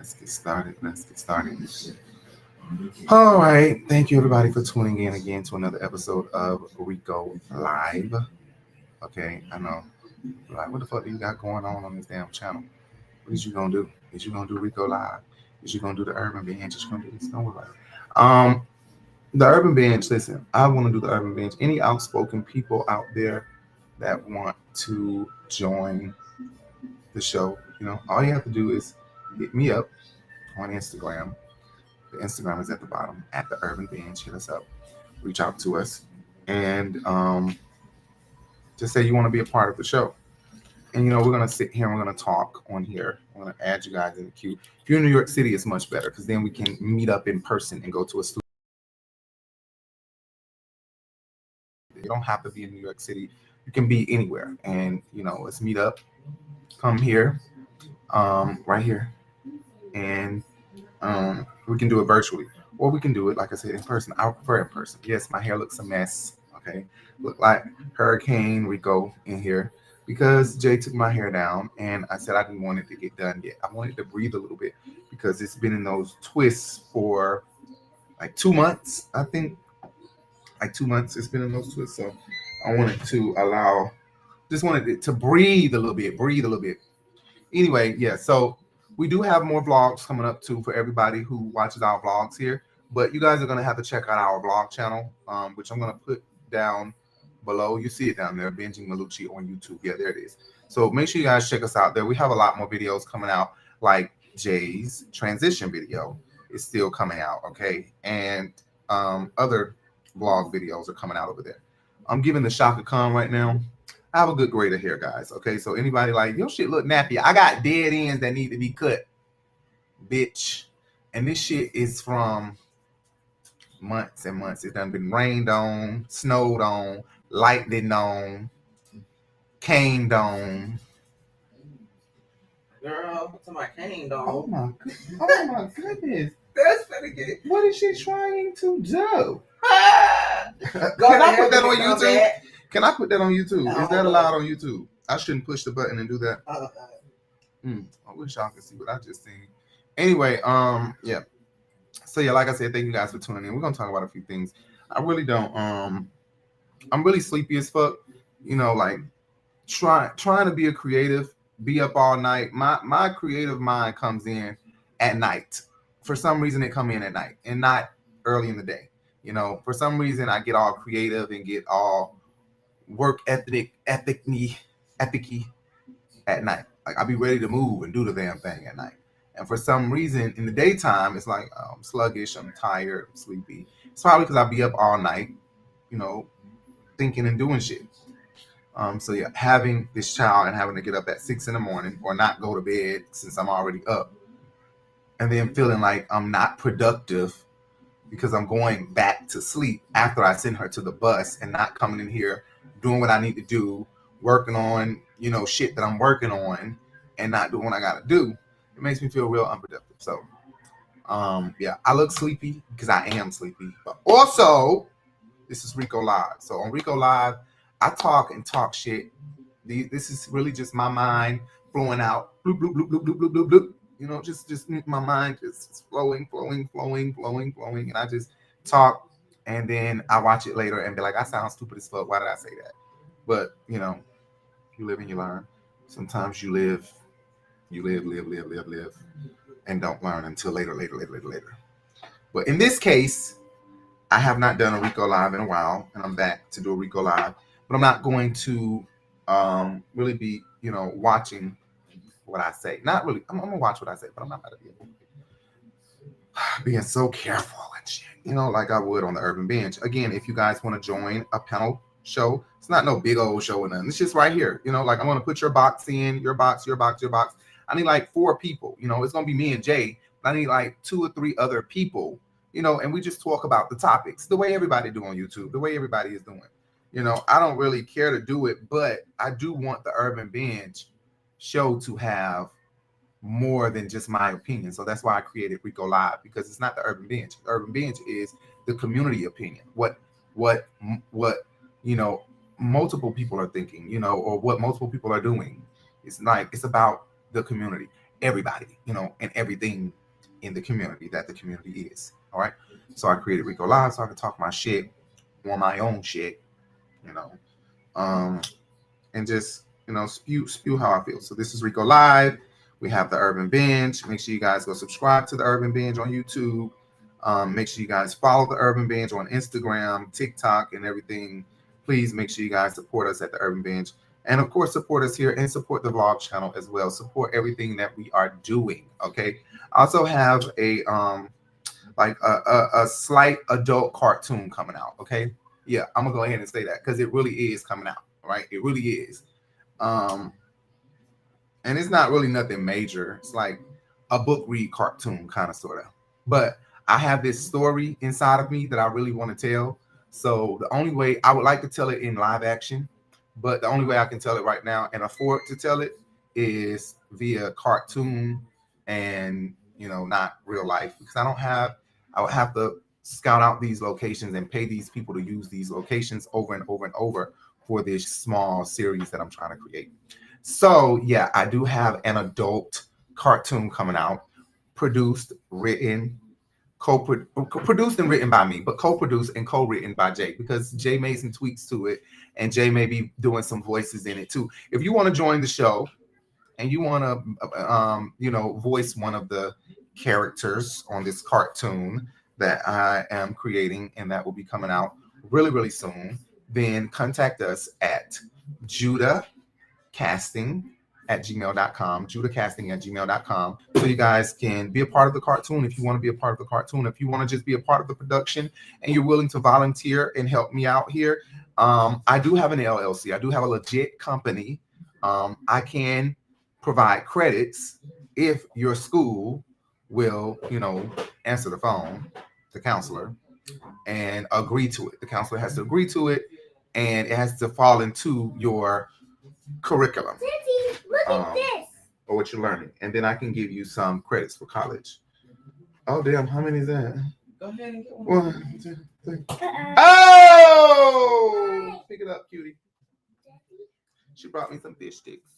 Let's get started. All right. Thank you, everybody, for tuning in again to another episode of Rico Live. Okay, I know. Like, what the fuck do you got going on this damn channel? What is you gonna do? Is you gonna do Rico Live? Is you gonna do the Urban Bench? Is you gonna do this? Don't worry about it. The Urban Bench. Listen, I want to do the Urban Bench. Any outspoken people out there that want to join the show, all you have to do is hit me up on Instagram. The Instagram is at the bottom at the Urban Bench. Hit us up, reach out to us, and just say you want to be a part of the show. And we're gonna sit here and we're gonna talk on here. I'm gonna add you guys in the queue. If you're in New York City, it's much better because then we can meet up in person and go to a studio. You don't have to be in New York City. You can be anywhere, and let's meet up. Come here, right here, and we can do it virtually, or we can do it, like I said, in person. I prefer in person. Yes, my hair looks a mess. Okay, look like Hurricane Rico in here because Jay took my hair down, and I said I didn't want it to get done yet. I wanted to breathe a little bit because it's been in those twists for like 2 months. I think like 2 months it's been in those twists, so I wanted to just wanted it to breathe a little bit. Anyway, yeah, so we do have more vlogs coming up too for everybody who watches our vlogs here, but you guys are going to have to check out our vlog channel, which I'm going to put down below. You see it down there, Binging Malucci on YouTube. Yeah, there it is. So make sure you guys check us out there. We have a lot more videos coming out, like Jay's transition video is still coming out, okay? And other vlog videos are coming out over there. I'm giving the Shaka Khan right now. I have a good grade of hair, guys. Okay, so anybody like, your shit look nappy. I got dead ends that need to be cut, bitch. And this shit is from months and months. It done been rained on, snowed on, lightning on, caned on. Girl, what's my cane on? Oh my goodness. That's pretty good. What is she trying to do? Can I put that on YouTube? Can I put that on YouTube? No. Is that allowed on YouTube? I shouldn't push the button and do that. I wish y'all could see what I just seen. Anyway, yeah. So yeah, like I said, thank you guys for tuning in. We're gonna talk about a few things. I really don't. I'm really sleepy as fuck. Like trying to be a creative, be up all night. My creative mind comes in at night. For some reason, it come in at night and not early in the day. For some reason, I get all creative and get all work ethic-y at night. Like I'll be ready to move and do the damn thing at night. And for some reason in the daytime, it's like I'm sluggish, I'm tired, I'm sleepy. It's probably because I'll be up all night, thinking and doing shit. So yeah, having this child and having to get up at 6 a.m. or not go to bed since I'm already up, and then feeling like I'm not productive because I'm going back to sleep after I send her to the bus and not coming in here doing what I need to do, working on, shit that I'm working on and not doing what I got to do. It makes me feel real unproductive. So, yeah, I look sleepy because I am sleepy. But also, this is Rico Live. So on Rico Live, I talk shit. This is really just my mind flowing out. Bloop, bloop, bloop, bloop, bloop, bloop, bloop. Just my mind just flowing. And I just talk, and then I watch it later and be like, I sound stupid as fuck. Why did I say that? But, you live and you learn. Sometimes you live, and don't learn until later. But in this case, I have not done a Rico Live in a while, and I'm back to do a Rico Live. But I'm not going to really be, watching what I say. Not really. I'm gonna watch what I say, but I'm not gonna be being so careful and shit. Like I would on the Urban Bench. Again, if you guys want to join a panel show, it's not no big old show or nothing. It's just right here. Like I'm gonna put your box in, your box. I need like 4 people. It's gonna be me and Jay, but I need like 2 or 3 other people. And we just talk about the topics the way everybody do on YouTube, the way everybody is doing. I don't really care to do it, but I do want the Urban Bench show to have more than just my opinion. So that's why I created Rico Live, because it's not the Urban Bench. The Urban Bench is the community opinion. What multiple people are thinking, or what multiple people are doing. It's about the community. everybody, and everything in the community that the community is. All right. So I created Rico Live so I could talk my shit on my own shit, you know, um, and just spew how I feel. So this is Rico Live. We have the Urban Binge. Make sure you guys go subscribe to the Urban Binge on YouTube. Make sure you guys follow the Urban Binge on Instagram, TikTok, and everything. Please make sure you guys support us at the Urban Binge. And of course, support us here and support the vlog channel as well. Support everything that we are doing. Okay. I also have a a slight adult cartoon coming out. Okay. Yeah, I'm gonna go ahead and say that because it really is coming out. Right. It really is. And it's not really nothing major. It's like a book read cartoon kind of sort of. But I have this story inside of me that I really want to tell. So the only way I would like to tell it in live action, but the only way I can tell it right now and afford to tell it is via cartoon and not real life, because I would have to scout out these locations and pay these people to use these locations over and over and over for this small series that I'm trying to create. So yeah, I do have an adult cartoon coming out, produced, written, co-produced and written by me, but co-produced and co-written by Jay, because Jay made some tweaks to it, and Jay may be doing some voices in it too. If you want to join the show and you want to, voice one of the characters on this cartoon that I am creating and that will be coming out really, really soon, then contact us at judahcasting@gmail.com, judahcasting@gmail.com, so you guys can be a part of the cartoon if you want to be a part of the cartoon. If you want to just be a part of the production and you're willing to volunteer and help me out here, I do have an LLC. I do have a legit company. I can provide credits if your school will, answer the phone, the counselor, and agree to it. The counselor has to agree to it, and it has to fall into your curriculum. Daddy, look at this. Or what you're learning. And then I can give you some credits for college. Oh, damn. How many is that? Go ahead and get one. 1, 2, 3. Oh! Pick it up, cutie. She brought me some fish sticks.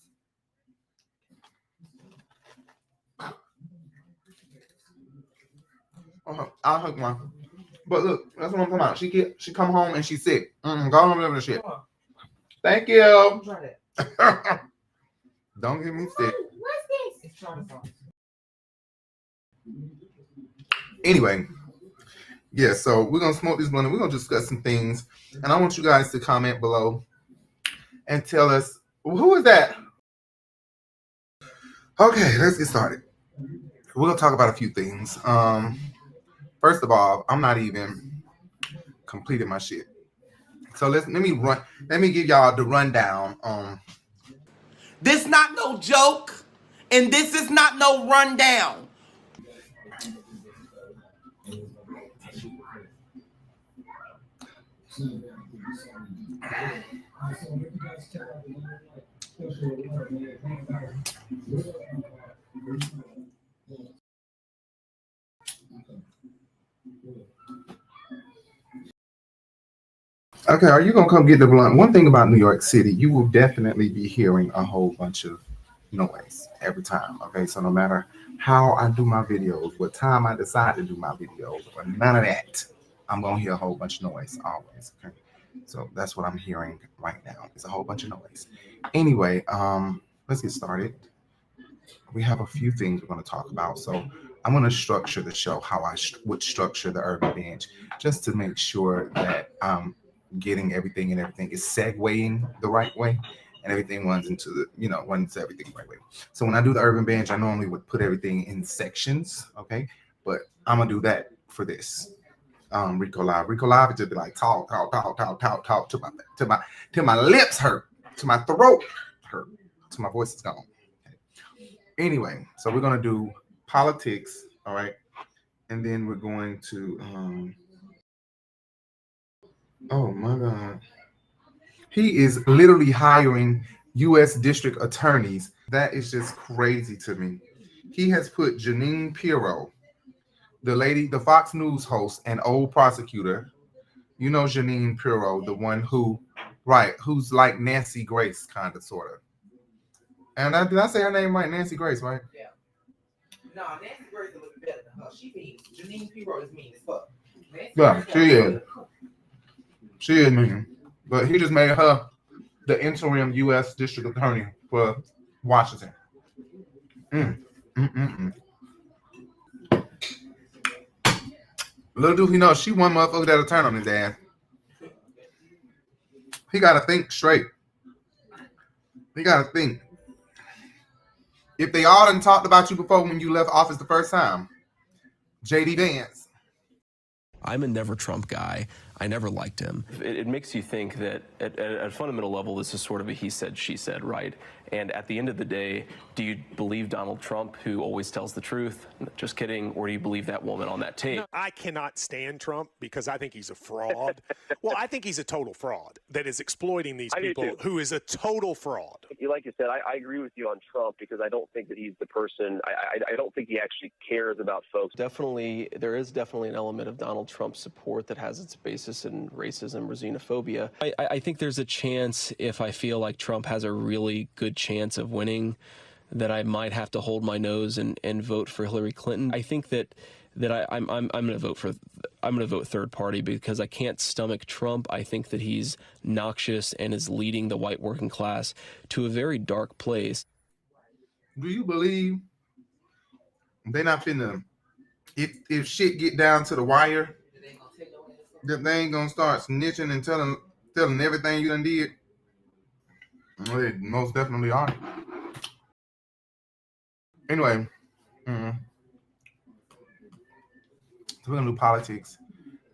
I'll hook one. But look, that's what I'm talking about. She come home and she's sick. Go on over the shit. Thank you. Try that. Don't get me sick. What's this? It's trying to sauce. Anyway, yeah, so we're going to smoke this blunt and we're going to discuss some things. And I want you guys to comment below and tell us, who is that? Okay, let's get started. We're going to talk about a few things. First of all, I'm not even completed my shit. So let me give y'all the rundown on. This not no joke, and this is not no rundown. Okay, are you gonna come get the blunt? One thing about New York City, you will definitely be hearing a whole bunch of noise every time. Okay, so no matter how I do my videos, what time I decide to do my videos, or none of that, I'm gonna hear a whole bunch of noise always. Okay, so that's what I'm hearing right now. It's a whole bunch of noise. Anyway, let's get started. We have a few things we're going to talk about. So I'm going to structure the show how I would structure the Urban Binge, just to make sure that I'm getting everything is segueing the right way, and everything runs into everything the right way. So when I do the Urban Binge, I normally would put everything in sections, okay? But I'm going to do that for this. Rico Live is just be like talk till my lips hurt, till my throat hurt, till my voice is gone. Anyway, so we're gonna do politics, all right, and then we're going to oh my God, he is literally hiring U.S. district attorneys. That is just crazy to me. He has put Jeanine Pirro, the Fox News host and old prosecutor. You know Jeanine Pirro, the one who's like Nancy Grace, kind of, sort of. And did I say her name right? Nancy Grace, right? Yeah. No, Nancy Grace is a little bit better than her. She mean. Janine Pirro is mean as fuck. Yeah, she is. She is mean. But he just made her the interim U.S. District Attorney for Washington. Little do he know, she one motherfucker that'll turn on his ass. He got to think straight. He got to think. If they all done talked about you before when you left office the first time, J.D. Vance. I'm a never Trump guy. I never liked him. It makes you think that at a fundamental level, this is sort of a he said, she said, right? And at the end of the day, do you believe Donald Trump, who always tells the truth? Just kidding. Or do you believe that woman on that tape? I cannot stand Trump because I think he's a fraud. Well, I think he's a total fraud that is exploiting these people, who is a total fraud. Like you said, I agree with you on Trump because I don't think that he's the person. I don't think he actually cares about folks. Definitely, there is definitely an element of Donald Trump's support that has its basis in racism or xenophobia. I think there's a chance, if I feel like Trump has a really good chance of winning, that I might have to hold my nose and vote for Hillary Clinton. I think that I'm going to vote third party because I can't stomach Trump. I think that he's noxious and is leading the white working class to a very dark place. Do you believe they're not finna, if shit get down to the wire, that they ain't gonna start snitching and telling everything you done did? Well, they most definitely are. Anyway, so we're gonna do politics,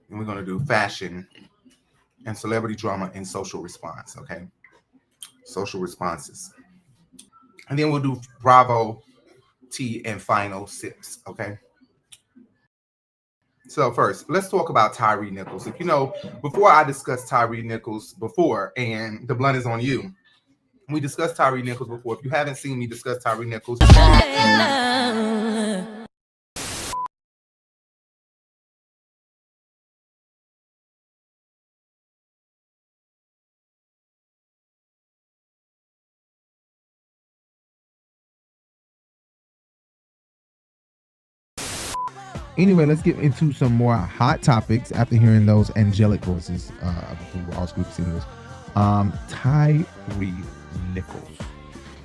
and we're gonna do fashion and celebrity drama and social response. Okay, social responses, and then we'll do Bravo, tea, and final sips. Okay. So first, let's talk about Tyre Nichols. If you know, before I discussed Tyre Nichols before, and the blunt is on you. We discussed Tyre Nichols before. If you haven't seen me discuss Tyre Nichols, anyway, let's get into some more hot topics after hearing those angelic voices. Before we all scoop singles. Tyre Nichols.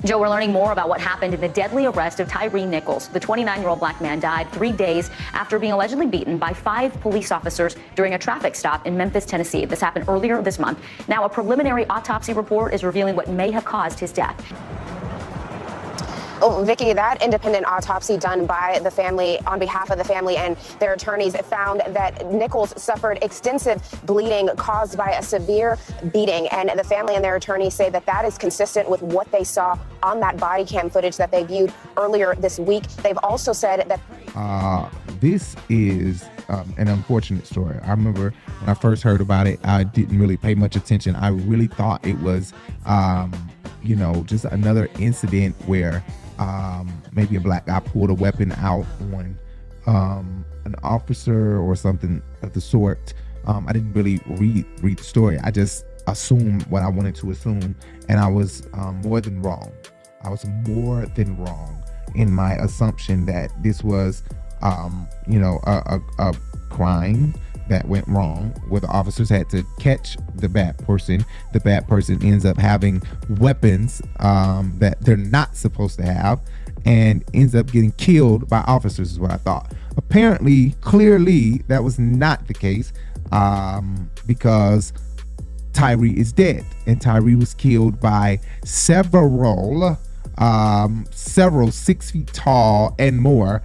Joe, we're learning more about what happened in the deadly arrest of Tyre Nichols. The 29-year-old black man died 3 days after being allegedly beaten by 5 police officers during a traffic stop in Memphis, Tennessee. This happened earlier this month. Now, a preliminary autopsy report is revealing what may have caused his death. Oh, Vicky, that independent autopsy done by the family on behalf of the family and their attorneys found that Nichols suffered extensive bleeding caused by a severe beating. And the family and their attorneys say that that is consistent with what they saw on that body cam footage that they viewed earlier this week. They've also said that this is an unfortunate story. I remember when I first heard about it, I didn't really pay much attention. I really thought it was, just another incident where maybe a black guy pulled a weapon out on an officer or something of the sort. I didn't really read the story. I just assumed what I wanted to assume, and I was more than wrong. I was more than wrong in my assumption that this was, a crime that went wrong, where the officers had to catch the bad person. The bad person ends up having weapons that they're not supposed to have, and ends up getting killed by officers, is what I thought. Apparently, clearly, that was not the case, because Tyre is dead, and Tyre was killed by several 6 feet tall and more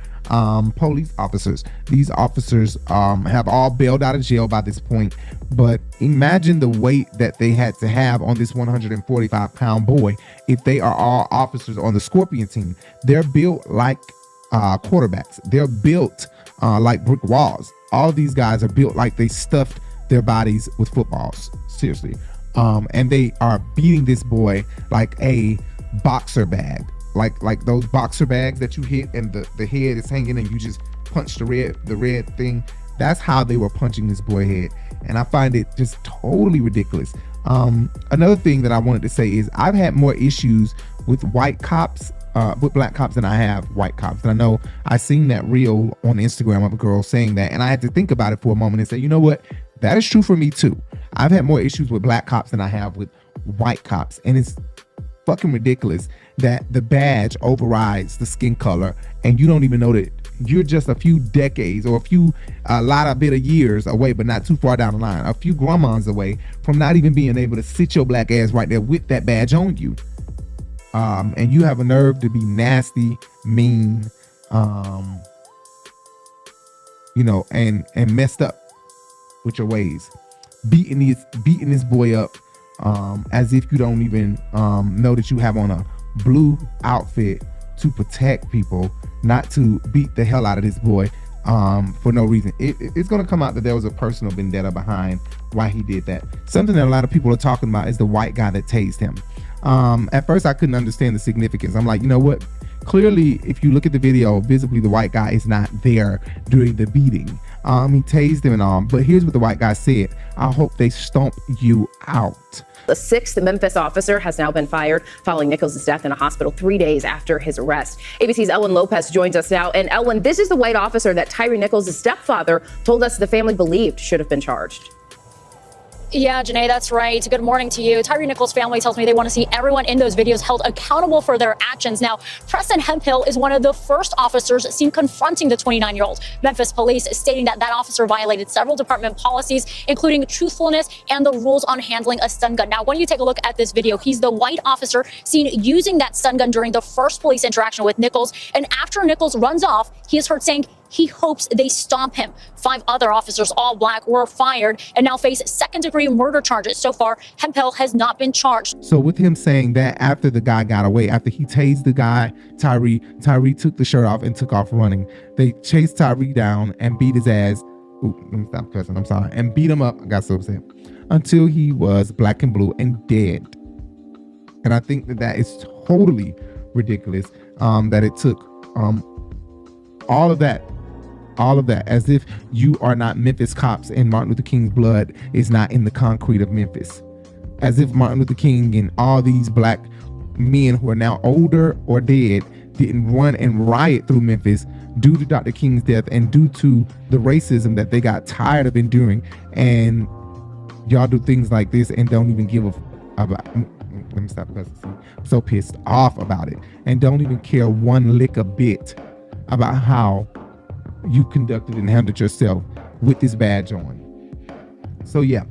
police officers. These officers have all bailed out of jail by this point, but imagine the weight that they had to have on this 145-pound boy if they are all officers on the Scorpion team. They're built like quarterbacks. They're built like brick walls. All these guys are built like they stuffed their bodies with footballs. Seriously. And they are beating this boy like a boxer bag. Like those boxer bags that you hit and the head is hanging and you just punch the red thing. That's how they were punching this boy head. And I find it just totally ridiculous. Another thing that I wanted to say is I've had more issues with white cops with black cops than I have white cops. And I know I seen that reel on Instagram of a girl saying that, and I had to think about it for a moment and say, you know what? That is true for me too. I've had more issues with black cops than I have with white cops, and it's fucking ridiculous that the badge overrides the skin color, and you don't even know that you're just a few decades or a lot of years away, but not too far down the line, a few grandmas away from not even being able to sit your black ass right there with that badge on you. And you have a nerve to be nasty, mean, and messed up with your ways, beating this boy up, as if you don't even know that you have on a blue outfit to protect people, not to beat the hell out of this boy for no reason. It's going to come out that there was a personal vendetta behind why he did that. Something that a lot of people are talking about is the white guy that tased him. At first I couldn't understand the significance. I'm like, you know what? Clearly, if you look at the video, visibly the white guy is not there during the beating. He tased him and all. But here's what the white guy said: I hope they stomp you out. The 6th Memphis officer has now been fired following Nichols' death in a hospital 3 days after his arrest. ABC's Elwin Lopez joins us now. And Elwin, this is the white officer that Tyre Nichols' stepfather told us the family believed should have been charged. Yeah, Janae, that's right. Good morning to you. Tyre Nichols' family tells me they want to see everyone in those videos held accountable for their actions. Now, Preston Hemphill is one of the first officers seen confronting the 29-year-old. Memphis police stating that officer violated several department policies, including truthfulness and the rules on handling a stun gun. Now, when you take a look at this video, he's the white officer seen using that stun gun during the first police interaction with Nichols. And after Nichols runs off, he is heard saying he hopes they stomp him. 5 other officers, all black, were fired and now face second-degree murder charges. So far, Hemphill has not been charged. So with him saying that after the guy got away, after he tased the guy, Tyre took the shirt off and took off running. They chased Tyre down and beat his ass. Ooh, let me stop cussing, I'm sorry. And beat him up, I got so upset, until he was black and blue and dead. And I think that is totally ridiculous, that it took all of that, as if you are not Memphis cops and Martin Luther King's blood is not in the concrete of Memphis. As if Martin Luther King and all these black men who are now older or dead didn't run and riot through Memphis due to Dr. King's death and due to the racism that they got tired of enduring. And y'all do things like this and don't even give a about. Let me stop because I'm so pissed off about it, and don't even care one lick a bit about how you conducted and handled yourself with this badge on. So yeah,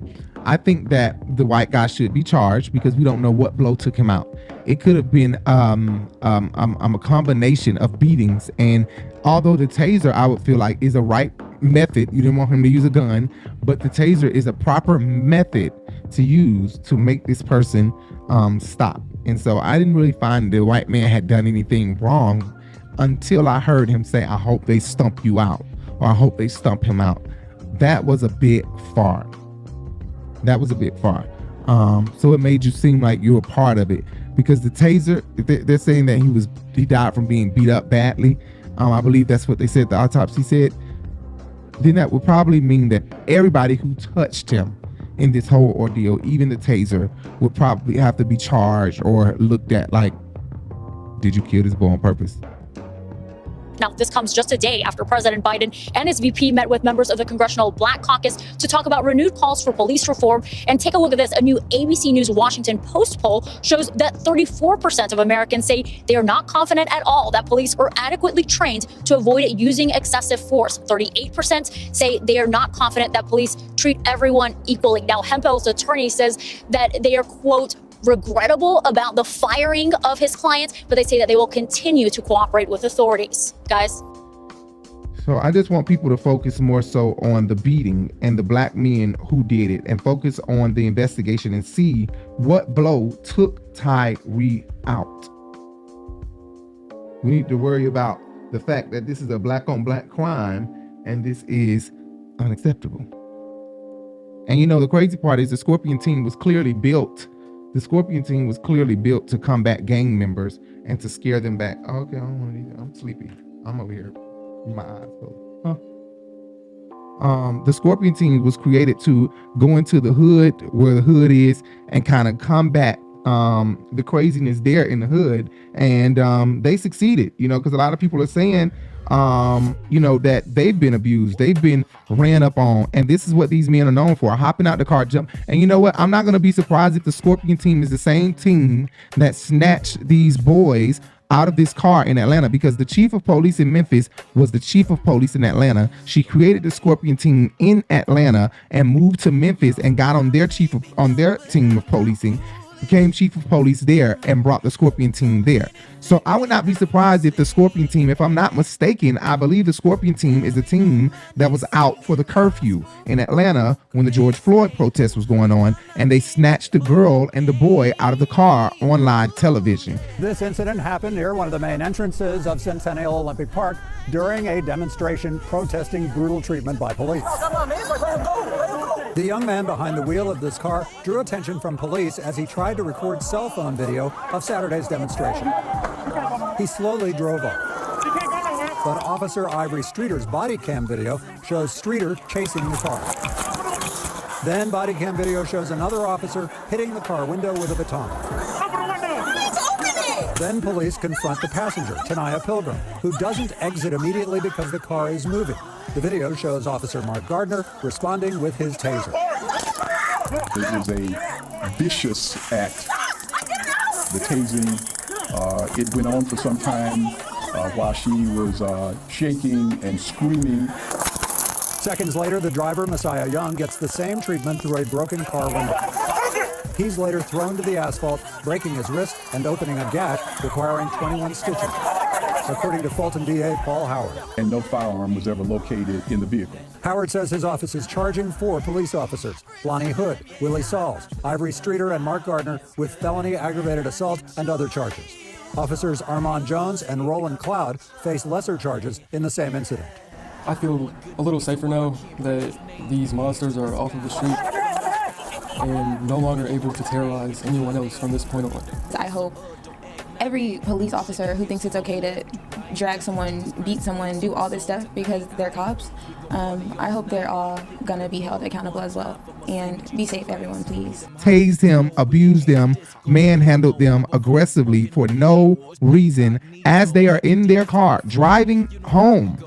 I think that the white guy should be charged because we don't know what blow took him out. It could have been a combination of beatings, and although the taser, I would feel like, is a right method, you didn't want him to use a gun, but the taser is a proper method to use to make this person stop. And so I didn't really find the white man had done anything wrong until I heard him say, I hope they stump you out, or I hope they stump him out. That was a bit far. So it made you seem like you were part of it, because the taser, they're saying that he died from being beat up badly. I believe that's what they said, the autopsy said. Then that would probably mean that everybody who touched him in this whole ordeal, even the taser, would probably have to be charged or looked at like, did you kill this boy on purpose? Now, this comes just a day after President Biden and his VP met with members of the Congressional Black Caucus to talk about renewed calls for police reform. And take a look at this. A new ABC News Washington Post poll shows that 34% of Americans say they are not confident at all that police are adequately trained to avoid using excessive force. 38% say they are not confident that police treat everyone equally. Now, Hemphill's attorney says that they are, quote, regrettable about the firing of his clients, but they say that they will continue to cooperate with authorities. Guys. So I just want people to focus more so on the beating and the black men who did it, and focus on the investigation and see what blow took Tyre out. We need to worry about the fact that this is a black on black crime, and this is unacceptable. And you know, the crazy part is the Scorpion team was clearly built. The Scorpion team was clearly built to combat gang members and to scare them back. Oh, okay, I don't want to eat. I'm sleepy. I'm over here. My eyes closed. The Scorpion team was created to go into the hood, where the hood is, and kind of combat the craziness there in the hood, and they succeeded, because a lot of people are saying that they've been abused, they've been ran up on, and this is what these men are known for: hopping out the car, jump. And you know what, I'm not going to be surprised if the Scorpion team is the same team that snatched these boys out of this car in Atlanta, because the chief of police in Memphis was the chief of police in Atlanta. She created the Scorpion team in Atlanta and moved to Memphis and got on their team of policing, became chief of police there, and brought the Scorpion team there. So I would not be surprised if the Scorpion team, if I'm not mistaken, I believe the Scorpion team is a team that was out for the curfew in Atlanta when the George Floyd protest was going on, and they snatched the girl and the boy out of the car on live television. This incident happened near one of the main entrances of Centennial Olympic Park during a demonstration protesting brutal treatment by police. The young man behind the wheel of this car drew attention from police as he tried to record cell phone video of Saturday's demonstration. He slowly drove off. But Officer Ivory Streeter's body cam video shows Streeter chasing the car. Then body cam video shows another officer hitting the car window with a baton. Then police confront the passenger, Tanaya Pilgrim, who doesn't exit immediately because the car is moving. The video shows Officer Mark Gardner responding with his taser. It is a vicious act. The tasing, it went on for some time while she was shaking and screaming. Seconds later, the driver, Messiah Young, gets the same treatment through a broken car window. He's later thrown to the asphalt, breaking his wrist and opening a gash requiring 21 stitches, according to Fulton DA Paul Howard. And no firearm was ever located in the vehicle. Howard says his office is charging 4 police officers, Lonnie Hood, Willie Sauls, Ivory Streeter, and Mark Gardner, with felony aggravated assault and other charges. Officers Armand Jones and Roland Cloud face lesser charges in the same incident. I feel a little safer now that these monsters are off of the street and no longer able to terrorize anyone else from this point on. I hope every police officer who thinks it's okay to drag someone, beat someone, do all this stuff because they're cops, I hope they're all gonna be held accountable as well. And be safe, everyone, please. Tased him, abused them, manhandled them aggressively for no reason as they are in their car driving home.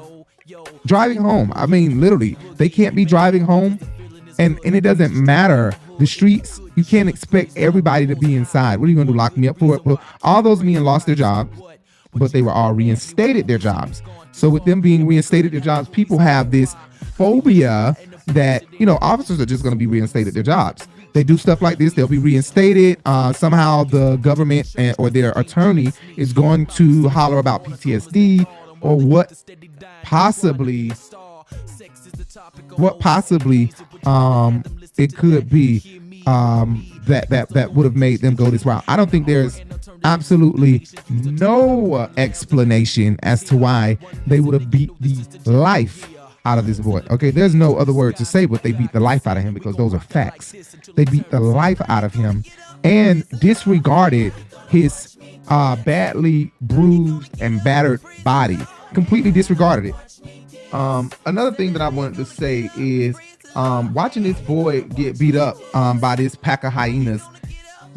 I mean, literally, they can't be driving home, and it doesn't matter. The streets, you can't expect everybody to be inside. What are you going to do, lock me up for it? Well, all those men lost their jobs, but they were all reinstated their jobs. So with them being reinstated their jobs, people have this phobia that, officers are just going to be reinstated their jobs. They do stuff like this, they'll be reinstated. Somehow the government or their attorney is going to holler about PTSD or what possibly it could be that would have made them go this route. I don't think there's absolutely no explanation as to why they would have beat the life out of this boy. Okay, there's no other word to say but they beat the life out of him, because those are facts. They beat the life out of him and disregarded his badly bruised and battered body. Completely disregarded it. Another thing that I wanted to say is watching this boy get beat up by this pack of hyenas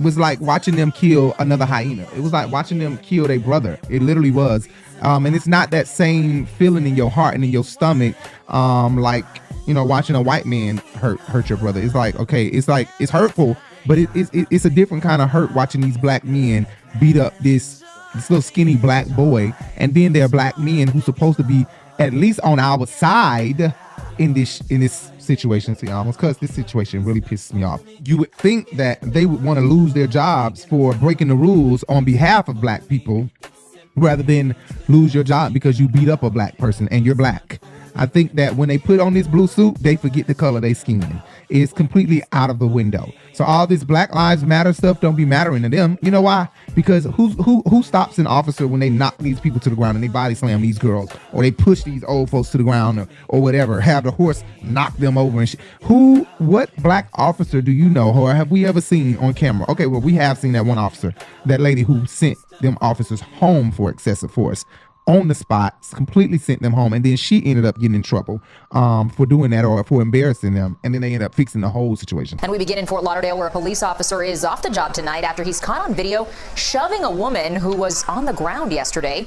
was like watching them kill another hyena. It was like watching them kill their brother. It literally was. And it's not that same feeling in your heart and in your stomach, like, watching a white man hurt your brother. It's like, okay, it's hurtful, but it's a different kind of hurt watching these black men beat up this little skinny black boy, and then there are black men who's supposed to be at least on our side in this situation. See, almost because this situation really pisses me off. You would think that they would want to lose their jobs for breaking the rules on behalf of black people, rather than lose your job because you beat up a black person and you're black. I think that when they put on this blue suit, they forget the color they skin. It's completely out of the window. So all this Black Lives Matter stuff don't be mattering to them. You know why? Because who stops an officer when they knock these people to the ground and they body slam these girls, or they push these old folks to the ground, or whatever, have the horse knock them over and shit? What black officer do you know, or have we ever seen on camera? Okay, well, we have seen that one officer, that lady who sent them officers home for excessive force. on the spot, completely sent them home, and then she ended up getting in trouble for doing that or for embarrassing them, and then they ended up fixing the whole situation. And we begin in Fort Lauderdale, where a police officer is off the job tonight after he's caught on video shoving a woman who was on the ground yesterday.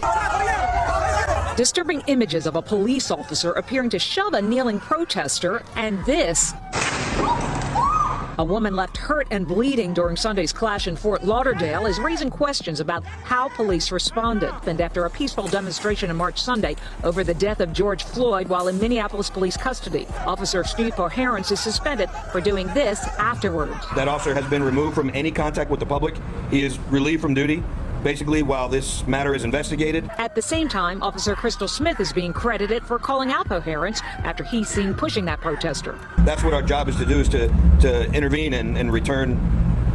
Disturbing images of a police officer appearing to shove a kneeling protester, and this. A woman left hurt and bleeding during Sunday's clash in Fort Lauderdale is raising questions about how police responded. And after a peaceful demonstration in March Sunday over the death of George Floyd while in Minneapolis police custody, Officer Steve Coherence is suspended for doing this afterwards. That officer has been removed from any contact with the public. He is relieved from duty, basically, while this matter is investigated. At the same time, Officer Crystal Smith is being credited for calling out Coherence after he's seen pushing that protester. That's what our job is to do, is to intervene and return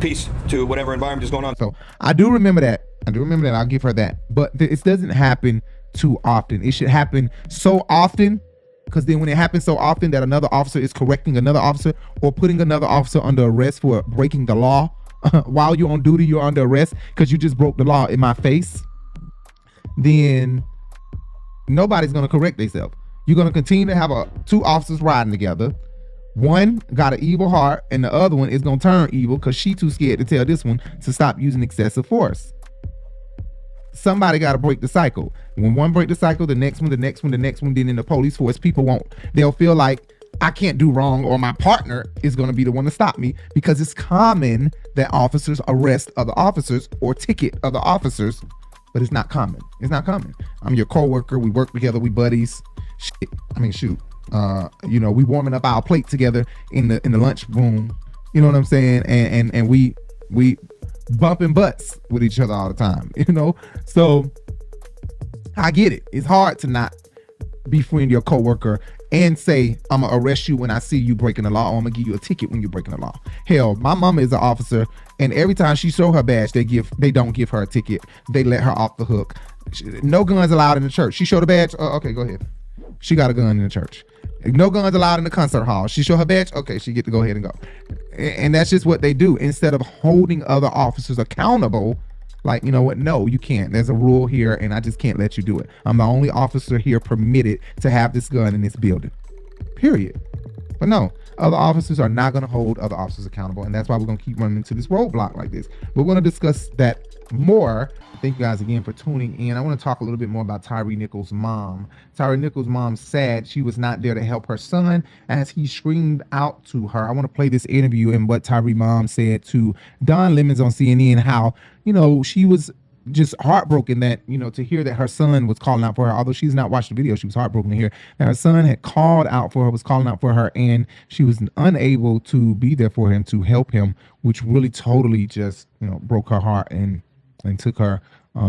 peace to whatever environment is going on. So I do remember that. I'll give her that. But it doesn't happen too often. It should happen so often, because then when it happens so often that another officer is correcting another officer or putting another officer under arrest for breaking the law, while you're on duty, you're under arrest because you just broke the law in my face, then nobody's going to correct themselves. You're going to continue to have two officers riding together. One got an evil heart and the other one is going to turn evil because she too scared to tell this one to stop using excessive force. Somebody got to break the cycle. When one break the cycle, the next one, then in the police force, they'll feel like I can't do wrong, or my partner is going to be the one to stop me, because it's common that officers arrest other officers or ticket other officers, but it's not common. It's not common. I'm your coworker. We work together. We buddies. Shoot. We warming up our plate together in the lunch room. You know what I'm saying? And we bumping butts with each other all the time. So I get it. It's hard to not befriend your coworker and say, I'm gonna arrest you when I see you breaking the law, or I'm gonna give you a ticket when you're breaking the law. Hell, my mama is an officer, and every time she show her badge, they don't give her a ticket. They let her off the hook. No guns allowed in the church. She showed a badge. Okay, go ahead. She got a gun in the church. No guns allowed in the concert hall. She show her badge. Okay, she get to go ahead and go. And that's just what they do. Instead of holding other officers accountable, like, you know what? No, you can't. There's a rule here, and I just can't let you do it. I'm the only officer here permitted to have this gun in this building. Period. But no, other officers are not going to hold other officers accountable, and that's why we're going to keep running into this roadblock like this. We're going to discuss that more. Thank you guys again for tuning in. I want to talk a little bit more about Tyre Nichols' mom. Tyre Nichols' mom said she was not there to help her son as he screamed out to her. I want to play this interview and what Tyre mom said to Don Lemons on CNN, how, she was just heartbroken that, to hear that her son was calling out for her. Although she's not watched the video, she was heartbroken to hear that her son had called out for her, was calling out for her, and she was unable to be there for him, to help him, which really totally just, broke her heart and took her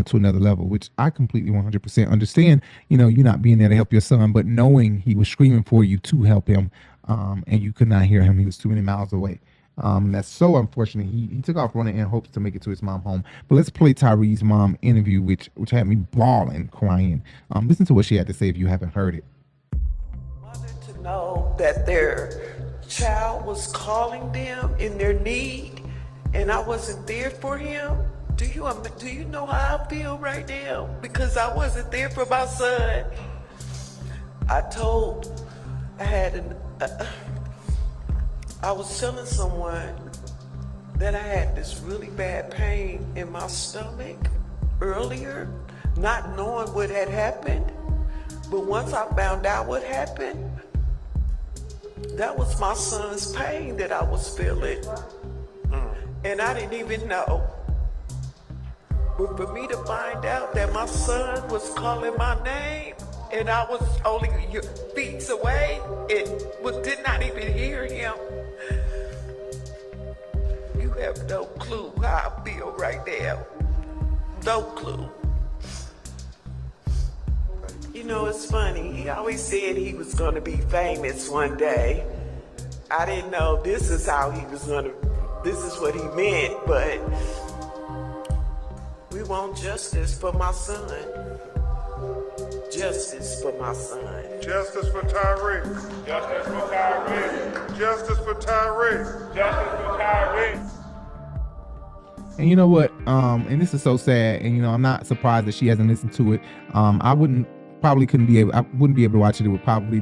to another level, which I completely 100% understand. You not being there to help your son, but knowing he was screaming for you to help him, and you could not hear him. He was too many miles away. That's so unfortunate. He took off running in hopes to make it to his mom home. But let's play Tyre's mom interview, which had me bawling, crying. Listen to what she had to say if you haven't heard it. To know that their child was calling them in their need, and I wasn't there for him. Do you know how I feel right now? Because I wasn't there for my son. I was telling someone that I had this really bad pain in my stomach earlier, not knowing what had happened. But once I found out what happened, that was my son's pain that I was feeling. And I didn't even know. But for me to find out that my son was calling my name, and I was only feet away, did not even hear him. You have no clue how I feel right now. No clue. It's funny. He always said he was going to be famous one day. I didn't know this is what he meant, but we want justice for my son. Justice for my son. Justice for Tyrese. Justice for Tyrese. Justice for Tyrese. Justice for Tyrese. And you know what? And this is so sad. And I'm not surprised that she hasn't listened to it. I wouldn't be able to watch it. It would probably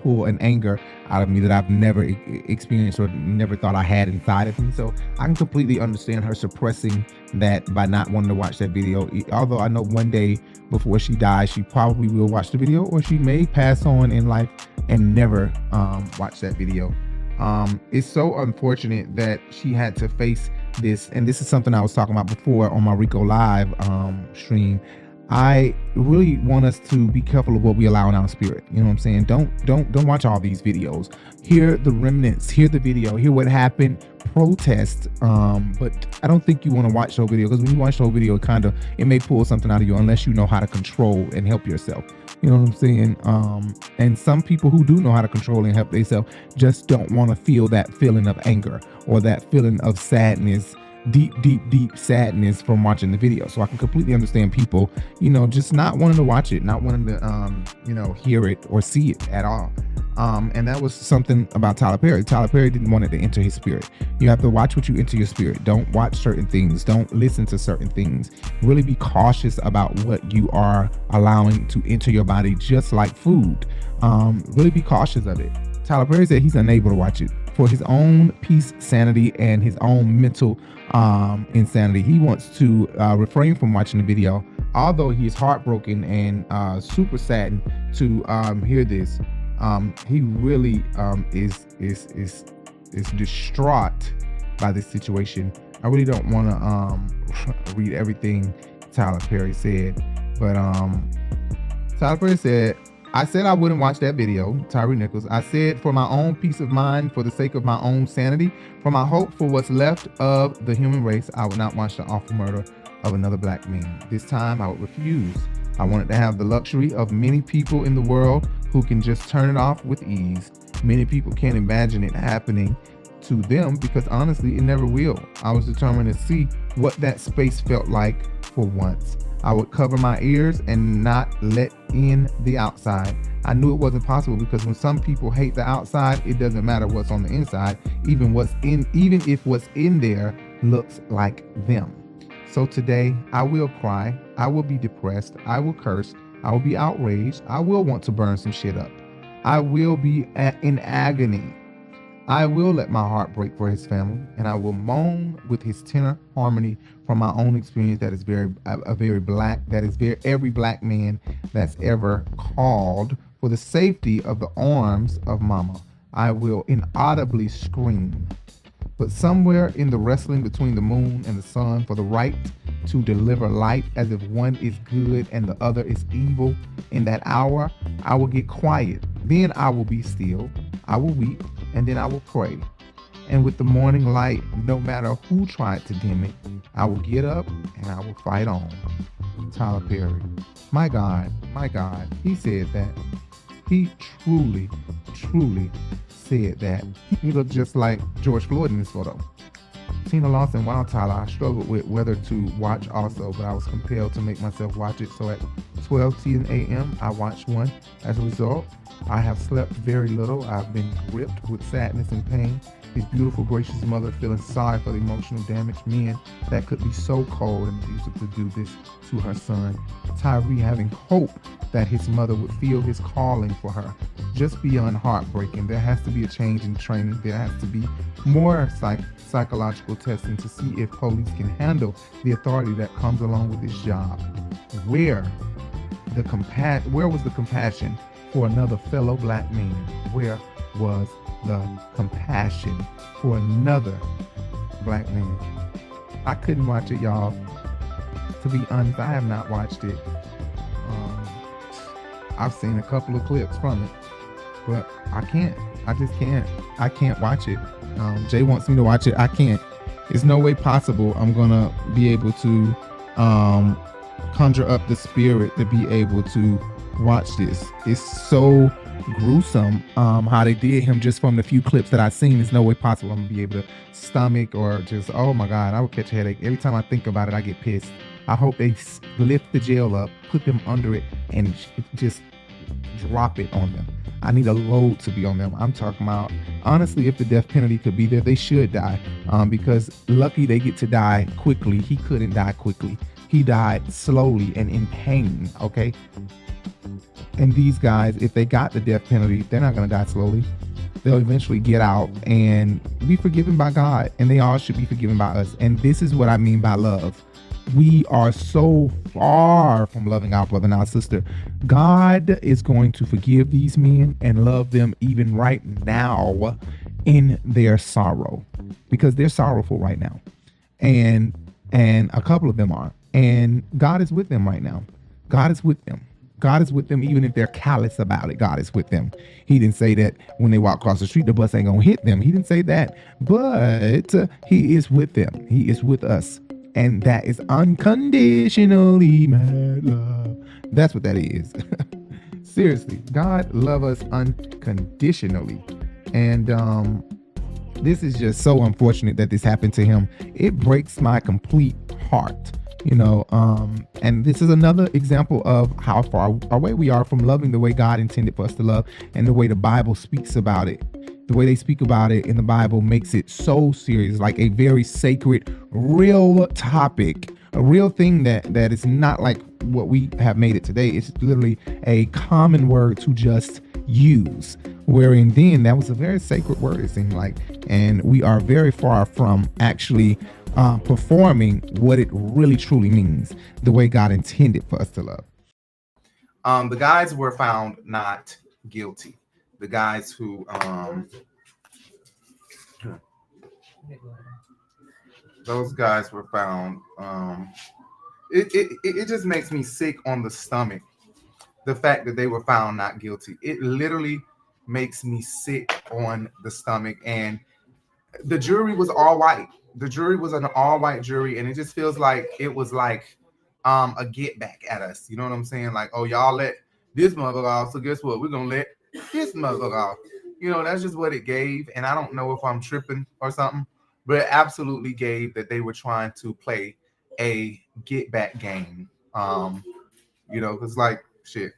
pull an anger out of me that I've never experienced or never thought I had inside of me. So I can completely understand her suppressing that by not wanting to watch that video. Although I know one day before she dies, she probably will watch the video, or she may pass on in life and never watch that video. It's so unfortunate that she had to face this, and this is something I was talking about before on my Rico Live stream. I really want us to be careful of what we allow in our spirit. You know what I'm saying? Don't watch all these videos. Hear the remnants, hear the video, hear what happened, protest. But I don't think you want to watch the whole video, because when you watch the whole video, it may pull something out of you unless you know how to control and help yourself. You know what I'm saying? And some people who do know how to control and help themselves just don't want to feel that feeling of anger or that feeling of sadness, deep sadness from watching the video. So I can completely understand people, just not wanting to watch it, not wanting to, hear it or see it at all. And that was something about Tyler Perry. Tyler Perry didn't want it to enter his spirit. You have to watch what you enter your spirit. Don't watch certain things. Don't listen to certain things. Really be cautious about what you are allowing to enter your body, just like food. Really be cautious of it. Tyler Perry said he's unable to watch it for his own peace, sanity, and his own mental insanity. He wants to refrain from watching the video, although he is heartbroken and super saddened to hear this. He really is distraught by this situation. I really don't want to read everything Tyler Perry said, but Tyler Perry said, I said I wouldn't watch that video, Tyre Nichols. I said for my own peace of mind, for the sake of my own sanity, for my hope for what's left of the human race, I would not watch the awful murder of another black man. This time I would refuse. I wanted to have the luxury of many people in the world who can just turn it off with ease. Many people can't imagine it happening to them because honestly, it never will. I was determined to see what that space felt like for once. I would cover my ears and not let in the outside. I knew it wasn't possible because when some people hate the outside, it doesn't matter what's on the inside, even if what's in there looks like them. So today, I will cry, I will be depressed, I will curse, I will be outraged, I will want to burn some shit up. I will be in agony. I will let my heart break for his family, and I will moan with his tenor harmony from my own experience that is every black man that's ever called for the safety of the arms of mama. I will inaudibly scream. But somewhere in the wrestling between the moon and the sun for the right to deliver light as if one is good and the other is evil, in that hour, I will get quiet. Then I will be still. I will weep, and then I will pray. And with the morning light, no matter who tried to dim it, I will get up and I will fight on. Tyler Perry. My God, he said that. He truly said that. He looked just like George Floyd in this photo. Tina Lawson, wow, Tyler, I struggled with whether to watch also, but I was compelled to make myself watch it. So at 12 a.m., I watched one. As a result, I have slept very little. I've been gripped with sadness and pain. His beautiful, gracious mother feeling sorry for the emotional damage. Men that could be so cold and abusive to do this to her son. Tyree having hope that his mother would feel his calling for her. Just beyond heartbreaking, there has to be a change in training. There has to be more psychological testing to see if police can handle the authority that comes along with this job. Where was the compassion for another fellow black man? Where was the compassion for another black man? I couldn't watch it, y'all. To be honest, I have not watched it. I've seen a couple of clips from it, but I just can't watch it. Jay wants me to watch it. I can't. There's no way possible I'm gonna be able to conjure up the spirit to be able to watch this. It's so gruesome how they did him just from the few clips that I've seen. There's no way possible I'm gonna be able to stomach or just, oh my God, I would catch a headache. Every time I think about it, I get pissed. I hope they lift the jail up, put them under it, and just drop it on them. I need a load to be on them. I'm talking about, honestly, if the death penalty could be there, they should die, because lucky they get to die quickly. He couldn't die quickly. He died slowly and in pain, okay? And these guys, if they got the death penalty, they're not going to die slowly. They'll eventually get out and be forgiven by God, and they all should be forgiven by us. And this is what I mean by love. We are so far from loving our brother and our sister. God is going to forgive these men and love them even right now in their sorrow, because they're sorrowful right now. And a couple of them are. And God is with them right now. God is with them. God is with them even if they're callous about it. God is with them. He didn't say that when they walk across the street, the bus ain't gonna hit them. He didn't say that. But he is with them. He is with us. And that is unconditionally mad love. That's what that is. Seriously, God loves us unconditionally. And this is just so unfortunate that this happened to him. It breaks my complete heart. And this is another example of how far away we are from loving the way God intended for us to love, and the way the Bible speaks about it. The way they speak about it in the Bible makes it so serious, like a very sacred, real topic, a real thing that is not like what we have made it today. It's literally a common word to just use, wherein then that was a very sacred word, it seemed like, and we are very far from actually performing what it really truly means, the way God intended for us to love. The guys were found not guilty. The guys who those guys were found. It just makes me sick on the stomach, the fact that they were found not guilty. It literally makes me sick on the stomach. And the jury was all white. The jury was an all-white jury, and it just feels like it was like a get back at us. You know what I'm saying? Like, oh, y'all let this motherfucker off, so guess what? We're gonna let this motherfucker off. That's just what it gave. And I don't know if I'm tripping or something, but it absolutely gave that they were trying to play a get back game. Because like shit,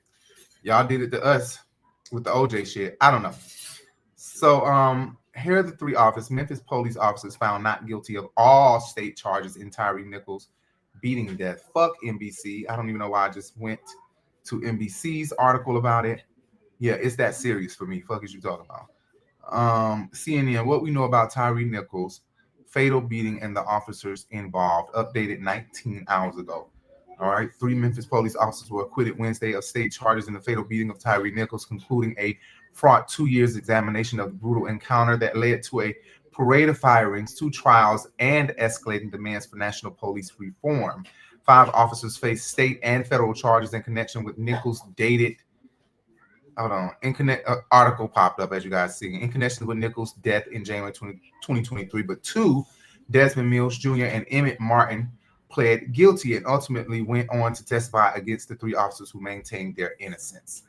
y'all did it to us with the OJ shit. I don't know. So here are the three Memphis police officers found not guilty of all state charges in Tyre Nichols' beating to death. Fuck NBC. I don't even know why I just went to NBC's article about it. Yeah, it's that serious for me. Fuck is you talking about? CNN, what we know about Tyre Nichols' fatal beating and the officers involved, updated 19 hours ago. All right, 3 Memphis police officers were acquitted Wednesday of state charges in the fatal beating of Tyre Nichols, concluding a fraught 2 years examination of the brutal encounter that led to a parade of firings, 2 trials, and escalating demands for national police reform. 5 officers face state and federal charges in connection with Nichols' article popped up, as you guys see, in connection with Nichols' death in January 2023, but 2, Desmond Mills Jr. and Emmett Martin, pled guilty and ultimately went on to testify against the 3 officers who maintained their innocence.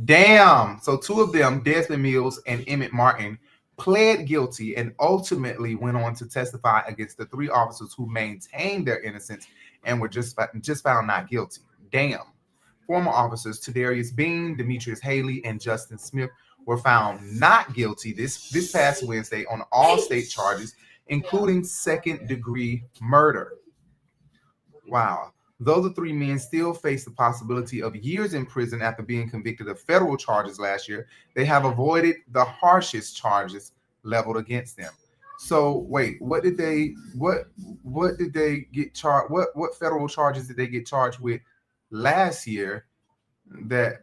Damn. So 2 of them, Desmond Mills and Emmett Martin, pled guilty and ultimately went on to testify against the 3 officers who maintained their innocence and were just found not guilty. Damn. Former officers Tadarius Bean, Demetrius Haley, and Justin Smith were found not guilty this past Wednesday on all state charges, including second-degree murder. Wow. Though the 3 men still face the possibility of years in prison after being convicted of federal charges last year, they have avoided the harshest charges leveled against them. So wait, what did they get charged? What federal charges did they get charged with last year? That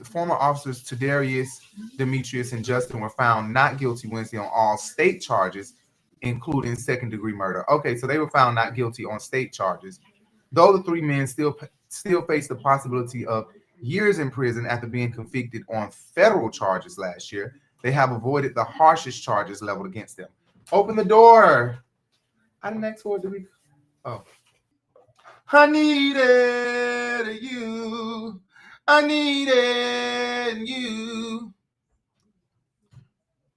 former officers Tadarius, Demetrius, and Justin were found not guilty Wednesday on all state charges, including second-degree murder. Okay, so they were found not guilty on state charges. Though the 3 men still face the possibility of years in prison after being convicted on federal charges last year, they have avoided the harshest charges leveled against them. Open the door. I didn't ask for it to be. Oh. I needed you. I needed you.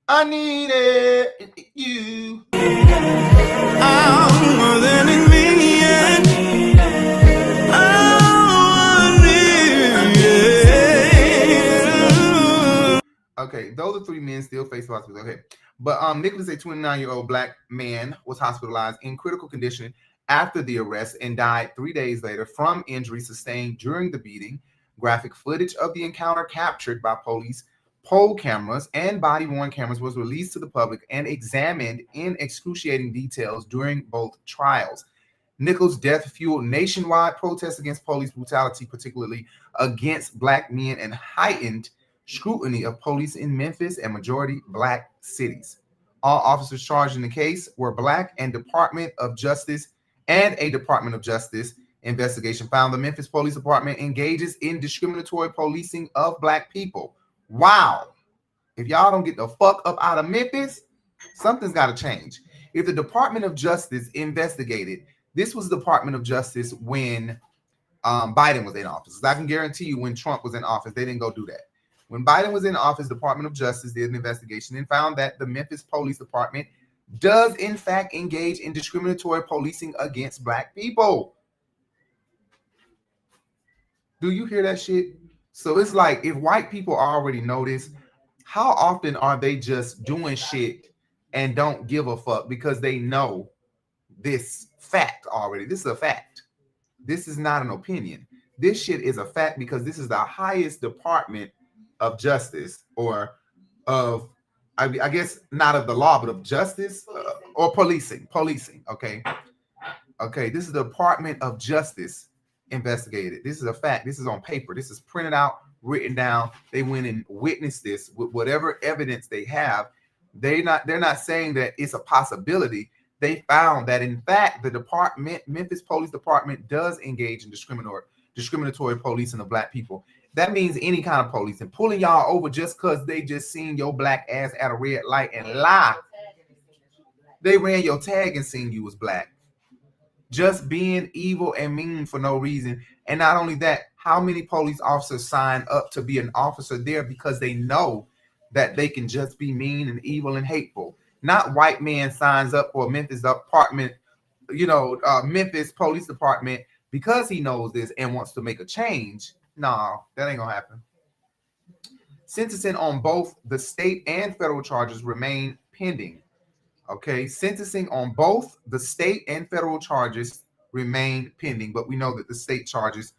I needed you. I'm more than a million. Okay, those are 3 men still face hospital. Okay, but Nicholas, a 29-year-old black man, was hospitalized in critical condition after the arrest and died 3 days later from injuries sustained during the beating. Graphic footage of the encounter captured by police poll cameras and body-worn cameras was released to the public and examined in excruciating details during both trials. Nichols' death fueled nationwide protests against police brutality, particularly against black men, and heightened scrutiny of police in Memphis and majority black cities. All officers charged in the case were black, and a Department of Justice investigation found the Memphis Police Department engages in discriminatory policing of black people. Wow. If y'all don't get the fuck up out of Memphis, something's got to change. If the Department of Justice investigated, this was the Department of Justice when Biden was in office. I can guarantee you when Trump was in office, they didn't go do that. When Biden was in office, the Department of Justice did an investigation and found that the Memphis Police Department does in fact engage in discriminatory policing against black people. Do you hear that shit? So it's like, if white people already know this, how often are they just doing shit and don't give a fuck because they know this fact already? This is a fact. This is not an opinion. This shit is a fact because this is the highest Department of Justice, or of, I guess not of the law, but of justice, or policing. Okay. This is the Department of Justice investigated. This is a fact. This is on paper. This is printed out, written down. They went and witnessed this with whatever evidence they have. They're not saying that it's a possibility. They found that in fact the Memphis Police Department does engage in discriminatory policing of black people. That means any kind of policing, pulling y'all over just because they just seen your black ass at a red light and lie. They ran your tag and seen you was black. Just being evil and mean for no reason. And not only that, how many police officers sign up to be an officer there because they know that they can just be mean and evil and hateful? Not white man signs up for Memphis Department, Memphis Police Department because he knows this and wants to make a change. No, that ain't gonna happen. Sentencing on both the state and federal charges remain pending. Okay, sentencing on both the state and federal charges remain pending, but we know that the state charges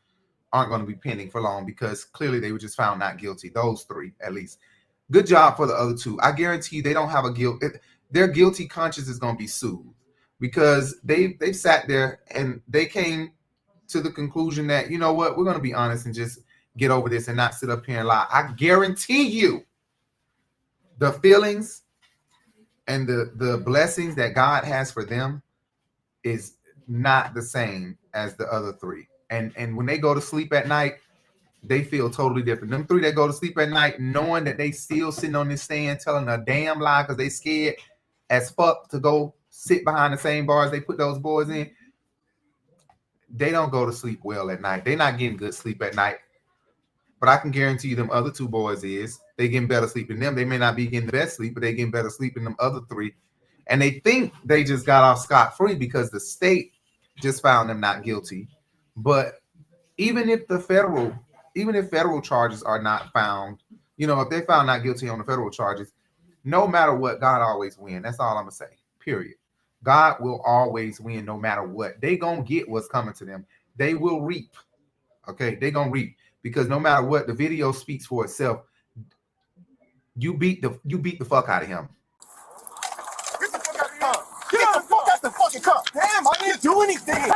aren't going to be pending for long because clearly they were just found not guilty. Those 3, at least. Good job for the other 2. I guarantee you they don't have a guilt. Their guilty conscience is going to be soothed because they sat there and they came to the conclusion that, you know what, we're going to be honest and just get over this and not sit up here and lie. I guarantee you the feelings and the blessings that God has for them is not the same as the other 3. And when they go to sleep at night, they feel totally different. Them 3 that go to sleep at night knowing that they still sitting on this stand telling a damn lie because they scared as fuck to go sit behind the same bars they put those boys in, they don't go to sleep well at night. They're not getting good sleep at night. But I can guarantee you them other 2 boys is. They getting better sleep than them. They may not be getting the best sleep, but they getting better sleep than them other 3. And they think they just got off scot-free because the state just found them not guilty. But even if federal charges are not found, if they found not guilty on the federal charges, no matter what, God always win. That's all I'm gonna say. Period. God will always win no matter what. They gonna get what's coming to them. They will reap. Okay, they gonna reap. Because no matter what, the video speaks for itself. You beat the fuck out of him. Get the fuck out the fucking cup. Damn, I didn't do anything. Hey,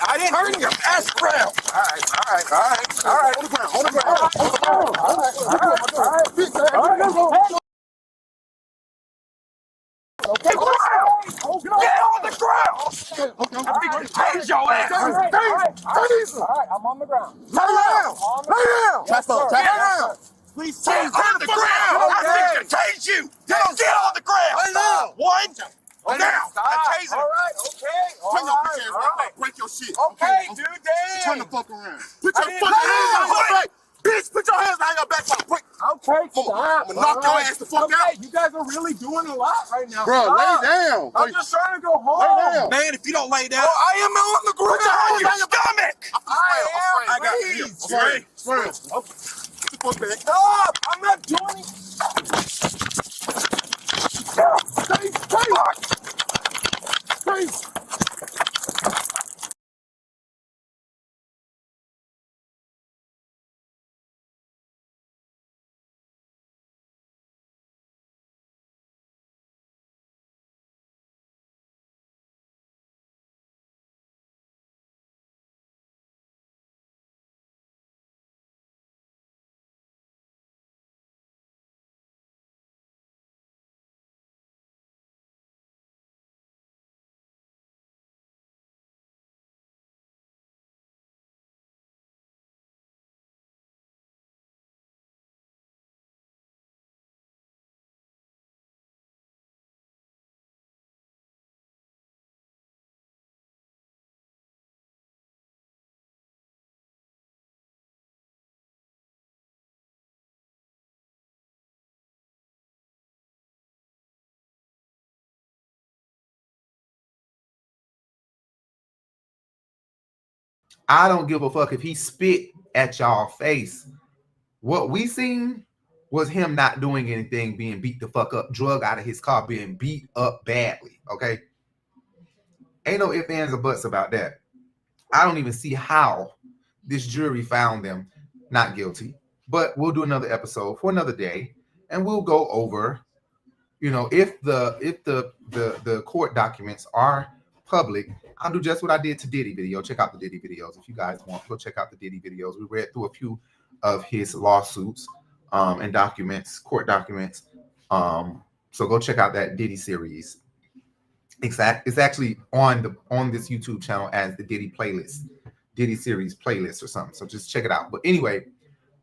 I didn't turn your ass around. All right. On the ground. All right. Okay. Get on the ground! Okay. Tase your ass! Tase! All right, I'm on the ground. Lay down! Tap down! Please tase on the ground! I need to tase you! Get on the ground! Lay down! 1, now! I tase him! All right, okay. Turn your bitch ass right back. Break your shit. Okay, dude, damn! Turn the fuck around. Put your fucking hands on your back! Bitch, put your hands behind your back. Okay, stop. I'm gonna knock your ass the fuck out. You guys are really doing a lot right now. Bro, lay down. I'm just trying to go home. Lay down. Man, if you don't lay down, I am on the ground. Put your hands on your stomach. I got you. Okay. Put back up. I'm not doing it. Stay. I don't give a fuck if he spit at y'all face. What we seen was him not doing anything, being beat the fuck up, drug out of his car, being beat up badly. Okay, ain't no ifs, ands, or buts about that. I don't even see how this jury found them not guilty. But we'll do another episode for another day, and we'll go over, you know, if the court documents are public. I'll do just what I did to Diddy video. Check out the Diddy videos if you guys want. Go check out the Diddy videos. We read through a few of his lawsuits and documents, court documents. So go check out that Diddy series. It's actually on this YouTube channel as the Diddy playlist, Diddy series playlist or something. So just check it out. But anyway,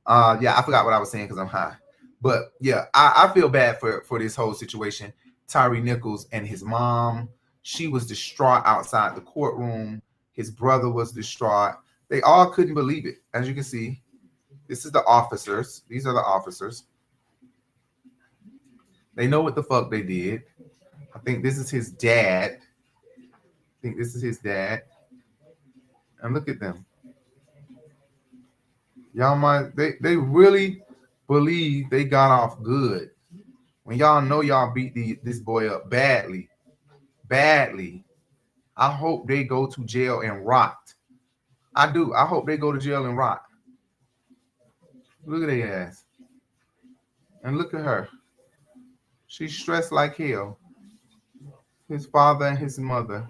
yeah, I forgot what I was saying because I'm high. But yeah, I feel bad for this whole situation. Tyre Nichols and his mom, she was distraught outside the courtroom. His brother was distraught. They all couldn't believe it. As you can see, this is the officers. These are the officers. They know what the fuck they did. I think this is his dad. And look at them. Y'all might, they really believe they got off good. When y'all know y'all beat this boy up badly. I hope they go to jail and rot. I do. I hope they go to jail and rot. Look at their ass. And look at her. She's stressed like hell. His father and his mother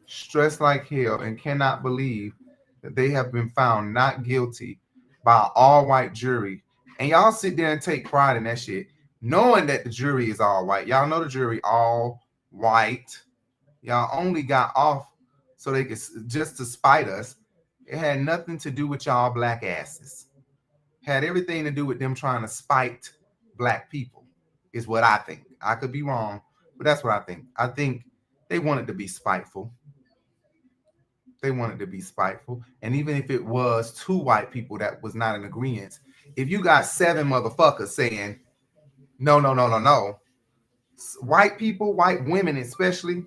stressed like hell and cannot believe that they have been found not guilty by an all-white jury. And y'all sit there and take pride in that shit, knowing that the jury is all white. Y'all know the jury all white. Y'all only got off so they could just to spite us. It had nothing to do with y'all black asses. Had everything to do with them trying to spite black people, is what I think. I could be wrong, but that's what I think. I think they wanted to be spiteful. And even if it was two white people that was not in agreement, if you got 7 motherfuckers saying, no, white people, white women especially,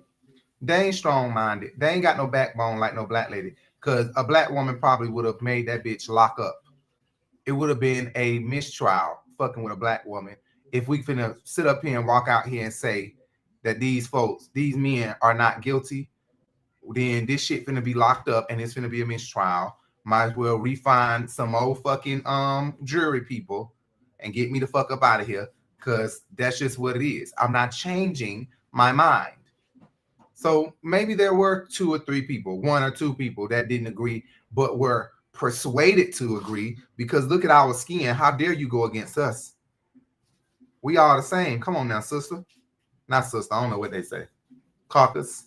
they ain't strong-minded. They ain't got no backbone like no black lady. Because a black woman probably would have made that bitch lock up. It would have been a mistrial fucking with a black woman. If we finna sit up here and walk out here and say that these men are not guilty, then this shit finna be locked up and it's finna be a mistrial. Might as well refine some old fucking jury people and get me the fuck up out of here, because that's just what it is. I'm not changing my mind. So maybe there were 2 or 3 people, 1 or 2 people that didn't agree, but were persuaded to agree, because look at our skin. How dare you go against us? We all the same. Come on now, sister. Not sister. I don't know what they say. Caucus.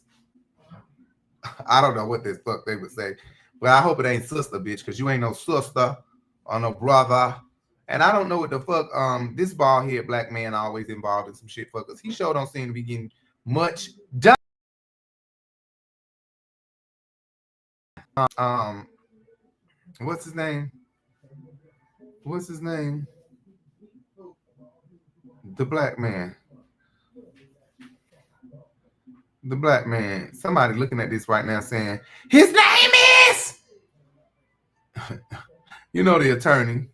I don't know what the fuck they would say. But I hope it ain't sister, bitch, because you ain't no sister or no brother. And I don't know what the fuck this bald head black man always involved in some shit fuckers. He sure don't seem to be getting much done. What's his name? The black man. Somebody looking at this right now saying, his name is, you know, the attorney.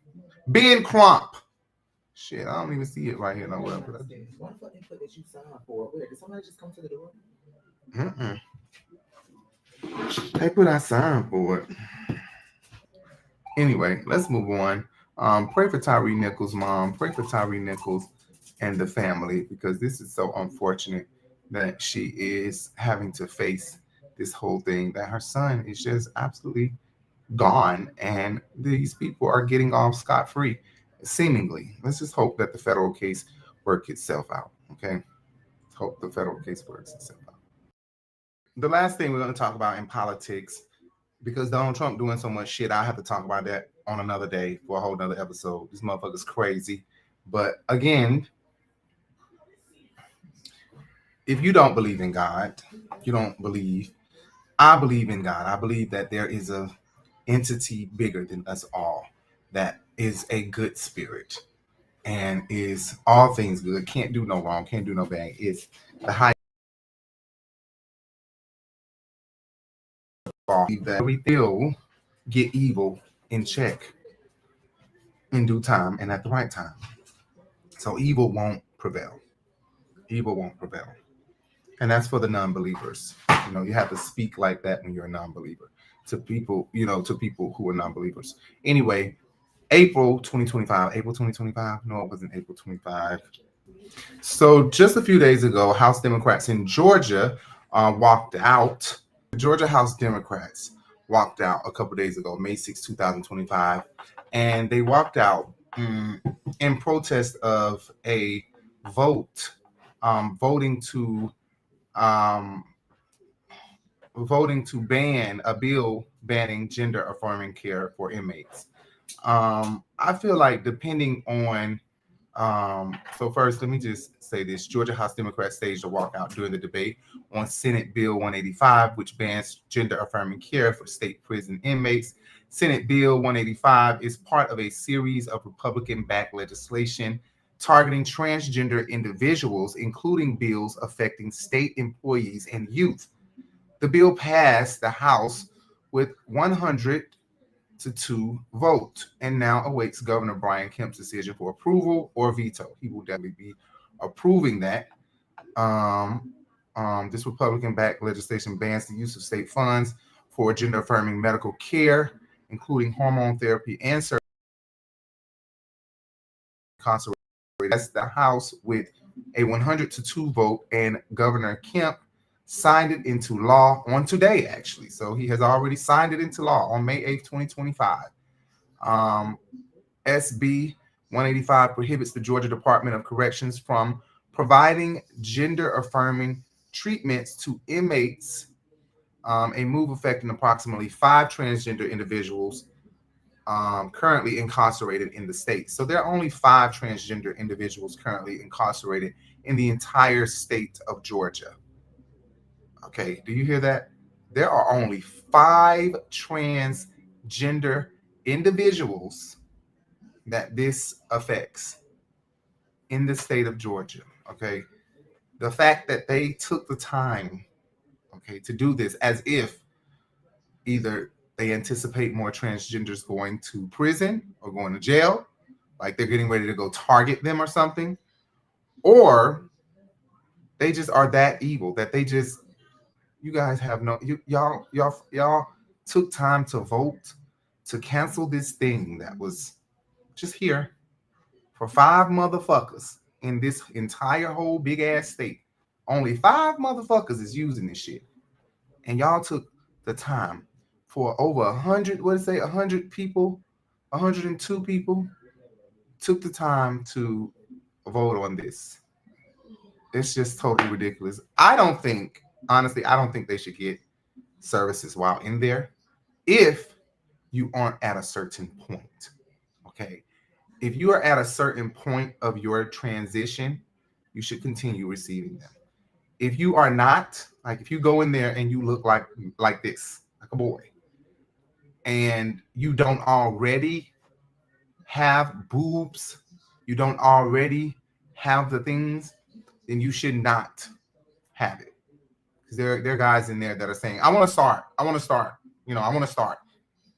Ben Crump. Shit, I don't even see it right here nowhere. Why the fuck they put that you signed for? Where? Did somebody just come to the door? They put I signed for it. Anyway, let's move on. Pray for Tyree Nichols' mom. Pray for Tyree Nichols and the family, because this is so unfortunate that she is having to face this whole thing, that her son is just absolutely gone and these people are getting off scot-free, seemingly. Let's just hope that the federal case works itself out. Okay, let's hope the federal case works itself out. The last thing we're going to talk about in politics, because Donald Trump doing so much shit, I have to talk about that on another day for a whole nother episode. This motherfucker's crazy. But again, if you don't believe in God, you don't believe. I believe in God. I believe that there is a entity bigger than us all that is a good spirit and is all things good, can't do no wrong, can't do no bad. It's the high that we will get evil in check in due time and at the right time. So evil won't prevail. Evil won't prevail. And that's for the non-believers. You know, you have to speak like that when you're a non-believer to people, you know, to people who are non-believers. Anyway, April 2025. No, it wasn't April 25. So just a few days ago, House Democrats in Georgia walked out. The Georgia House Democrats walked out a couple days ago, May 6, 2025. And they walked out in protest of a vote, voting to ban a bill banning gender affirming care for inmates. I feel like depending on, so first, let me just say this. Georgia House Democrats staged a walkout during the debate on Senate Bill 185, which bans gender affirming care for state prison inmates. Senate Bill 185 is part of a series of Republican-backed legislation targeting transgender individuals, including bills affecting state employees and youth. The bill passed the House with 100-2 vote and now awaits Governor Brian Kemp's decision for approval or veto. He will definitely be approving that. This Republican-backed legislation bans the use of state funds for gender-affirming medical care, including hormone therapy and surgery. That's the House with a 100-2 vote, and Governor Kemp signed it into law on today, actually. So he has already signed it into law on May 8th, 2025. SB 185 prohibits the Georgia Department of Corrections from providing gender-affirming treatments to inmates, a move affecting approximately 5 transgender individuals currently incarcerated in the state. So there are only 5 transgender individuals currently incarcerated in the entire state of Georgia. Okay, do you hear that? There are only 5 transgender individuals that this affects in the state of Georgia. Okay, the fact that they took the time, okay, to do this as if either they anticipate more transgenders going to prison or going to jail, like they're getting ready to go target them or something, or they just are that evil that they just, you guys have no, y'all took time to vote to cancel this thing that was just here for 5 motherfuckers in this entire whole big ass state. Only 5 motherfuckers is using this shit, and y'all took the time for over 100. What did it say? 100 people, 102 people took the time to vote on this. It's just totally ridiculous. Honestly, I don't think they should get services while in there if you aren't at a certain point. Okay. If you are at a certain point of your transition, you should continue receiving them. If you are not, like if you go in there and you look like this, like a boy, and you don't already have boobs, you don't already have the things, then you should not have it. Because there are guys in there that are saying, I want to start, you know, I want to start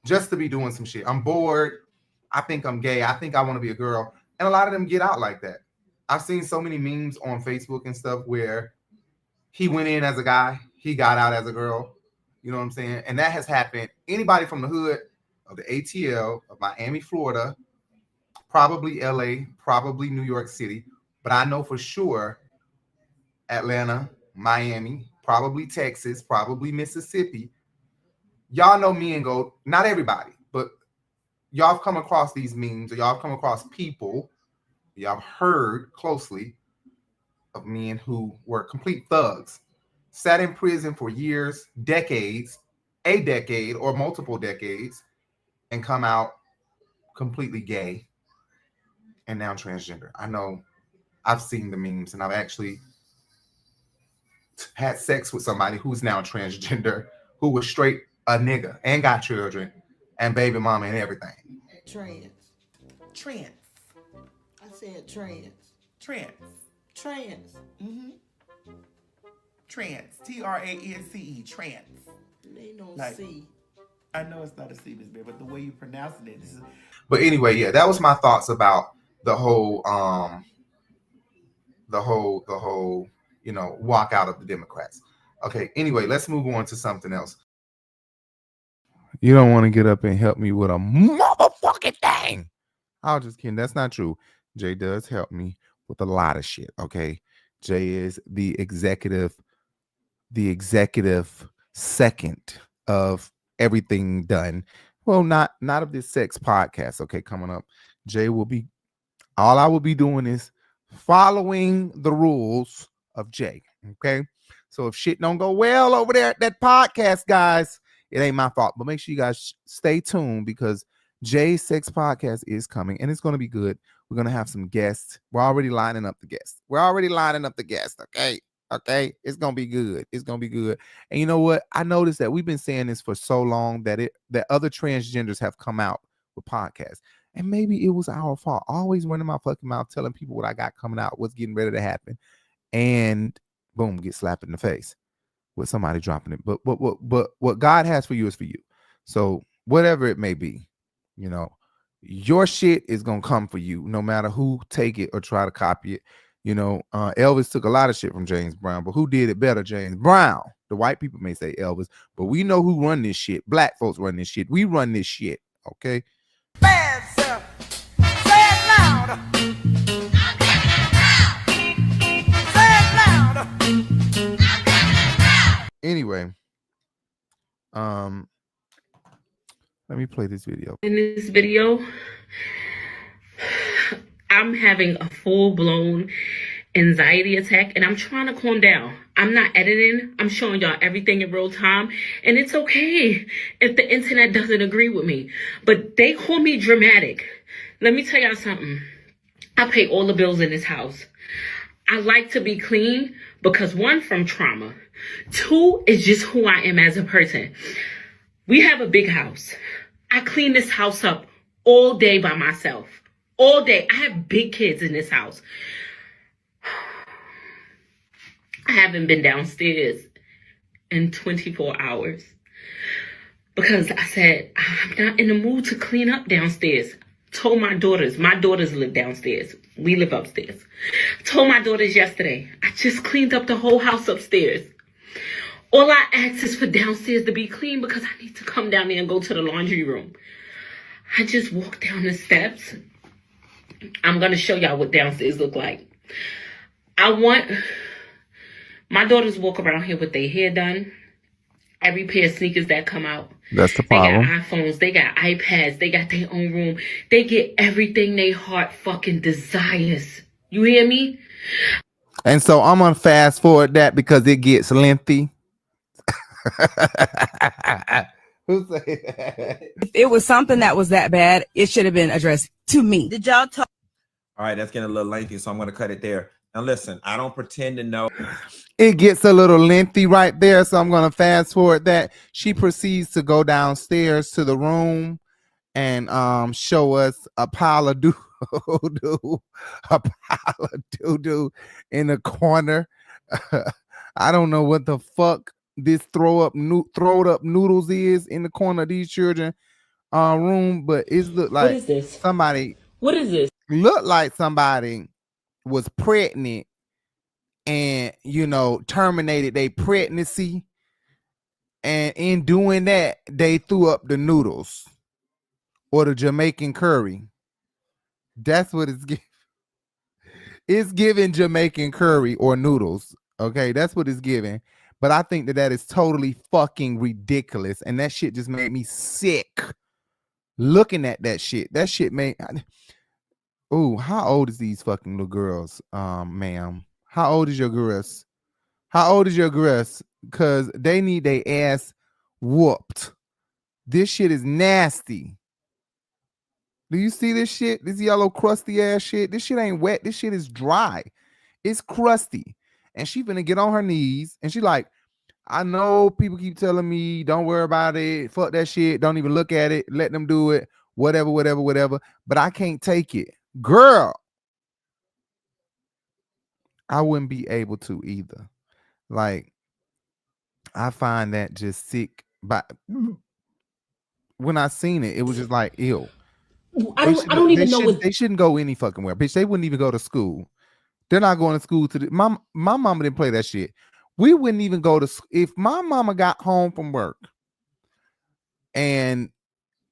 just to be doing some shit. I'm bored. I think I'm gay. I think I want to be a girl. And a lot of them get out like that. I've seen so many memes on Facebook and stuff where he went in as a guy, he got out as a girl. You know what I'm saying? And that has happened. Anybody from the hood of the ATL of Miami, Florida, probably LA, probably New York City, but I know for sure Atlanta, Miami, probably Texas, probably Mississippi. Y'all know me and go, not everybody, but y'all have come across these memes, or y'all have come across people, y'all have heard closely of men who were complete thugs, sat in prison for years, decades, a decade or multiple decades, and come out completely gay and now transgender. I know I've seen the memes, and I've actually had sex with somebody who's now transgender, who was straight a nigga and got children and baby mama and everything. Trans. I said trans. Trans. Mm-hmm. Trans. Trance. Trans. There ain't no Like, C. I know it's not a C, Miss Bear, but the way you pronouncing it is. But anyway, yeah, that was my thoughts about the whole walk out of the Democrats. Okay, anyway, let's move on to something else. You don't want to get up and help me with a motherfucking thing. I was just kidding. That's not true. Jay does help me with a lot of shit. Okay. Jay is the executive second of everything done. Well, not of this sex podcast. Okay, coming up. Jay will be, all I will be doing is following the rules of Jay. Okay. So if shit don't go well over there at that podcast, guys, it ain't my fault. But make sure you guys stay tuned, because Jay's Sex Podcast is coming and it's going to be good. We're going to have some guests. We're already lining up the guests. Okay. Okay. It's going to be good. It's going to be good. And you know what? I noticed that we've been saying this for so long that other transgenders have come out with podcasts. And maybe it was our fault. Always running my fucking mouth, telling people what I got coming out, what's getting ready to happen. And boom, get slapped in the face with somebody dropping it. But what God has for you is for you. So whatever it may be, you know, your shit is gonna come for you, no matter who take it or try to copy it. You know, Elvis took a lot of shit from James Brown, but who did it better? James Brown. The white people may say Elvis, but we know who run this shit. Black folks run this shit. We run this shit. Okay. Bad self. Say it louder. Say it louder. Anyway, let me play this video. In this video, I'm having a full-blown anxiety attack and I'm trying to calm down. I'm not editing. I'm showing y'all everything in real time, and it's okay if the internet doesn't agree with me, but they call me dramatic. Let me tell y'all something. I pay all the bills in this house. I like to be clean because, one, from trauma. Two, is just who I am as a person. We have a big house. I clean this house up all day by myself. All day. I have big kids in this house. I haven't been downstairs in 24 hours because I said, I'm not in the mood to clean up downstairs. Told my daughters live downstairs. We live upstairs. Told my daughters yesterday, I just cleaned up the whole house upstairs. All I ask is for downstairs to be clean because I need to come down there and go to the laundry room. I just walked down the steps. I'm going to show y'all what downstairs look like. I want my daughters walk around here with their hair done. Every pair of sneakers that come out. That's the problem. They got iPhones. They got iPads. They got their own room. They get everything they heart fucking desires. You hear me? And so I'm going to fast forward that because it gets lengthy. Who say that? If it was something that was that bad, it should have been addressed to me. Did y'all talk? All right, that's getting a little lengthy, so I'm going to cut it there. Now, listen, I don't pretend to know. It gets a little lengthy right there, so I'm going to fast forward that. She proceeds to go downstairs to the room and show us a pile of doo-doo, in the corner. I don't know what the fuck this throw up noodles is in the corner of these children. room, but it looked like What is this? somebody. What is this? Looked like somebody was pregnant and terminated their pregnancy, and in doing that they threw up the noodles or the Jamaican curry. That's what it's giving. It's giving Jamaican curry or noodles. Okay, that's what it's giving. But I think that is totally fucking ridiculous, and that shit just made me sick looking at that shit. That shit made. Oh, how old is these fucking little girls, ma'am? How old is your girls? How old is your girls? Because they need their ass whooped. This shit is nasty. Do you see this shit? This yellow crusty ass shit. This shit ain't wet. This shit is dry. It's crusty. And she finna get on her knees. And she like, I know people keep telling me, don't worry about it. Fuck that shit. Don't even look at it. Let them do it. Whatever. But I can't take it. Girl, I wouldn't be able to either. Like, I find that just sick. But when I seen it, it was just like, ew. I don't even know what they shouldn't go any fucking where. Bitch, they wouldn't even go to school. They're not going to school my mama didn't play that shit. We wouldn't even go to if my mama got home from work and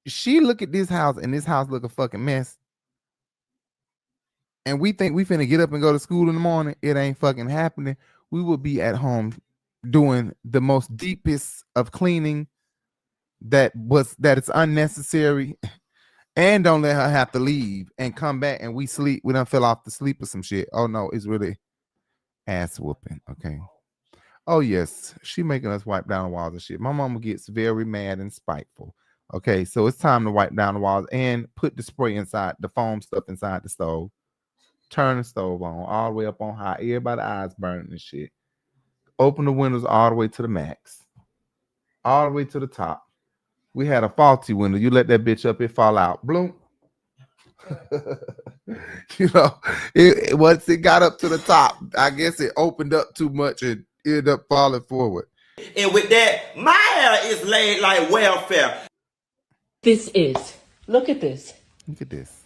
she look at this house and this house look a fucking mess. And we think we finna get up and go to school in the morning. It ain't fucking happening. We will be at home doing the most deepest of cleaning that is unnecessary. And don't let her have to leave and come back and we sleep. We done fell off to sleep or some shit. Oh no, it's really ass whooping. Okay. Oh yes, she making us wipe down the walls and shit. My mama gets very mad and spiteful. Okay, so it's time to wipe down the walls and put the spray inside, the foam stuff inside the stove. Turn the stove on all the way up on high. Everybody's eyes burning and shit. Open the windows all the way to the max. All the way to the top. We had a faulty window. You let that bitch up, it fall out. Bloom. Once it got up to the top, I guess it opened up too much and ended up falling forward. And with that, my hair is laid like welfare. this is. Look at this. Look at this.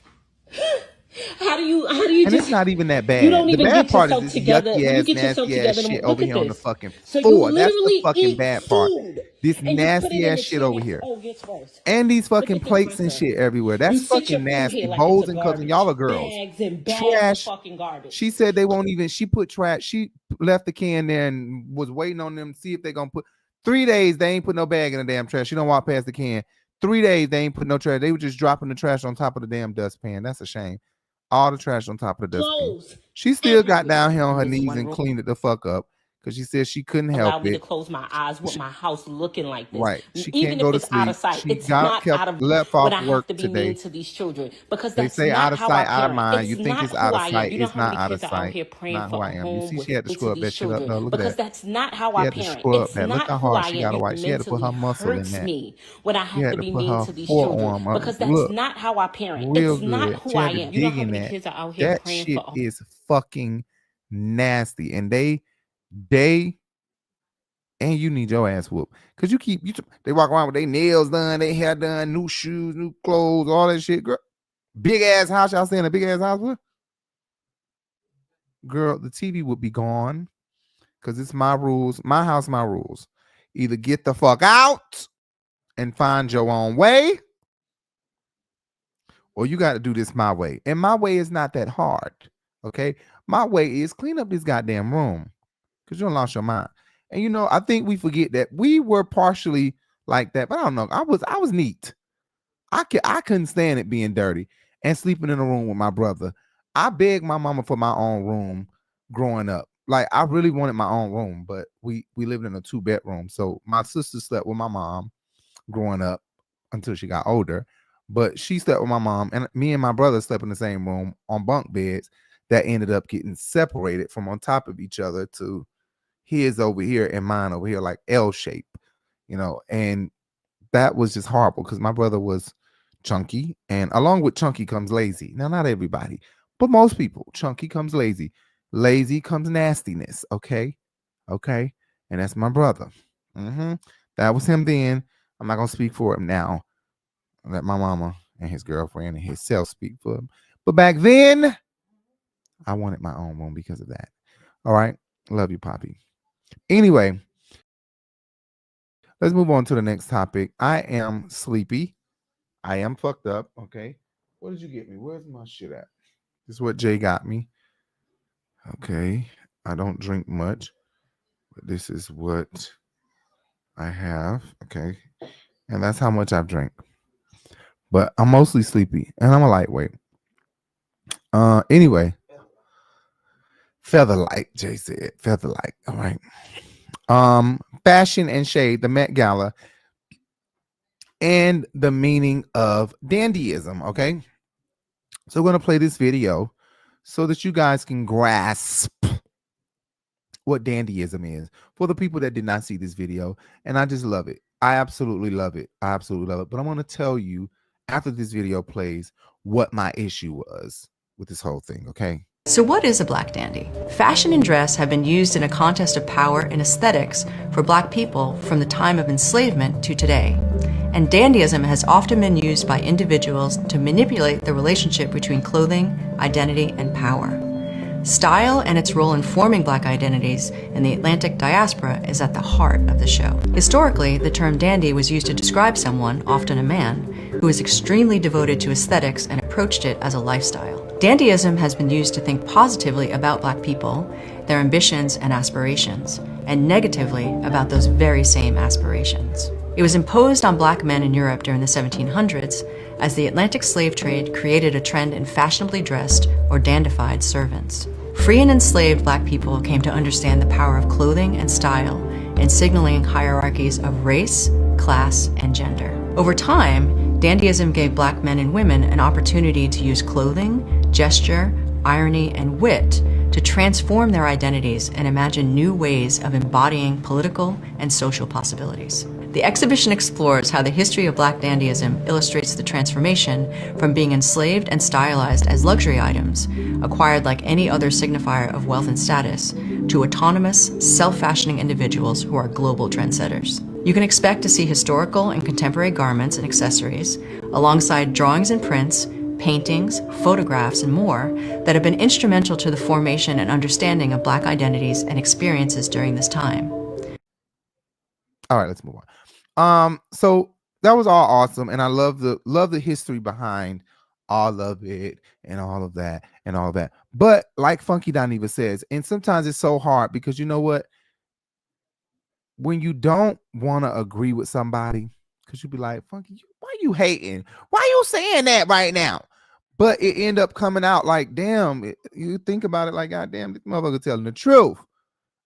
How do you and just, it's not even that bad. You don't even the get bad part yourself is this together. yucky You ass, get yourself nasty ass together. shit Look over at here on the this. fucking So you floor. That's the literally fucking eat bad part. food This and you put it nasty in ass the shit over trash. here. Oh, it gets worse. And these fucking Look at this, plates my and son. shit everywhere. You That's sit your fucking food nasty. here like Bowls it's a and cousins, y'all are garbage. girls. Bags and bags Trash. of fucking garbage. She said they won't even. She put trash. She left the can there and was waiting on them to see if they're gonna put. 3 days they ain't put no bag in the damn trash. She don't walk past the can. 3 days they ain't put no trash. They were just dropping the trash on top of the damn dustpan. That's a shame. All the trash on top of the dustpan. Clothes. She still got down here on her This knees one and room. cleaned it the fuck up because she said she couldn't Allow help me to it. close my eyes with my house looking like this. Right. She Even can't go if to it's out sleep. of sight, She it's got not out of left when off I have work to be today. mean to these children because They that's say not out of how sight, I out of parent. mind. It's You think not it's who out of I am. sight. You know It's how not many out of kids are out sight. here praying Not for who a I am. You home see, with she had to to screw up these that shit up. children No, look at because that. that's not how She I had to parent. screw up It's that. Look not how who hard I she am. got to It wipe. She had to put mentally her muscle in hurts that. me when I She have had to to be put mean her to these children forearm up. because that's Look, not how I parent. real It's not good. who She I had to am. You know dig how in many that. kids are out here That praying shit for is fucking nasty. And they and you need your ass whooped because they walk around with their nails done, their hair done, new shoes, new clothes, all that shit. Girl, big ass house. Y'all stay in a big ass house with? Girl, the TV would be gone because it's my rules, my house, my rules. Either get the fuck out and find your own way, or you got to do this my way. And my way is not that hard. Okay, my way is clean up this goddamn room because you don't lost your mind. And I think we forget that we were partially like that, but I don't know. I was neat. I couldn't stand it being dirty and sleeping in a room with my brother. I begged my mama for my own room growing up. Like I really wanted my own room, but we lived in a 2-bedroom. So my sister slept with my mom growing up until she got older. But she slept with my mom, and me and my brother slept in the same room on bunk beds that ended up getting separated from on top of each other to his over here and mine over here, like L shape, and that was just horrible because my brother was chunky, and along with chunky comes lazy. Now, not everybody, but most people, chunky comes lazy. Lazy comes nastiness. Okay. And that's my brother. That was him then. I'm not gonna speak for him now. let my mama and his girlfriend and himself speak for him. But back then, I wanted my own room because of that. All right. Love you, Poppy. Anyway, let's move on to the next topic. I am sleepy. I am fucked up. Okay. What did you get me? Where's my shit at? This is what Jay got me. Okay. I don't drink much, but this is what I have. Okay. And that's how much I've drank. But I'm mostly sleepy and I'm a lightweight. Anyway. Featherlight, Jay said. Featherlight. All right. Fashion and shade, the Met Gala, and the meaning of dandyism. Okay. So we're going to play this video so that you guys can grasp what dandyism is for the people that did not see this video. And I just love it. I absolutely love it. I absolutely love it. But I'm going to tell you after this video plays what my issue was with this whole thing. Okay. So what is a black dandy? Fashion and dress have been used in a contest of power and aesthetics for black people from the time of enslavement to today. And dandyism has often been used by individuals to manipulate the relationship between clothing, identity, and power. Style and its role in forming black identities in the Atlantic diaspora is at the heart of the show. Historically, the term dandy was used to describe someone, often a man, who was extremely devoted to aesthetics and approached it as a lifestyle. Dandyism has been used to think positively about black people, their ambitions and aspirations, and negatively about those very same aspirations. It was imposed on black men in Europe during the 1700s as the Atlantic slave trade created a trend in fashionably dressed or dandified servants. Free and enslaved black people came to understand the power of clothing and style in signaling hierarchies of race, class, and gender. Over time, dandyism gave black men and women an opportunity to use clothing, gesture, irony, and wit to transform their identities and imagine new ways of embodying political and social possibilities. The exhibition explores how the history of black dandyism illustrates the transformation from being enslaved and stylized as luxury items, acquired like any other signifier of wealth and status, to autonomous, self-fashioning individuals who are global trendsetters. You can expect to see historical and contemporary garments and accessories, alongside drawings and prints, paintings, photographs, and more that have been instrumental to the formation and understanding of black identities and experiences during this time. All right, let's move on. So that was all awesome, and I love the history behind all of it and all of that and all of that. But like Funky Dineva says, and sometimes it's so hard because you know what? When you don't want to agree with somebody, because you be like, Funky, why you hating? Why you saying that right now? But it end up coming out like, damn, you think about it like, God damn, this motherfucker telling the truth.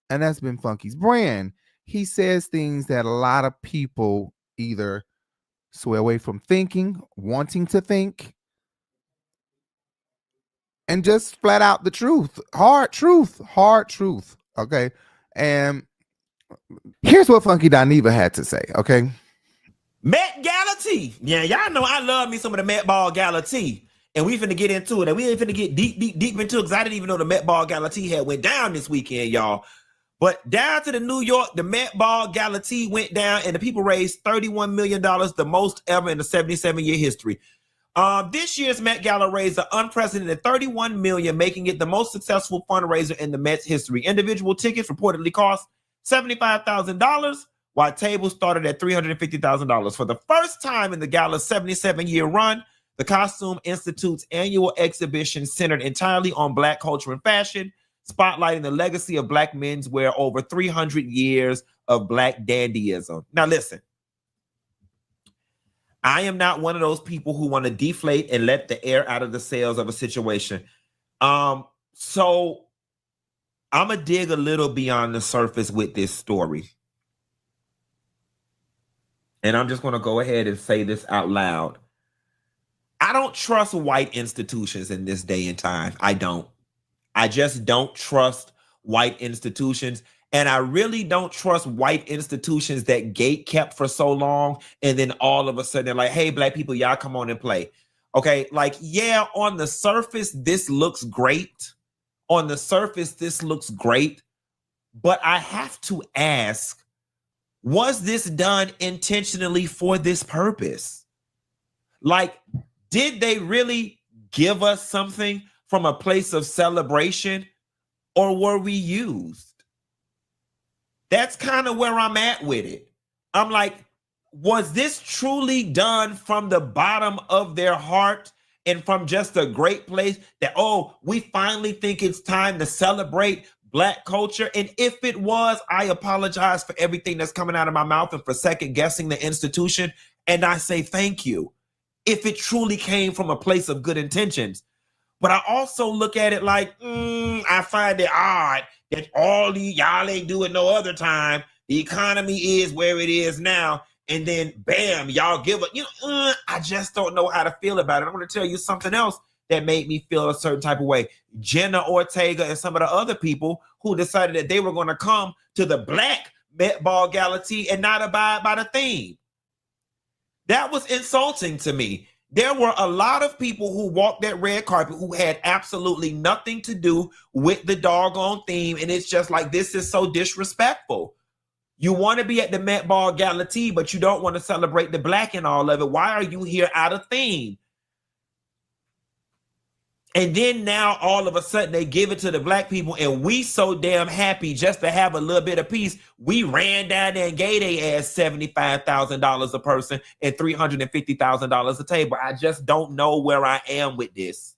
And that's been Funky's brand. He says things that a lot of people either sway away from thinking, wanting to think, and just flat out the truth. Hard truth. Okay. And here's what Funky Dineva had to say. Okay. Met Gala tea. Yeah, y'all know I love me some of the Met Ball Gala tea. And we finna get into it. And we ain't finna get deep into it because I didn't even know the Met Ball Gala tea had went down this weekend, y'all. But down to the New York, the Met Ball Gala tea went down and the people raised $31 million, the most ever in the 77-year history. This year's Met Gala raised an unprecedented $31 million, making it the most successful fundraiser in the Met's history. Individual tickets reportedly cost $75,000, while tables started at $350,000. For the first time in the Gala's 77-year run, the Costume Institute's annual exhibition centered entirely on Black culture and fashion, spotlighting the legacy of Black menswear over 300 years of Black dandyism. Now listen, I am not one of those people who want to deflate and let the air out of the sails of a situation. So I'm going to dig a little beyond the surface with this story. And I'm just going to go ahead and say this out loud. I don't trust white institutions in this day and time. I don't. I just don't trust white institutions. And I really don't trust white institutions that gate kept for so long. And then all of a sudden they're like, hey, Black people, y'all come on and play. Okay. Like, yeah, on the surface, this looks great. On the surface, this looks great. But I have to ask, was this done intentionally for this purpose? Like, did they really give us something from a place of celebration, or were we used? That's kind of where I'm at with it. I'm like, was this truly done from the bottom of their heart and from just a great place that, oh, we finally think it's time to celebrate Black culture? And if it was, I apologize for everything that's coming out of my mouth and for second guessing the institution. And I say thank you if it truly came from a place of good intentions. But I also look at it like, I find it odd that all y'all ain't do it no other time. The economy is where it is now. And then bam, y'all give it. I just don't know how to feel about it. I'm going to tell you something else that made me feel a certain type of way. Jenna Ortega and some of the other people who decided that they were going to come to the Black Met Gala tea and not abide by the theme. That was insulting to me. There were a lot of people who walked that red carpet who had absolutely nothing to do with the doggone theme. And it's just like, this is so disrespectful. You want to be at the Met Gala tea, but you don't want to celebrate the Black and all of it. Why are you here out of theme? And then now all of a sudden they give it to the Black people, and we so damn happy just to have a little bit of peace. We ran down there and gave their ass $75,000 a person and $350,000 a table. I just don't know where I am with this.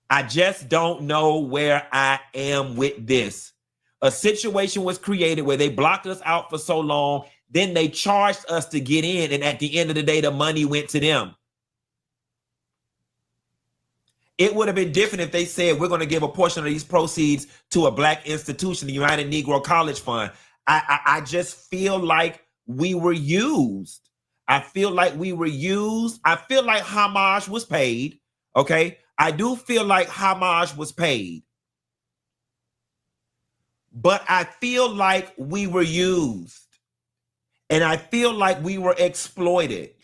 I just don't know where I am with this. A situation was created where they blocked us out for so long, then they charged us to get in, and at the end of the day, the money went to them. It would have been different if they said, we're going to give a portion of these proceeds to a Black institution, the United Negro College Fund. I just feel like we were used. I feel like we were used. I feel like homage was paid. Okay. I do feel like homage was paid. But I feel like we were used. And I feel like we were exploited.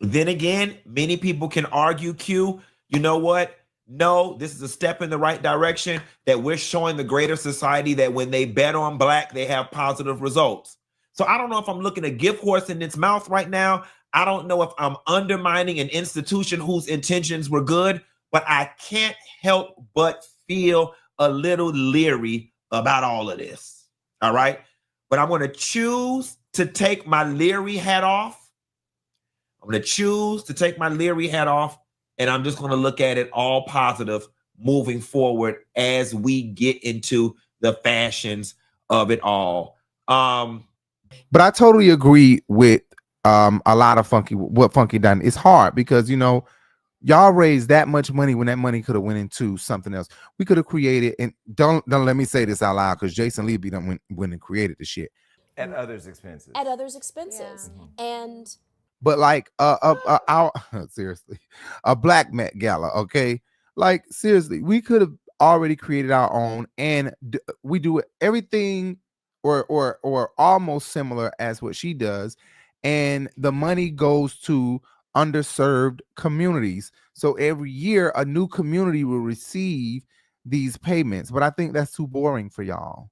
Then again, many people can argue, Q, you know what? No, this is a step in the right direction, that we're showing the greater society that when they bet on Black, they have positive results. So I don't know if I'm looking a gift horse in its mouth right now. I don't know if I'm undermining an institution whose intentions were good, but I can't help but feel a little leery about all of this. All right. But I'm going to choose to take my leery hat off. I'm going to choose to take my leery hat off, and I'm just going to look at it all positive moving forward as we get into the fashions of it all. But I totally agree with a lot of what Funky done. It's hard because, you know, y'all raised that much money when that money could have went into something else. We could have created, and don't let me say this out loud because Jason Lee went and created the shit at others' expenses. And but like seriously, a Black Met Gala, okay? Like seriously, we could have already created our own, and we do everything or almost similar as what she does, and the money goes to underserved communities. So every year a new community will receive these payments. But I think that's too boring for y'all.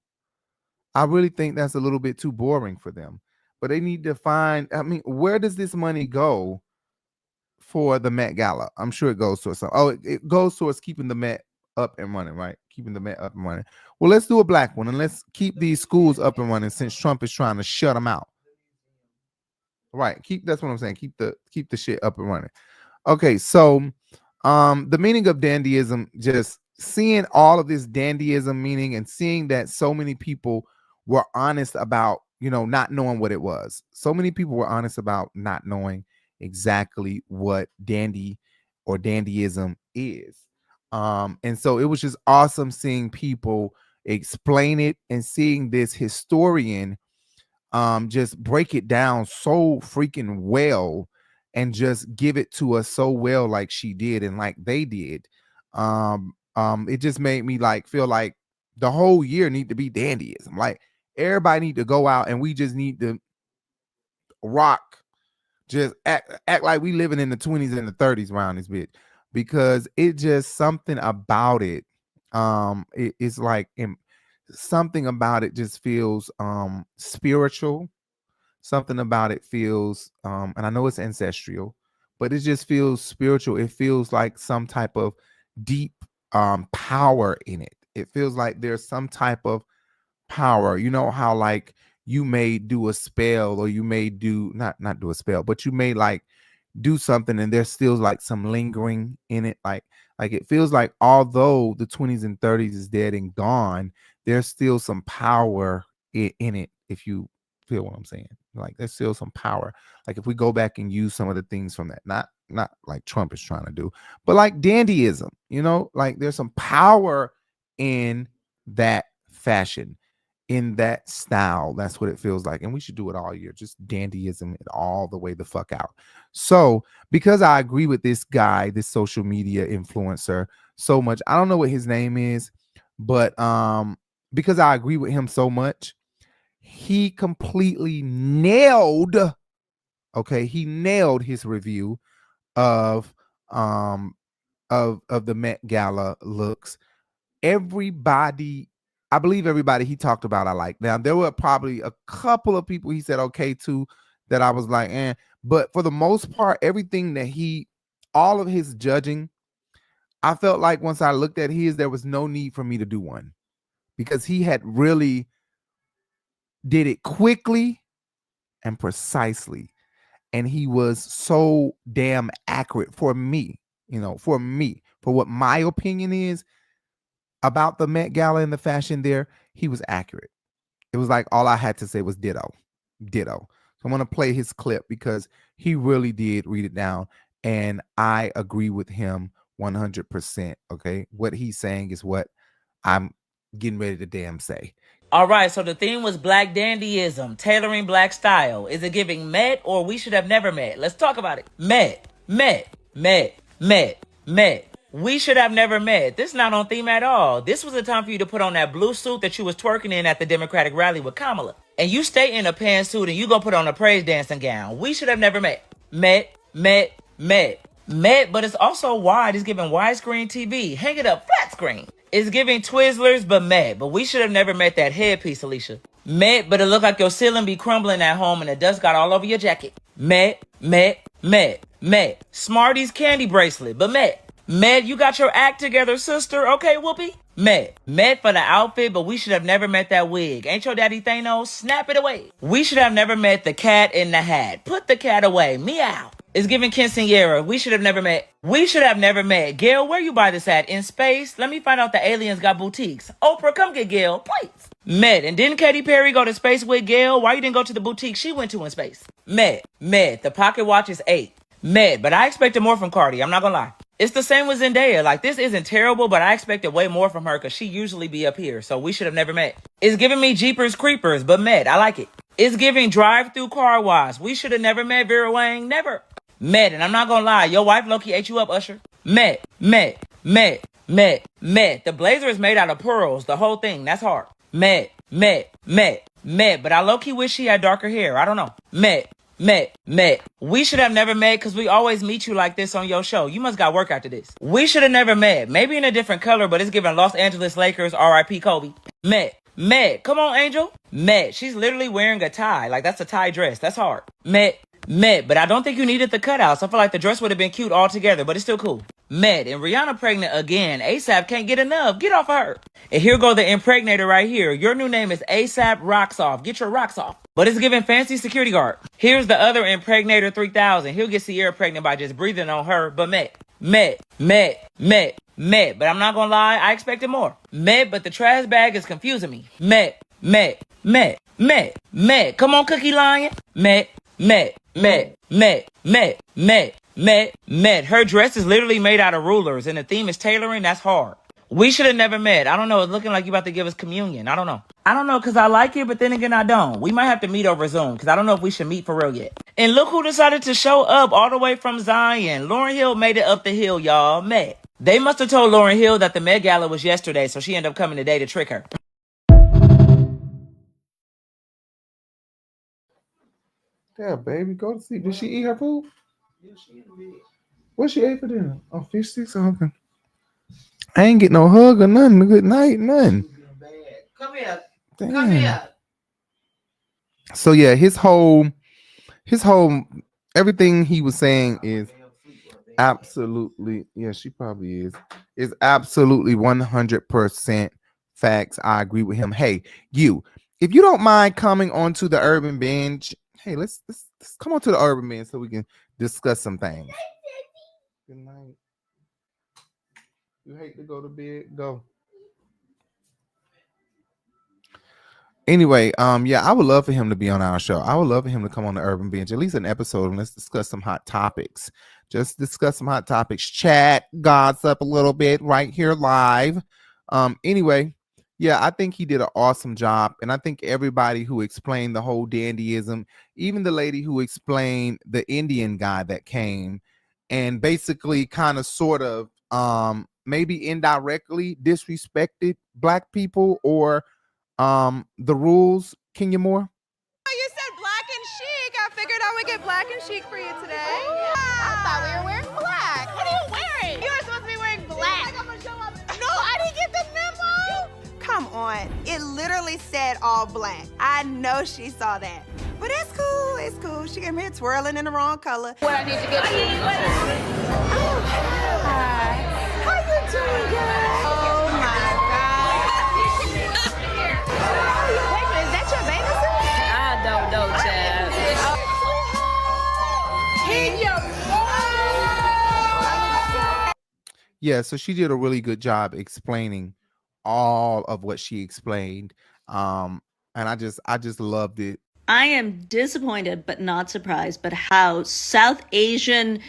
I really think that's a little bit too boring for them. But they need to find, I mean, where does this money go for the Met Gala? I'm sure it goes towards something. Oh, it goes towards keeping the Met up and running, right? Keeping the Met up and running. Well, let's do a Black one, and let's keep these schools up and running since Trump is trying to shut them out. Right. That's what I'm saying. Keep the shit up and running. Okay, so the meaning of dandyism, just seeing all of this dandyism meaning and seeing that so many people were honest about, you know, not knowing what it was. So many people were honest about not knowing exactly what dandy or dandyism is. And so it was just awesome seeing people explain it and seeing this historian just break it down so freaking well and just give it to us so well like she did and like they did. It just made me like feel like the whole year need to be dandyism. Like everybody need to go out and we just need to rock, just act like we living in the 20s and the 30s around this bitch, because it just something about it. It's like something about it just feels spiritual. something about it feels, and I know it's ancestral, but it just feels spiritual. It feels like some type of deep power in it. It feels like there's some type of power. You know how like you may do a spell, or you may do not do a spell, but you may like do something and there's still like some lingering in it. Like it feels like although the 20s and 30s is dead and gone, there's still some power in it, if you feel what I'm saying. Like there's still some power. Like if we go back and use some of the things from that, not like Trump is trying to do, but like dandyism, you know, like there's some power in that fashion, in that style. That's what it feels like. And we should do it all year. Just dandyism it all the way the fuck out. So because I agree with this guy, this social media influencer so much, I don't know what his name is, but because I agree with him so much, he completely nailed, okay, he nailed his review of the Met Gala looks. Everybody, I believe everybody he talked about I like. Now there were probably a couple of people he said okay to that I was like, but for the most part, everything that all of his judging, I felt like once I looked at his, there was no need for me to do one, because he had really did it quickly and precisely, and he was so damn accurate for me, you know, for what my opinion is about the Met Gala and the fashion there. He was accurate. It was like all I had to say was ditto. So I'm going to play his clip because he really did read it down, and I agree with him 100%. Okay, what he's saying is what I'm getting ready to damn say. All right, so the theme was Black dandyism, tailoring Black style. Is it giving Met or we should have never met? Let's talk about it. Met. We should have never met. This is not on theme at all. This was a time for you to put on that blue suit that you was twerking in at the Democratic rally with Kamala. And you stay in a pantsuit and you go put on a praise dancing gown. We should have never met. Met, but it's also wide. It's giving widescreen TV. Hang it up, flat screen. It's giving Twizzlers, but we should have never met that headpiece, Alicia. Met, but it look like your ceiling be crumbling at home and the dust got all over your jacket. Met. Smarties candy bracelet, but Met, you got your act together, sister. Okay, Whoopi? Met for the outfit, but we should have never met that wig. Ain't your daddy Thanos? Snap it away. We should have never met the cat in the hat. Put the cat away. Meow. It's giving quinceañera. We should have never met. We should have never met. Gail, where you buy this at? In space? Let me find out the aliens got boutiques. Oprah, come get Gail, please. Met. And didn't Katy Perry go to space with Gail? Why you didn't go to the boutique she went to in space? Met. The pocket watch is 8. Met. But I expected more from Cardi. I'm not gonna lie. It's the same with Zendaya. Like, this isn't terrible, but I expected way more from her because she usually be up here. So we should have never met. It's giving me Jeepers Creepers, but Met. I like it. It's giving drive-through car wash. We should have never met, Vera Wang. Never. Met. And I'm not gonna lie, your wife low-key ate you up, Usher. Met. The blazer is made out of pearls. The whole thing. That's hard. Met. But I low-key wish she had darker hair. I don't know. Met. We should have never met because we always meet you like this on your show. You must got work after this. We should have never met. Maybe in a different color, but it's giving Los Angeles Lakers, R.I.P. Kobe. Met. Come on, Angel. Met. She's literally wearing a tie. Like, that's a tie dress. That's hard. Met. But I don't think you needed the cutouts. I feel like the dress would have been cute altogether, but it's still cool. Met. And Rihanna pregnant again. ASAP can't get enough. Get off of her. And here go the impregnator right here. Your new name is ASAP Rocks Off. Get your rocks off. But it's giving fancy security guard. Here's the other impregnator 3000. He'll get Sierra pregnant by just breathing on her, but Met. But I'm not gonna lie, I expected more. Met, but the trash bag is confusing me. Met. Come on, Cookie Lion. Met. Her dress is literally made out of rulers, and the theme is tailoring. That's hard. We should have never met. I don't know. It's looking like you about to give us communion. I don't know because I like it, but then again, I don't. We might have to meet over Zoom because I don't know if we should meet for real yet. And look who decided to show up all the way from Zion. Lauryn Hill made it up the hill, y'all. Met. They must have told Lauryn Hill that the Met Gala was yesterday, so she ended up coming today to trick her. Yeah, baby, go to sleep. Did she eat her food? Yeah, she ate it. What she ate for dinner? Oh, fish sticks or something. I ain't get no hug or nothing. Good night, nothing. Come here. Damn. Come here. So yeah, his whole everything he was saying is absolutely, yeah, she probably is absolutely 100% facts. I agree with him. Hey, you, if you don't mind coming onto the Urban Binge, hey, let's come on to the Urban Binge so we can discuss some things. Good night. You hate to go to bed? Go. Anyway, yeah, I would love for him to be on our show. I would love for him to come on the Urban Bench, at least an episode, and let's discuss some hot topics. Just discuss some hot topics, chat, gossip a little bit right here live. Anyway, yeah, I think he did an awesome job, and I think everybody who explained the whole dandyism, even the lady who explained the Indian guy that came and basically kind of sort of maybe indirectly disrespected Black people or the rules. Kenya Moore. You said black and chic. I figured I would get black and chic for you today. I thought we were wearing black. What are you wearing? You were supposed to be wearing black. No, I didn't get the memo. Come on. It literally said all black. I know she saw that. But it's cool. It's cool. She came here twirling in the wrong color. What I need to get you. Oh, hi. How you doing, girl? Oh, my Yeah, so she did a really good job explaining all of what she explained. And I just loved it. I am disappointed but not surprised but how South Asian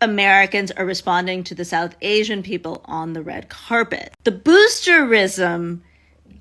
Americans are responding to the South Asian people on the red carpet. The boosterism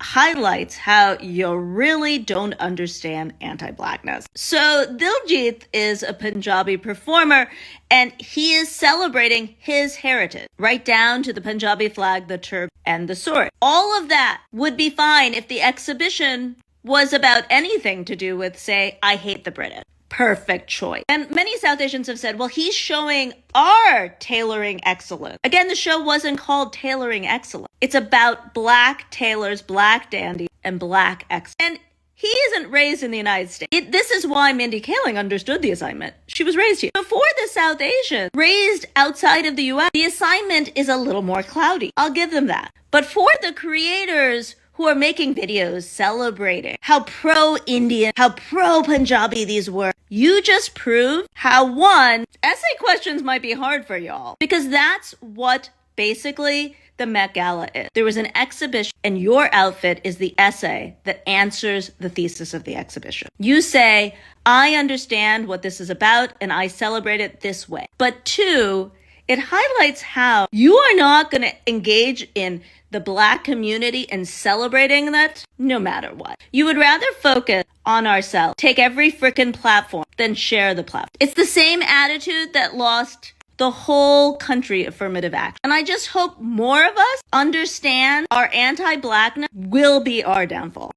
highlights how you really don't understand anti-Blackness. So Diljit is a Punjabi performer and he is celebrating his heritage, right down to the Punjabi flag, the turban, and the sword. All of that would be fine if the exhibition was about anything to do with, say, I hate the British. Perfect choice. And many South Asians have said, well, he's showing our tailoring excellence. Again, the show wasn't called Tailoring Excellence. It's about Black tailors, Black dandy, and Black excellence. And he isn't raised in the United States. This is why Mindy Kaling understood the assignment. She was raised here. Before the South Asians raised outside of the U.S., the assignment is a little more cloudy. I'll give them that. But for the creators who are making videos celebrating how pro-Indian, how pro-Punjabi these were, you just proved how, one, essay questions might be hard for y'all. Because that's what basically the Met Gala is. There was an exhibition and your outfit is the essay that answers the thesis of the exhibition. You say, I understand what this is about and I celebrate it this way. But two, it highlights how you are not going to engage in the Black community and celebrating that no matter what. You would rather focus on ourselves, take every frickin' platform, than share the platform. It's the same attitude that lost the whole country affirmative action. And I just hope more of us understand our anti-Blackness will be our downfall.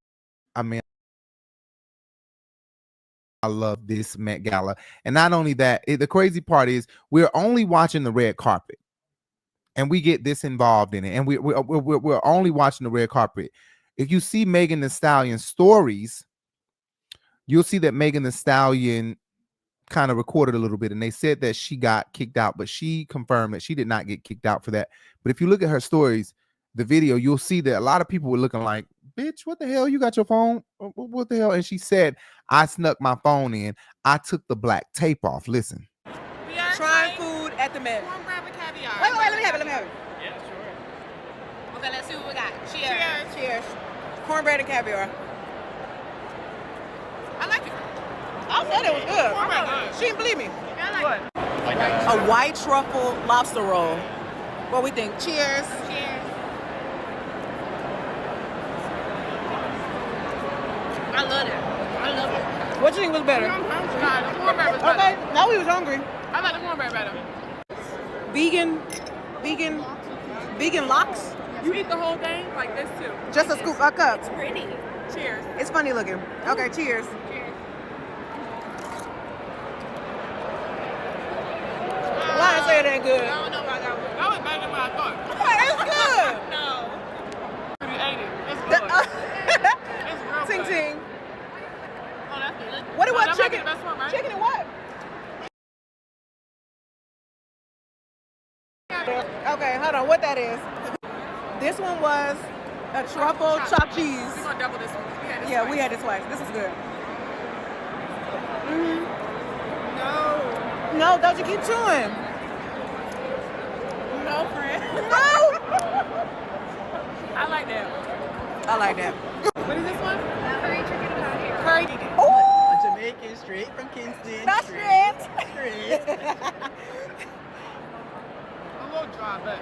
I mean, I love this Met Gala. And not only that, the crazy part is we're only watching the red carpet. And we get this involved in it. And we're only watching the red carpet. If you see Megan Thee Stallion stories, you'll see that Megan Thee Stallion kind of recorded a little bit. And they said that she got kicked out, but she confirmed that she did not get kicked out for that. But if you look at her stories, the video, you'll see that a lot of people were looking like, bitch, what the hell? You got your phone? What the hell? And she said, I snuck my phone in. I took the black tape off. Listen. Trying food at the Met. Cornbread with caviar. Wait, let me have it. Yeah, sure. Okay, let's see what we got. Cheers. Cheers. Cornbread and caviar. I like it. I said it was good. Cornbread good. She didn't believe me. Yeah, I like it. A white truffle lobster roll. What we think? Cheers. Cheers. I love it. I love it. What you think was better? The cornbread was better. Okay, now we was hungry. I like the cornbread better. Vegan lox? You eat the whole thing like this too. Just a scoop, a cup. It's pretty. Cheers. It's funny looking. Okay, cheers. Cheers. Why I say it ain't good? I don't know about that one. That was better than what I thought. It's good. No. You ate it. It's good. It's real Ting good. ting. Oh, that's delicious. This one was a truffle chopped cheese. We're gonna double this one. We had this twice. This is good. No, don't you keep chewing. No, friend. No. I like that. I like that. What is this one? Curry chicken and Curry. A Jamaican straight from Kingston. Not straight. A little dry, but.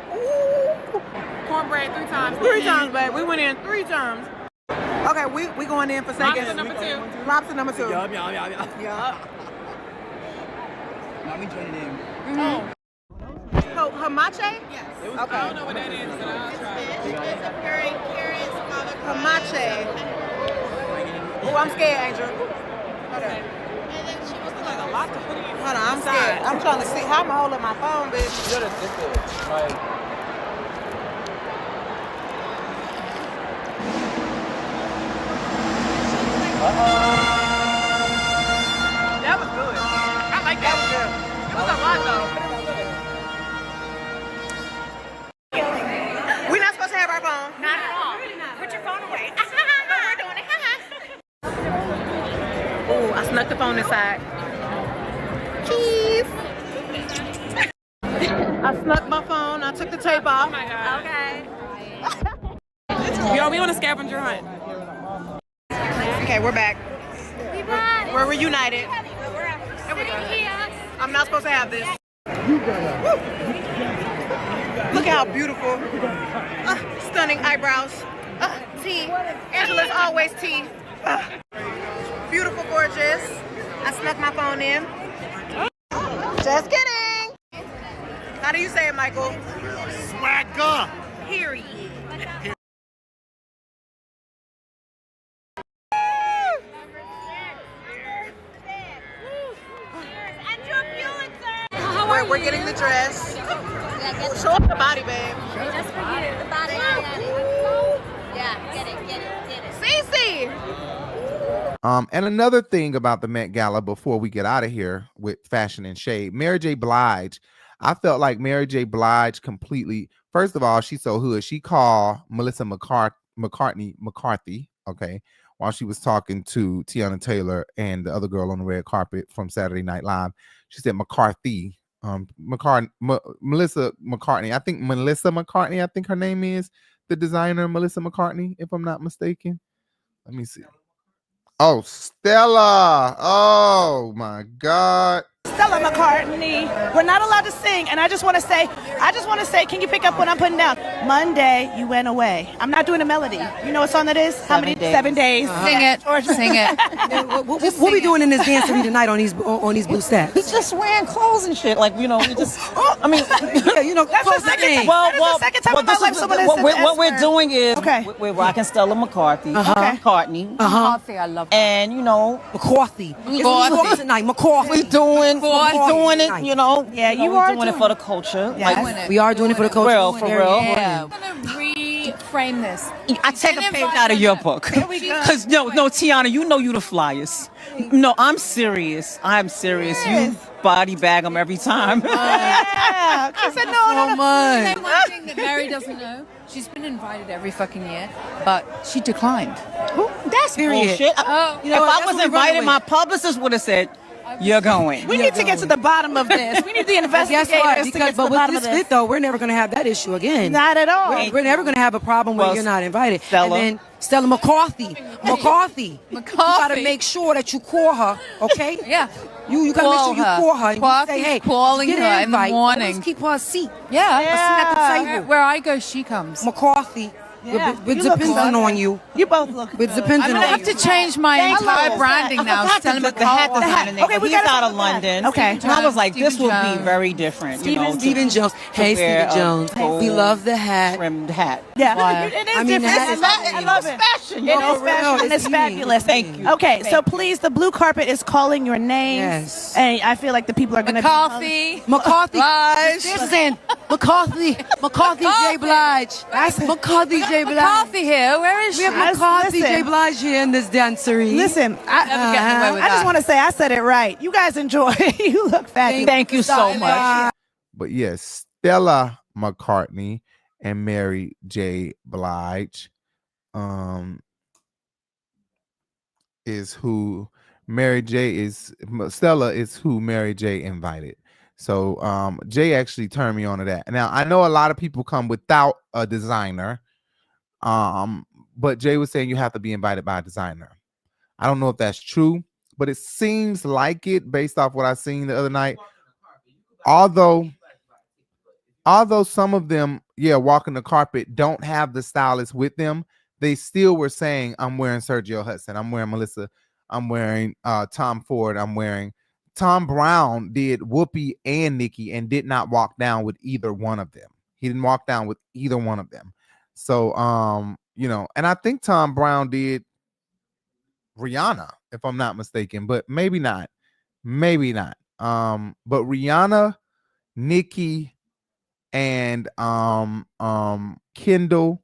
Cornbread 3 times. 3 times, babe. We went in 3 times. Okay, we going in for seconds. Lobster number 2. Lobster number 2. Yup. Now we joining in. Oh, hamache? Yes. Okay. I don't know what that is, but I'll try. It's a curry, carrots, Hamache. Oh, I'm scared, Angel. And then she was like a lot to put in. Hold on, I'm scared. I'm trying to see how I'm holding my phone, bitch. You gotta dip it. Like, That was good. I like that. That was good. It was a lot though. We're not supposed to have our phone. Not at all. Put your phone away. But we're doing it. Oh, I snuck the phone inside. Keys. I snuck my phone. I took the tape off. Oh my god. Okay. Yo, we on a scavenger hunt. Okay, we're back. We're reunited. Here we go. I'm not supposed to have this. Look at how beautiful. Stunning eyebrows. Tea. Angela's always tea. Beautiful, gorgeous. I snuck my phone in. Just kidding. How do you say it, Michael? Swagger. Period. We're getting the dress. Show up the body, babe. Just for you. The body. Yeah, get it. Cece! And another thing about the Met Gala before we get out of here with fashion and shade, Mary J. Blige. I felt like Mary J. Blige completely. First of all, she's so hood. She called Melissa McCarthy, okay, while she was talking to Tiana Taylor and the other girl on the red carpet from Saturday Night Live. She said McCarthy. Melissa McCartney. I think Melissa McCartney. I think her name is the designer, Melissa McCartney, if I'm not mistaken. Let me see. Oh, Stella. Oh my God. Stella McCartney. We're not allowed to sing, and I just want to say, can you pick up what I'm putting down? Monday, you went away. I'm not doing a melody. You know what song that is? How many days? 7 days. Sing it. Sing it. What we doing in this dancery tonight on these blue stacks? We just wearing clothes and shit. Like, you know, we just, I mean, yeah, you know, that's the second time in my life someone has said what we're doing is okay. we're rocking Stella McCarthy. McCartney. McCarthy, I love that. And, you know, McCarthy. It's tonight, McCarthy. We're doing it, you know. Yeah, you are doing it for the culture. Yes. Like, we are doing it for the culture. For real. Yeah. I'm going to reframe this. I take a page out of your book. Because, no, Tiana, you know you the flyers. No, I'm serious. You body bag them every time. Yeah. She said no. Say one thing that Mary doesn't know. She's been invited every fucking year, but she declined. That's bullshit. You know if I was invited, my publicist would have said, you're going. We need to get to the bottom of this. We need the investigators to get to the bottom of this. Fit, though, we're never going to have that issue again. Not at all. We're never going to have a problem when you're not invited. Stella. And then Stella McCarthy. You got to make sure that you call her, okay? Yeah. You got to make sure you call her and you say, hey, calling get her an in the invite. morning. Always keep her a seat. Yeah. A seat at the table. Where I go, she comes. McCarthy. Yeah. We're depending on you. You both look We're depending I'm on going to have to change my entire branding now. Stella The hat McCarthy. designer. Okay, we he's gotta out of talk about that. London. Okay. And I was like, this Stephen would be Jones. very different. Stephen Jones. Hey, Stephen Jones. We love the hat. Trimmed hat. Yeah, it is different. I love it. Fashion. It is fashion and it's fabulous. Thank you. Okay, so please, the blue carpet is calling your names. Yes. And I feel like the people are going to McCarthy. Blige. Saying McCarthy J. Blige. That's McCarthy J. Blige. McCarthy here. Where is We she? have McCarthy J. Blige here in this dancery. Listen, I just want to say I said it right. You guys enjoy. You look fabulous. Thank you so much. But yes, Stella McCartney. and Mary J. Blige. Is who Mary J is Stella is who Mary J invited. So Jay actually turned me on to that. Now I know a lot of people come without a designer. But Jay was saying you have to be invited by a designer. I don't know if that's true, but it seems like it based off what I seen the other night. Although some of them, walking the carpet don't have the stylist with them, they still were saying, I'm wearing Sergio Hudson, I'm wearing Melissa, I'm wearing Tom Ford, I'm wearing Tom Brown did Whoopi and Nikki and did not walk down with either one of them. He didn't walk down with either one of them. So and I think Tom Brown did Rihanna, if I'm not mistaken, but maybe not. Maybe not. But Rihanna, Nikki, and Kendall,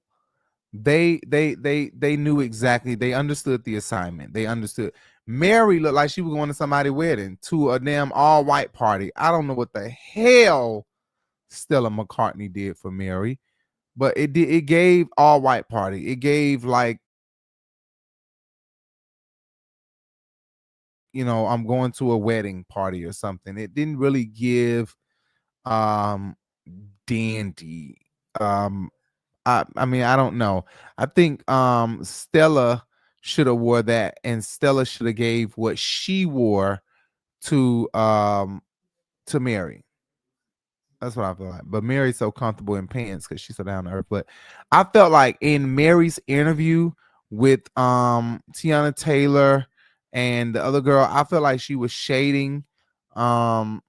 they knew exactly. They understood the assignment. They understood. Mary looked like she was going to somebody's wedding, to a damn all white party. I don't know what the hell Stella McCartney did for Mary, but it gave all white party. It gave like, I'm going to a wedding party or something. It didn't really give dandy. I mean, I don't know. I think Stella should have wore that, and Stella should have gave what she wore to Mary. That's what I feel like. But Mary's so comfortable in pants because she's so down to earth. But I felt like in Mary's interview with Tiana Taylor and the other girl, I felt like she was shading. Misa.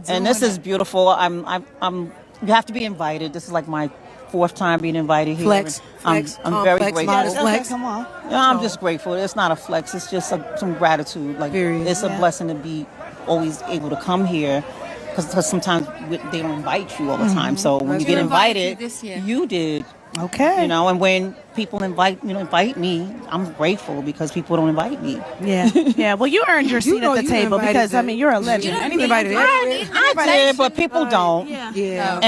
And this is beautiful. I'm. You have to be invited. This is like my 4th time being invited here. Flex. I'm very flex, grateful. flex. Come on. Yeah, I'm just grateful. It's not a flex. It's just some gratitude. Like it's a blessing to be always able to come here. Because sometimes they don't invite you all the time. So when you get invited, you did. Okay. And when people invite me, I'm grateful because people don't invite me. Yeah. Well, you earned your seat at the table because you're a legend. I did, but people don't. Yeah.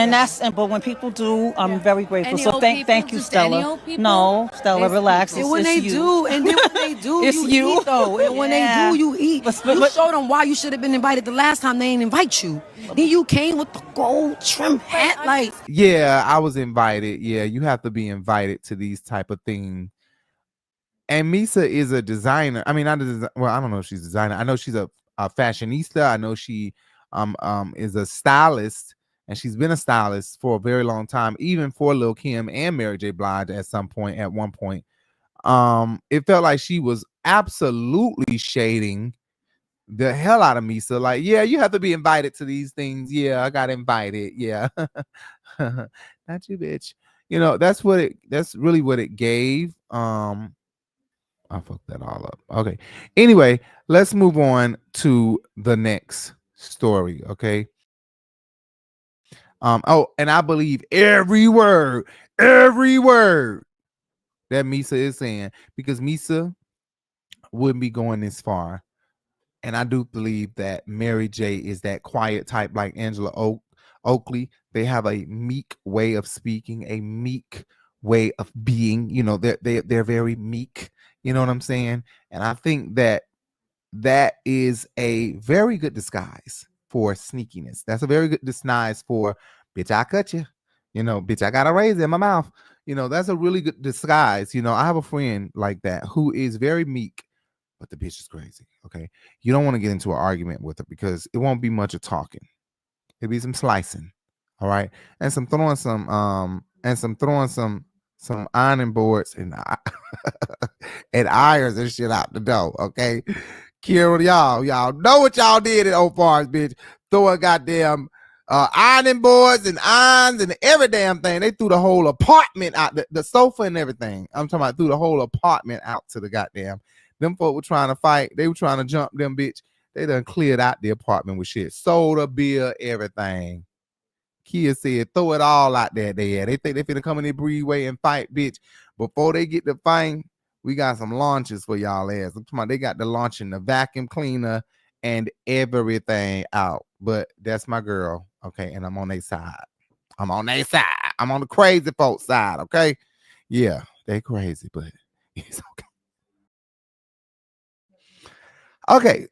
But when people do, I'm very grateful. So thank you, Stella. No, Stella, relax. And when they do, it's you. Eat though. And when they do, you eat. You show them why you should have been invited the last time they didn't invite you. Then you came with the gold trim hat, like. Yeah, I was invited. Yeah, you have to be invited to these type of things. And Misa is a designer. I mean, I don't know if she's a designer. I know she's a fashionista. I know she is a stylist, and she's been a stylist for a very long time, even for Lil' Kim and Mary J. Blige at one point. It felt like she was absolutely shading the hell out of Misa. Like, yeah, you have to be invited to these things. Yeah, I got invited. Yeah. Not you, bitch. That's really what it gave. I fucked that all up. Okay. Anyway, let's move on to the next story. Okay. And I believe every word that Misa is saying, because Misa wouldn't be going this far. And I do believe that Mary J is that quiet type, like Angela Oakley. They have a meek way of speaking, a meek way of being. They're very meek. You know what I'm saying? And I think that is a very good disguise for sneakiness. That's a very good disguise for, bitch, I cut you. Bitch, I got a razor in my mouth. That's a really good disguise. I have a friend like that who is very meek, but the bitch is crazy. Okay. You don't want to get into an argument with her because it won't be much of talking. It'll be some slicing. All right. And some throwing some ironing boards and irons and shit out the door. Okay. Kira, y'all know what y'all did at Old Farms, bitch. Throwing goddamn ironing boards and irons and every damn thing. They threw the whole apartment out, the sofa and everything. I'm talking about threw the whole apartment out to the goddamn. Them folk were trying to fight. They were trying to jump them, bitch. They done cleared out the apartment with shit. Soda, beer, everything. Kia said, throw it all out there. They think they finna come in the breezeway and fight, bitch. Before they get to fight, we got some launches for y'all ass. I'm talking about they got the launching, the vacuum cleaner, and everything out. But that's my girl. okay? And I'm on their side. I'm on their side. I'm on the crazy folks side, okay? Yeah, they crazy, but it's okay. Okay,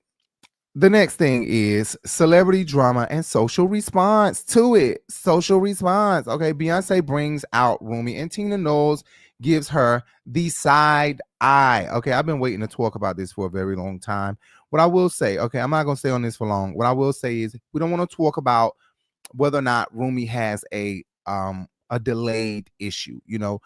the next thing is celebrity drama and social response to it. Social response. Okay, Beyonce brings out Rumi and Tina Knowles gives her the side eye. Okay, I've been waiting to talk about this for a very long time. What I will say, okay, I'm not going to stay on this for long. What I will say is we don't want to talk about whether or not Rumi has a delayed issue, you know.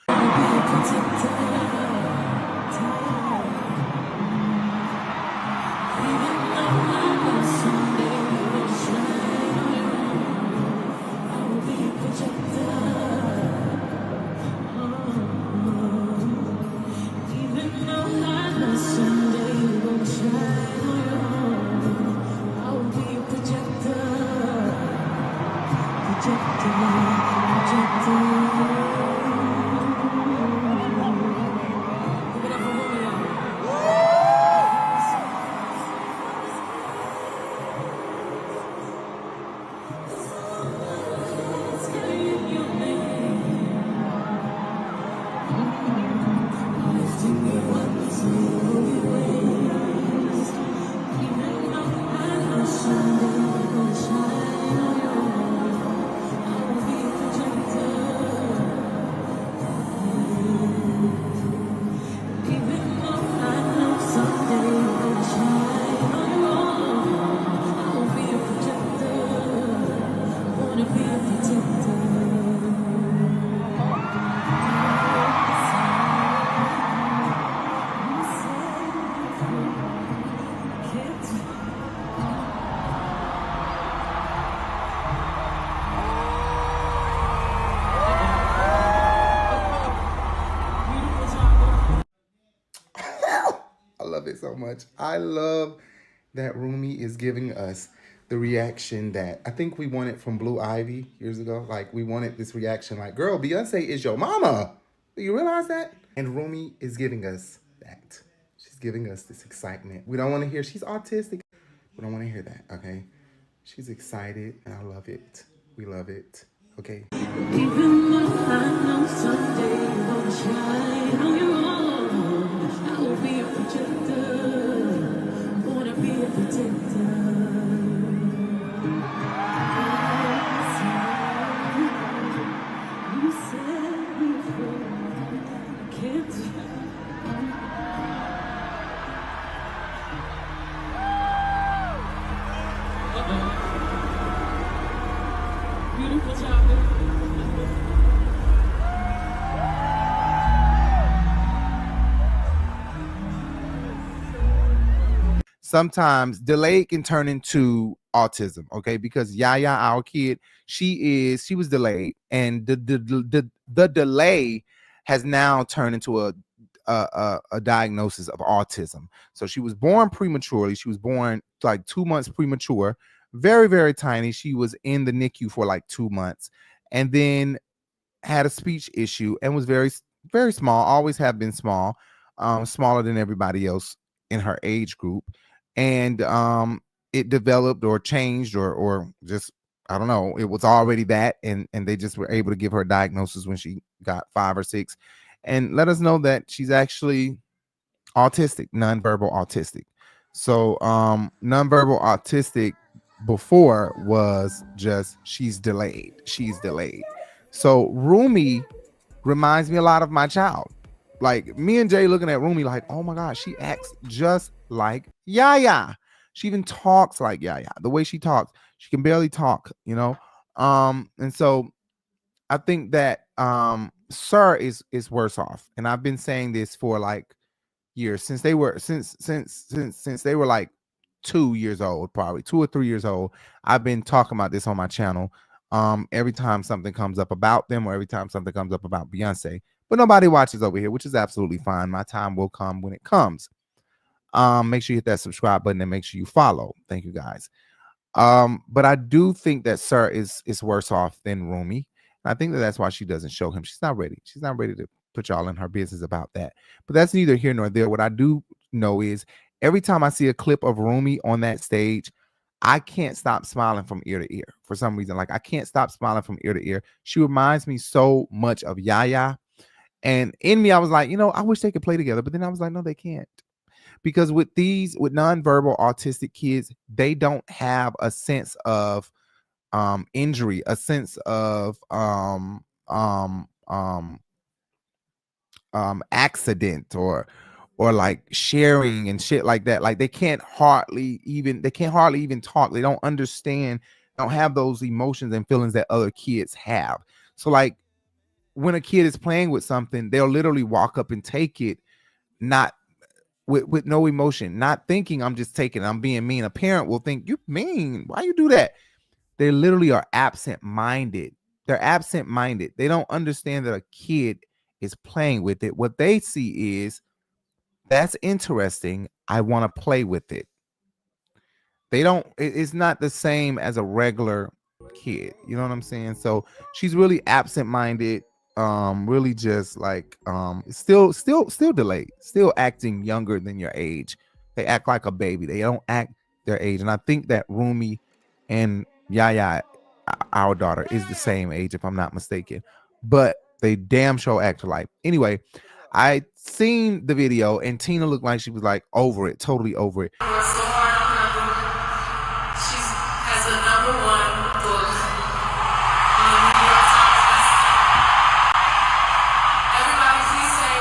I love it so much. I love that Rumi is giving us the reaction that I think we wanted from Blue Ivy years ago. Like, we wanted this reaction like, girl, Beyonce is your mama. Do you realize that? And Rumi is giving us that. She's giving us this excitement. We don't want to hear she's autistic. We don't want to hear that, okay? She's excited, and I love it. We love it, okay? Even though I know someday you're gonna shine on your own, I will be a protector, wanna be a protector. You said before, I can't. Beautiful job. Sometimes delayed can turn into autism, okay? Because Yaya, our kid, she was delayed, and the delay has now turned into a diagnosis of autism. So she was born prematurely. She was born like 2 months premature, very, very tiny. She was in the NICU for like 2 months, and then had a speech issue and was very, very small, always have been small, smaller than everybody else in her age group. And it developed or changed or just, I don't know, it was already that, and they just were able to give her a diagnosis when she got 5 or 6 and let us know that she's actually autistic, nonverbal autistic. So nonverbal autistic before was just she's delayed. So Rumi reminds me a lot of my child. Like, me and Jay looking at Rumi like, oh my gosh, she acts just like Yaya. She even talks like Yaya. The way she talks, she can barely talk, you know. And so I think that Sir is worse off. And I've been saying this for like years, since they were since they were like 2 years old, probably 2 or 3 years old. I've been talking about this on my channel. Every time something comes up about them, or every time something comes up about Beyonce, but nobody watches over here, which is absolutely fine. My time will come when it comes. Make sure you hit that subscribe button and make sure you follow. Thank you guys. But I do think that Sir is worse off than Rumi. And I think that's why she doesn't show him. She's not ready. She's not ready to put y'all in her business about that. But that's neither here nor there. What I do know is every time I see a clip of Rumi on that stage, I can't stop smiling from ear to ear for some reason. Like I can't stop smiling from ear to ear. She reminds me so much of Yaya. And in me, I was like, I wish they could play together. But then I was like, no, they can't. Because with nonverbal autistic kids, they don't have a sense of injury, a sense of accident or like sharing and shit like that. Like they can't hardly even talk. They don't understand, don't have those emotions and feelings that other kids have. So like when a kid is playing with something, they'll literally walk up and take it, not with no emotion, not thinking I'm just taking it, I'm being mean. A parent will think, you mean, why you do that? They literally are absent-minded. They're absent-minded. They don't understand that a kid is playing with it. What they see is, that's interesting, I want to play with it. It's not the same as a regular kid. You know what I'm saying? So she's really absent-minded, really just like still delayed, still acting younger than your age. They act like a baby. They don't act their age. And I think that Rumi and Yaya, our daughter, is the same age, if I'm not mistaken. But they damn sure act alike. Anyway, I seen the video and Tina looked like she was like over it, totally over it. Has a #1 book New York Times. Everybody, please say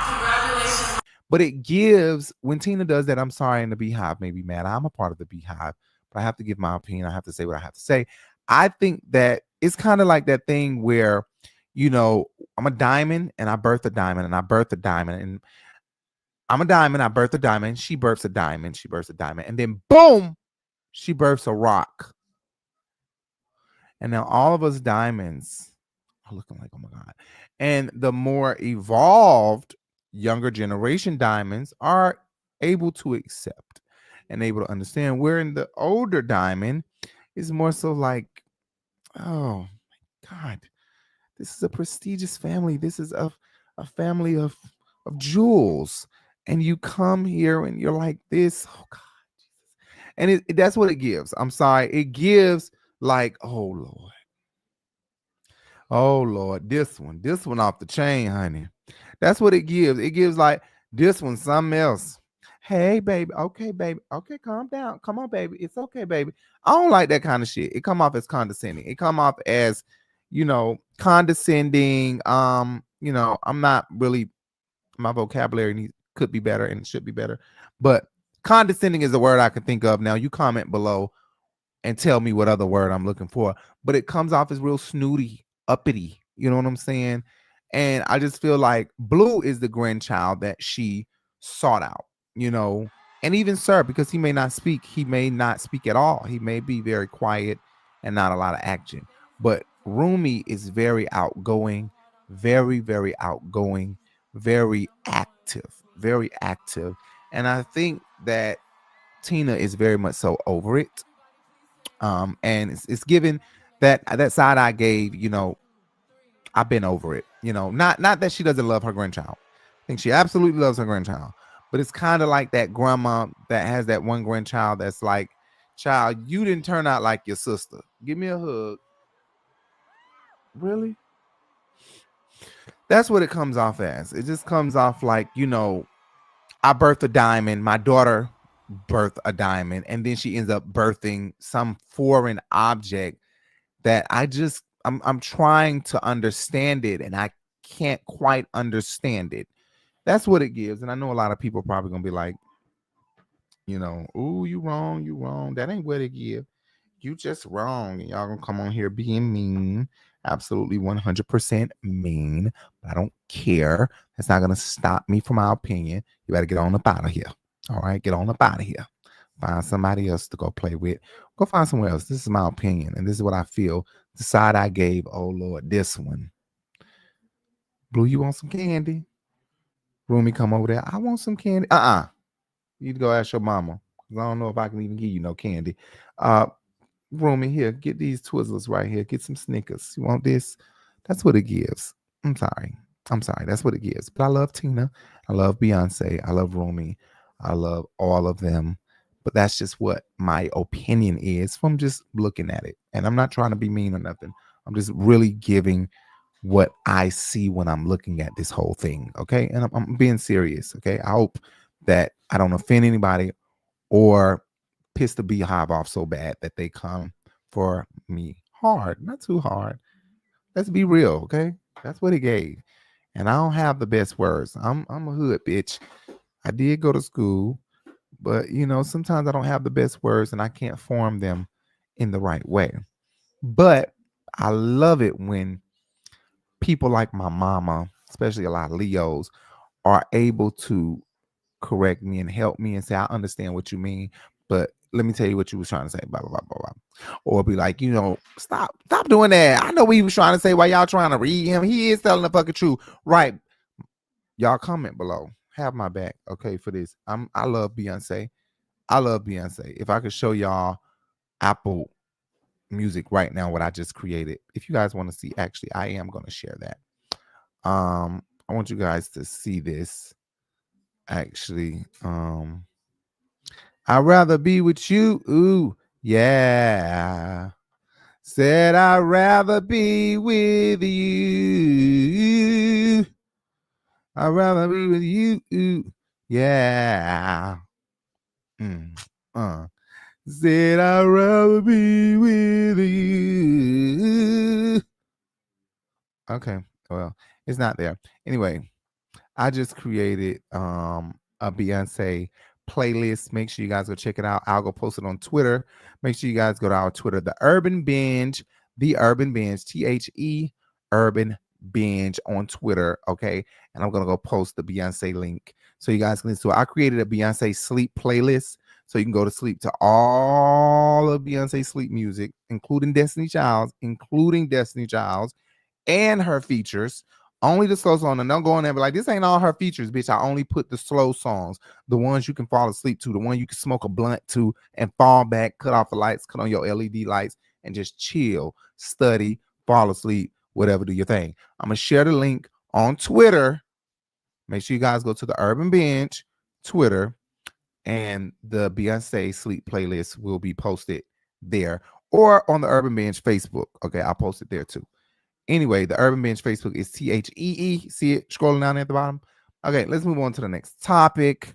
congratulations. But it gives, when Tina does that, I'm sorry, and the Beehive may be mad. I'm a part of the Beehive, but I have to give my opinion. I have to say what I have to say. I think that it's kind of like that thing where, I'm a diamond and I birth a diamond and I birth a diamond, and I'm a diamond, I birth a diamond, she births a diamond, she births a diamond, and then boom, she births a rock. And now all of us diamonds are looking like, oh my God. And the more evolved younger generation diamonds are able to accept and able to understand, wherein the older diamond is more so like, oh my God, this is a prestigious family. This is a family of jewels. And you come here and you're like this, oh God. And that's what it gives. I'm sorry. It gives like, oh Lord. Oh Lord, this one off the chain, honey. That's what it gives. It gives like, this one something else. Hey, baby. Okay, baby. Okay, calm down. Come on, baby. It's okay, baby. I don't like that kind of shit. It come off as condescending. It come off as, condescending. I'm not really, my vocabulary could be better and should be better, but condescending is the word I can think of. Now you comment below and tell me what other word I'm looking for, but it comes off as real snooty, uppity. You know what I'm saying? And I just feel like Blue is the grandchild that she sought out, and even Sir, because he may not speak at all. He may be very quiet and not a lot of action, but Rumi is very outgoing, very, very outgoing, very active. And I think that Tina is very much so over it. And it's given that side I gave, I've been over it, not that she doesn't love her grandchild. I think she absolutely loves her grandchild, but it's kind of like that grandma that has that one grandchild that's like, child, you didn't turn out like your sister. Give me a hug. Really? That's what it comes off as. It just comes off like, I birthed a diamond. My daughter birthed a diamond. And then she ends up birthing some foreign object that I'm trying to understand it. And I can't quite understand it. That's what it gives. And I know a lot of people are probably going to be like, ooh, you wrong. That ain't what it give. You just wrong. And y'all going to come on here being mean. Absolutely 100% mean. But I don't care. That's not going to stop me from my opinion. You better get on up out of here. All right, get on up out of here. Find somebody else to go play with. Go find somewhere else. This is my opinion. And this is what I feel. The side I gave, oh Lord, this one. Blue, you want some candy? Rumi, come over there. I want some candy. You need to go ask your mama. I don't know if I can even give you no candy. Rumi, here, get these Twizzlers right here. Get some Snickers. You want this? That's what it gives. I'm sorry. That's what it gives. But I love Tina. I love Beyonce. I love Rumi. I love all of them. but that's just what my opinion is from just looking at it. And I'm not trying to be mean or nothing. I'm just really giving what I see when I'm looking at this whole thing. Okay. And I'm being serious. Okay. I hope that I don't offend anybody or piss the beehive off so bad that they come for me hard, not too hard. Let's be real. Okay. That's what he gave. And I don't have the best words. I'm a hood bitch. I did go to school, but you know, sometimes I don't have the best words and I can't form them in the right way. But I love it when people like my mama, especially a lot of Leos, are able to correct me and help me and say, I understand what you mean, but let me tell you what you was trying to say, blah, blah, blah, blah, blah. Or be like, you know, stop doing that. I know what he was trying to say while y'all trying to read him. He is telling the fucking truth. Right. Y'all comment below. Have my back, okay, for this. I love Beyonce. I love Beyonce. If I could show y'all Apple Music right now, what I just created. If you guys want to see, actually, I am going to share that. I want you guys to see this. Actually, I'd rather be with you. Ooh, yeah. Said I'd rather be with you. I'd rather be with you. Ooh, yeah. Said I'd rather be with you. Okay, well, it's not there. Anyway, I just created a Beyonce playlist. Make sure you guys go check it out. I'll go post it on Twitter. Make sure you guys go to our Twitter, The Urban Binge, The Urban Binge, THE Urban Binge on Twitter. Okay, and I'm gonna go post the Beyonce link so you guys can listen to it. I created a Beyonce sleep playlist, so you can go to sleep to all of Beyonce sleep music, including Destiny Child's, and her features. Only the slow song. And don't go in there and be like, this ain't all her features, bitch. I only put the slow songs, the ones you can fall asleep to, the one you can smoke a blunt to and fall back, cut off the lights, cut on your LED lights, and just chill, study, fall asleep, whatever, do your thing. I'm going to share the link on Twitter. Make sure you guys go to the Urban Binge Twitter, and the Beyonce sleep playlist will be posted there, or on the Urban Binge Facebook. Okay, I'll post it there too. Anyway, the Urban Binge Facebook is THEE. See it scrolling down at the bottom? Okay, let's move on to the next topic.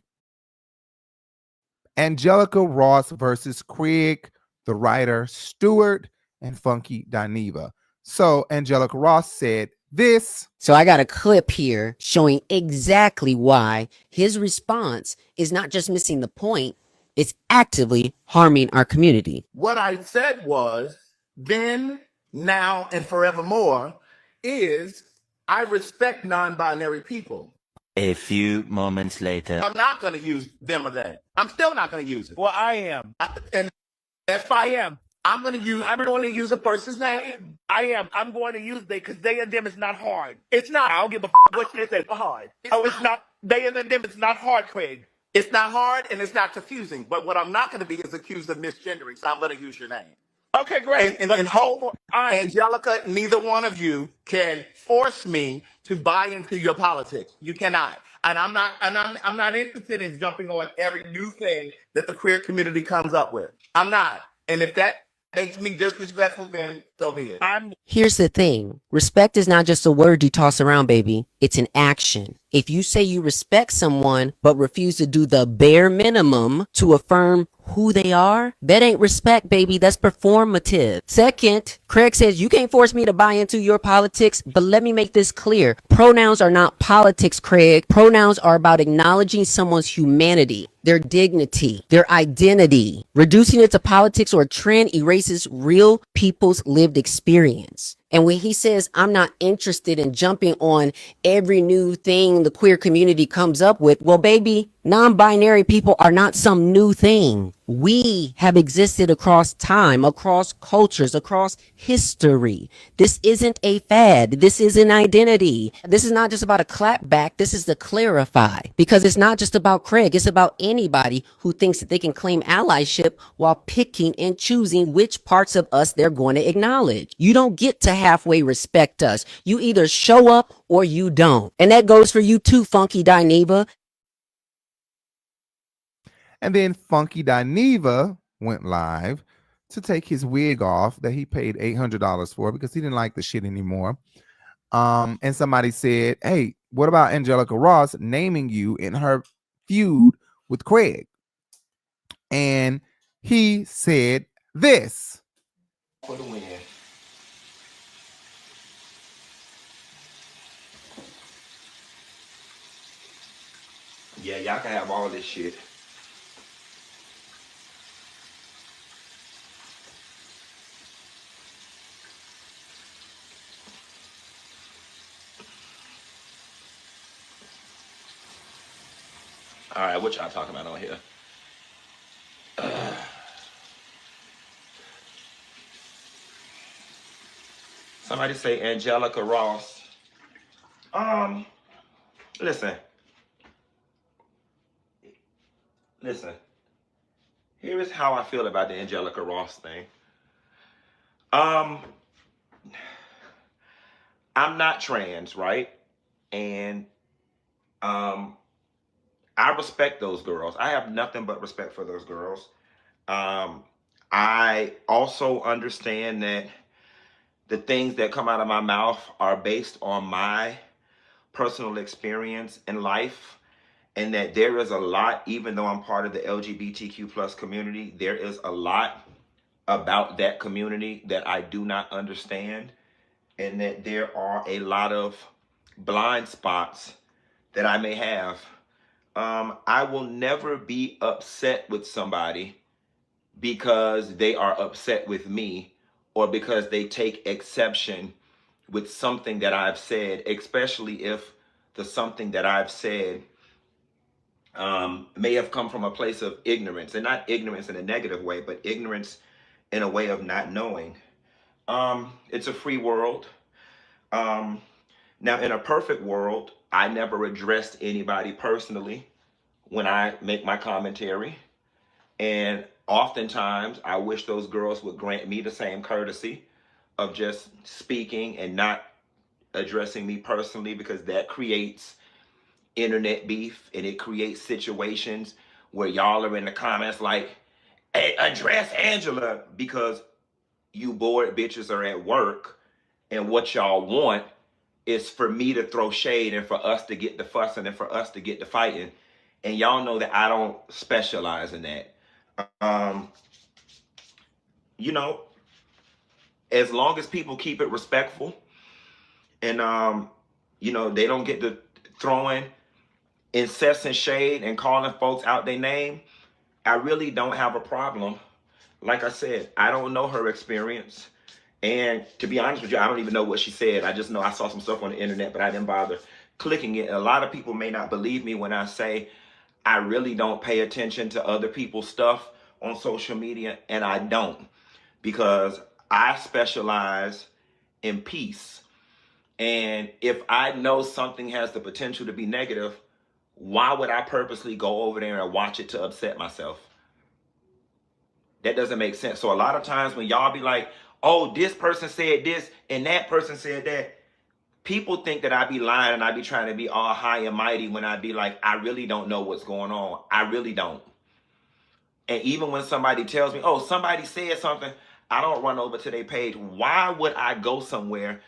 Angelica Ross versus Craig, the writer, Stewart, and Funky Dineva. So Angelica Ross said this. So I got a clip here showing exactly why his response is not just missing the point, it's actively harming our community. What I said was, then, now, and forevermore, is I respect non-binary people. A few moments later. I'm not going to use them or they. I'm still not going to use it. Well, I am. And if I am, I'm going to use a person's name. I am. I'm going to use they because they and them is not hard. It's not. I don't give a what they say. Hard. It's not. They and them is not hard, Craig. It's not hard and it's not confusing. But what I'm not going to be is accused of misgendering. So I'm going to use your name. Okay, great. And hold on, Angelica, neither one of you can force me to buy into your politics. You cannot. And I'm not interested in jumping on every new thing that the queer community comes up with. I'm not. And if that makes me disrespectful, then so be it. Here's the thing. Respect is not just a word you toss around, baby. It's an action. If you say you respect someone but refuse to do the bare minimum to affirm who they are, that ain't respect, baby. That's performative. Second, Craig says you can't force me to buy into your politics, but let me make this clear. Pronouns are not politics, Craig. Pronouns are about acknowledging someone's humanity, their dignity, their identity. Reducing it to politics or a trend erases real people's lived experience. And when he says, I'm not interested in jumping on every new thing the queer community comes up with, well, baby, non-binary people are not some new thing. We have existed across time, across cultures, across history. This isn't a fad. This is an identity. This is not just about a clap back. This is to clarify, because it's not just about Craig. It's about anybody who thinks that they can claim allyship while picking and choosing which parts of us they're going to acknowledge. You don't get to halfway respect us. You either show up or you don't. And that goes for you too, Funky Dineva. And then Funky Dineva went live to take his wig off that he paid $800 for because he didn't like the shit anymore. And somebody said, hey, what about Angelica Ross naming you in her feud with Craig? And he said this. For the win. Yeah, y'all can have all this shit. All right, what y'all talking about on here? Somebody say Angelica Ross. Listen. Here is how I feel about the Angelica Ross thing. I'm not trans, right? And I respect those girls. I have nothing but respect for those girls. I also understand that the things that come out of my mouth are based on my personal experience in life, and that there is a lot, even though I'm part of the LGBTQ plus community, there is a lot about that community that I do not understand, and that there are a lot of blind spots that I may have. I will never be upset with somebody because they are upset with me or because they take exception with something that I've said, especially if the something that I've said may have come from a place of ignorance, and not ignorance in a negative way, but ignorance in a way of not knowing. It's a free world. Now, in a perfect world, I never addressed anybody personally when I make my commentary. And oftentimes, I wish those girls would grant me the same courtesy of just speaking and not addressing me personally, because that creates internet beef, and it creates situations where y'all are in the comments like, hey, address Angela, because you bored bitches are at work, and what y'all want is for me to throw shade and for us to get the fussing and for us to get the fighting. And y'all know that I don't specialize in that. You know, as long as people keep it respectful and, you know, they don't get to throwing incessant shade and calling folks out their name, I really don't have a problem. Like I said, I don't know her experience. And to be honest with you, I don't even know what she said. I just know I saw some stuff on the internet, but I didn't bother clicking it. A lot of people may not believe me when I say I really don't pay attention to other people's stuff on social media, and I don't, because I specialize in peace. And if I know something has the potential to be negative, why would I purposely go over there and watch it to upset myself? That doesn't make sense. So a lot of times when y'all be like, oh, this person said this and that person said that, people think that I be lying and I be trying to be all high and mighty when I be like, I really don't know what's going on. I really don't. And even when somebody tells me, oh, somebody said something, I don't run over to their page. Why would I go somewhere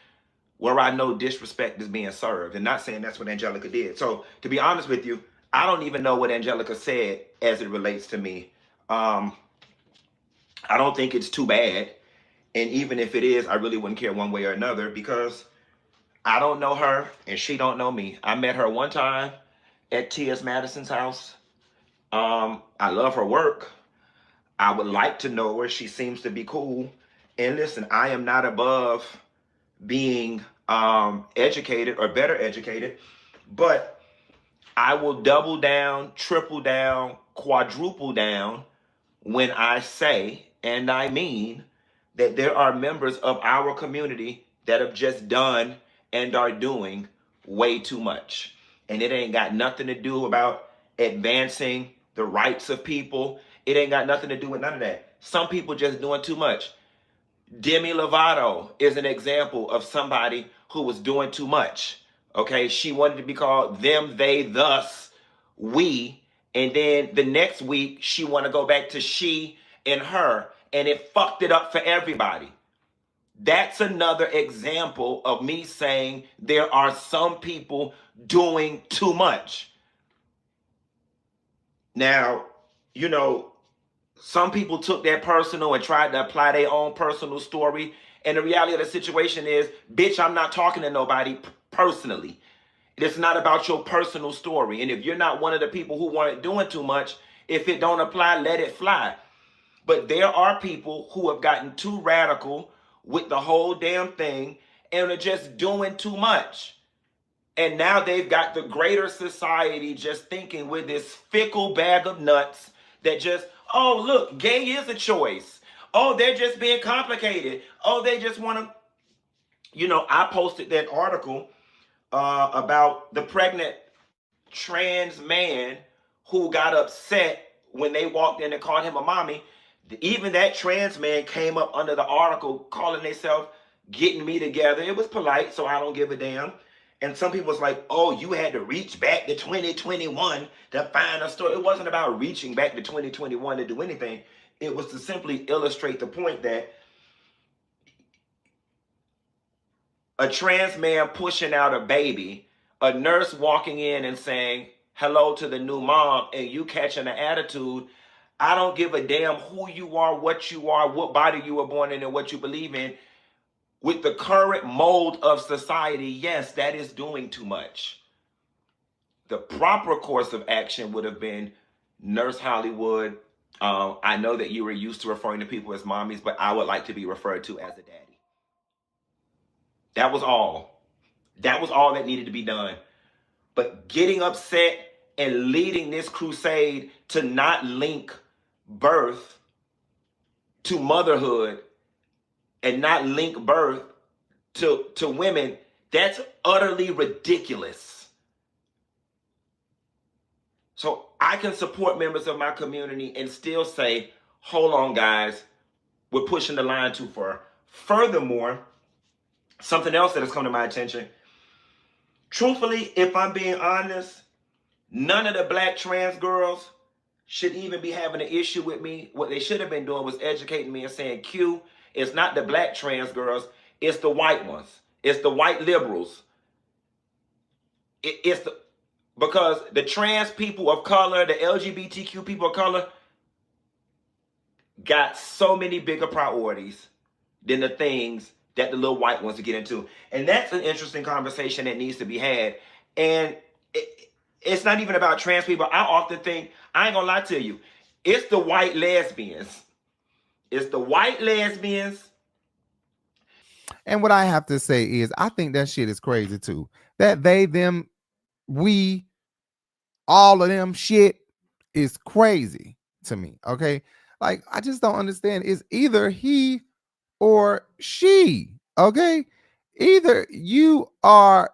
where I know disrespect is being served? And not saying that's what Angelica did. So to be honest with you, I don't even know what Angelica said as it relates to me. I don't think it's too bad. And even if it is, I really wouldn't care one way or another, because I don't know her and she don't know me. I met her one time at T.S. Madison's house. I love her work. I would like to know her. She seems to be cool. And listen, I am not above being educated or better educated, but I will double down, triple down, quadruple down when I say, and I mean, that there are members of our community that have just done and are doing way too much. And it ain't got nothing to do about advancing the rights of people. It ain't got nothing to do with none of that. Some people just doing too much. Demi Lovato is an example of somebody who was doing too much. Okay, she wanted to be called them, they, thus, we, And then the next week, she want to go back to she and her, and it fucked it up for everybody. That's another example of me saying there are some people doing too much. Now, you know, some people took that personal and tried to apply their own personal story. And the reality of the situation is, bitch, I'm not talking to nobody personally. It's not about your personal story. And if you're not one of the people who weren't doing too much, if it don't apply, let it fly. But there are people who have gotten too radical with the whole damn thing and are just doing too much. And now they've got the greater society just thinking with this fickle bag of nuts that just, oh, look, gay is a choice. Oh, they're just being complicated. Oh, they just want to, you know, I posted that article about the pregnant trans man who got upset when they walked in and called him a mommy. Even that trans man came up under the article calling themselves getting me together. It was polite, so I don't give a damn. And some people was like, oh, you had to reach back to 2021 to find a story. It wasn't about reaching back to 2021 to do anything. It was to simply illustrate the point that a trans man pushing out a baby, a nurse walking in and saying hello to the new mom, and you catching an attitude. I don't give a damn who you are, what body you were born in, and what you believe in. With the current mold of society, yes, that is doing too much. The proper course of action would have been Nurse Hollywood. I know that you were used to referring to people as mommies, but I would like to be referred to as a daddy. That was all. That was all that needed to be done. But getting upset and leading this crusade to not link birth to motherhood and not link birth to women, that's utterly ridiculous. So I can support members of my community and still say, hold on, guys, we're pushing the line too far. Furthermore, something else that has come to my attention, truthfully, if I'm being honest, none of the black trans girls should even be having an issue with me. What they should have been doing was educating me and saying, Q, it's not the black trans girls, it's the white ones. It's the white liberals. Because the trans people of color, the LGBTQ people of color, got so many bigger priorities than the things that the little white ones to get into. And that's an interesting conversation that needs to be had. And it's not even about trans people. I often think, I ain't gonna lie to you, it's the white lesbians. It's the white lesbians. And what I have to say is, I think that shit is crazy too. That they, them, we, all of them shit is crazy to me. Okay. Like, I just don't understand. It's either he or she. Okay. Either you are,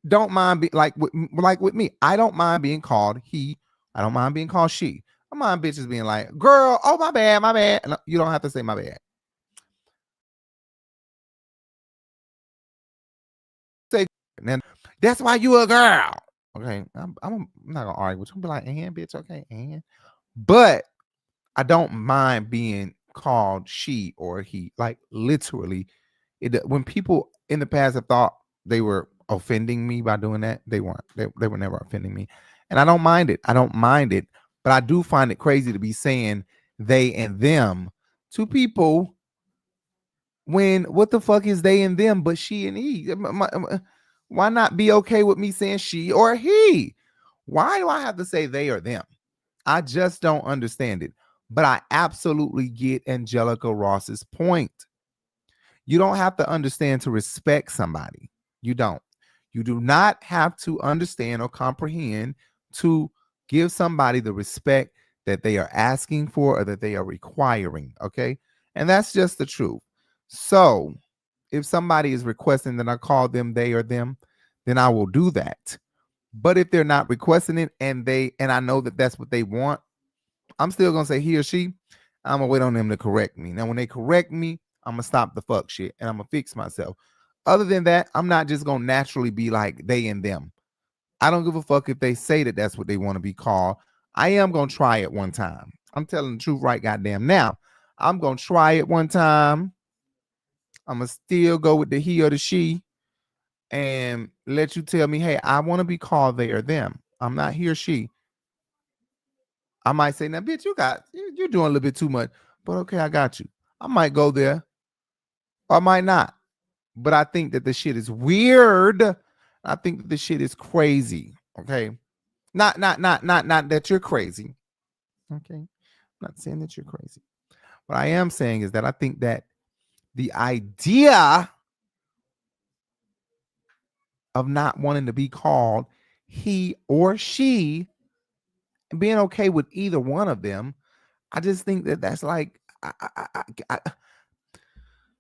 don't mind being like with me. I don't mind being called he. I don't mind being called she. I mind bitches being like, girl, oh, my bad, my bad. And you don't have to say my bad. Say, and then that's why you a girl. Okay. I'm not gonna argue with you. I'm be like, and bitch, okay, and. But I don't mind being called she or he. Like, literally, when people in the past have thought they were offending me by doing that, they weren't. They were never offending me. And I don't mind it. I don't mind it. But I do find it crazy to be saying they and them to people when what the fuck is they and them but she and he? Why not be okay with me saying she or he? Why do I have to say they or them? I just don't understand it. But I absolutely get Angelica Ross's point. You don't have to understand to respect somebody. You don't. You do not have to understand or comprehend to give somebody the respect that they are asking for or that they are requiring. Okay. And that's just the truth. So if somebody is requesting that I call them they or them, then I will do that. But if they're not requesting it and I know that that's what they want, I'm still going to say he or she. I'm going to wait on them to correct me. Now, when they correct me, I'm going to stop the fuck shit and I'm going to fix myself. Other than that, I'm not just going to naturally be like they and them. I don't give a fuck if they say that that's what they want to be called. I am going to try it one time. I'm telling the truth right goddamn now. I'm going to try it one time. I'm going to still go with the he or the she and let you tell me, hey, I want to be called they or them. I'm not he or she. I might say, now, bitch, you're doing a little bit too much. But okay, I got you. I might go there. Or I might not. But I think that the shit is weird. I think that the shit is crazy. Okay. Not that you're crazy. Okay. I'm not saying that you're crazy. What I am saying is that I think that the idea of not wanting to be called he or she and being okay with either one of them, I just think that that's like,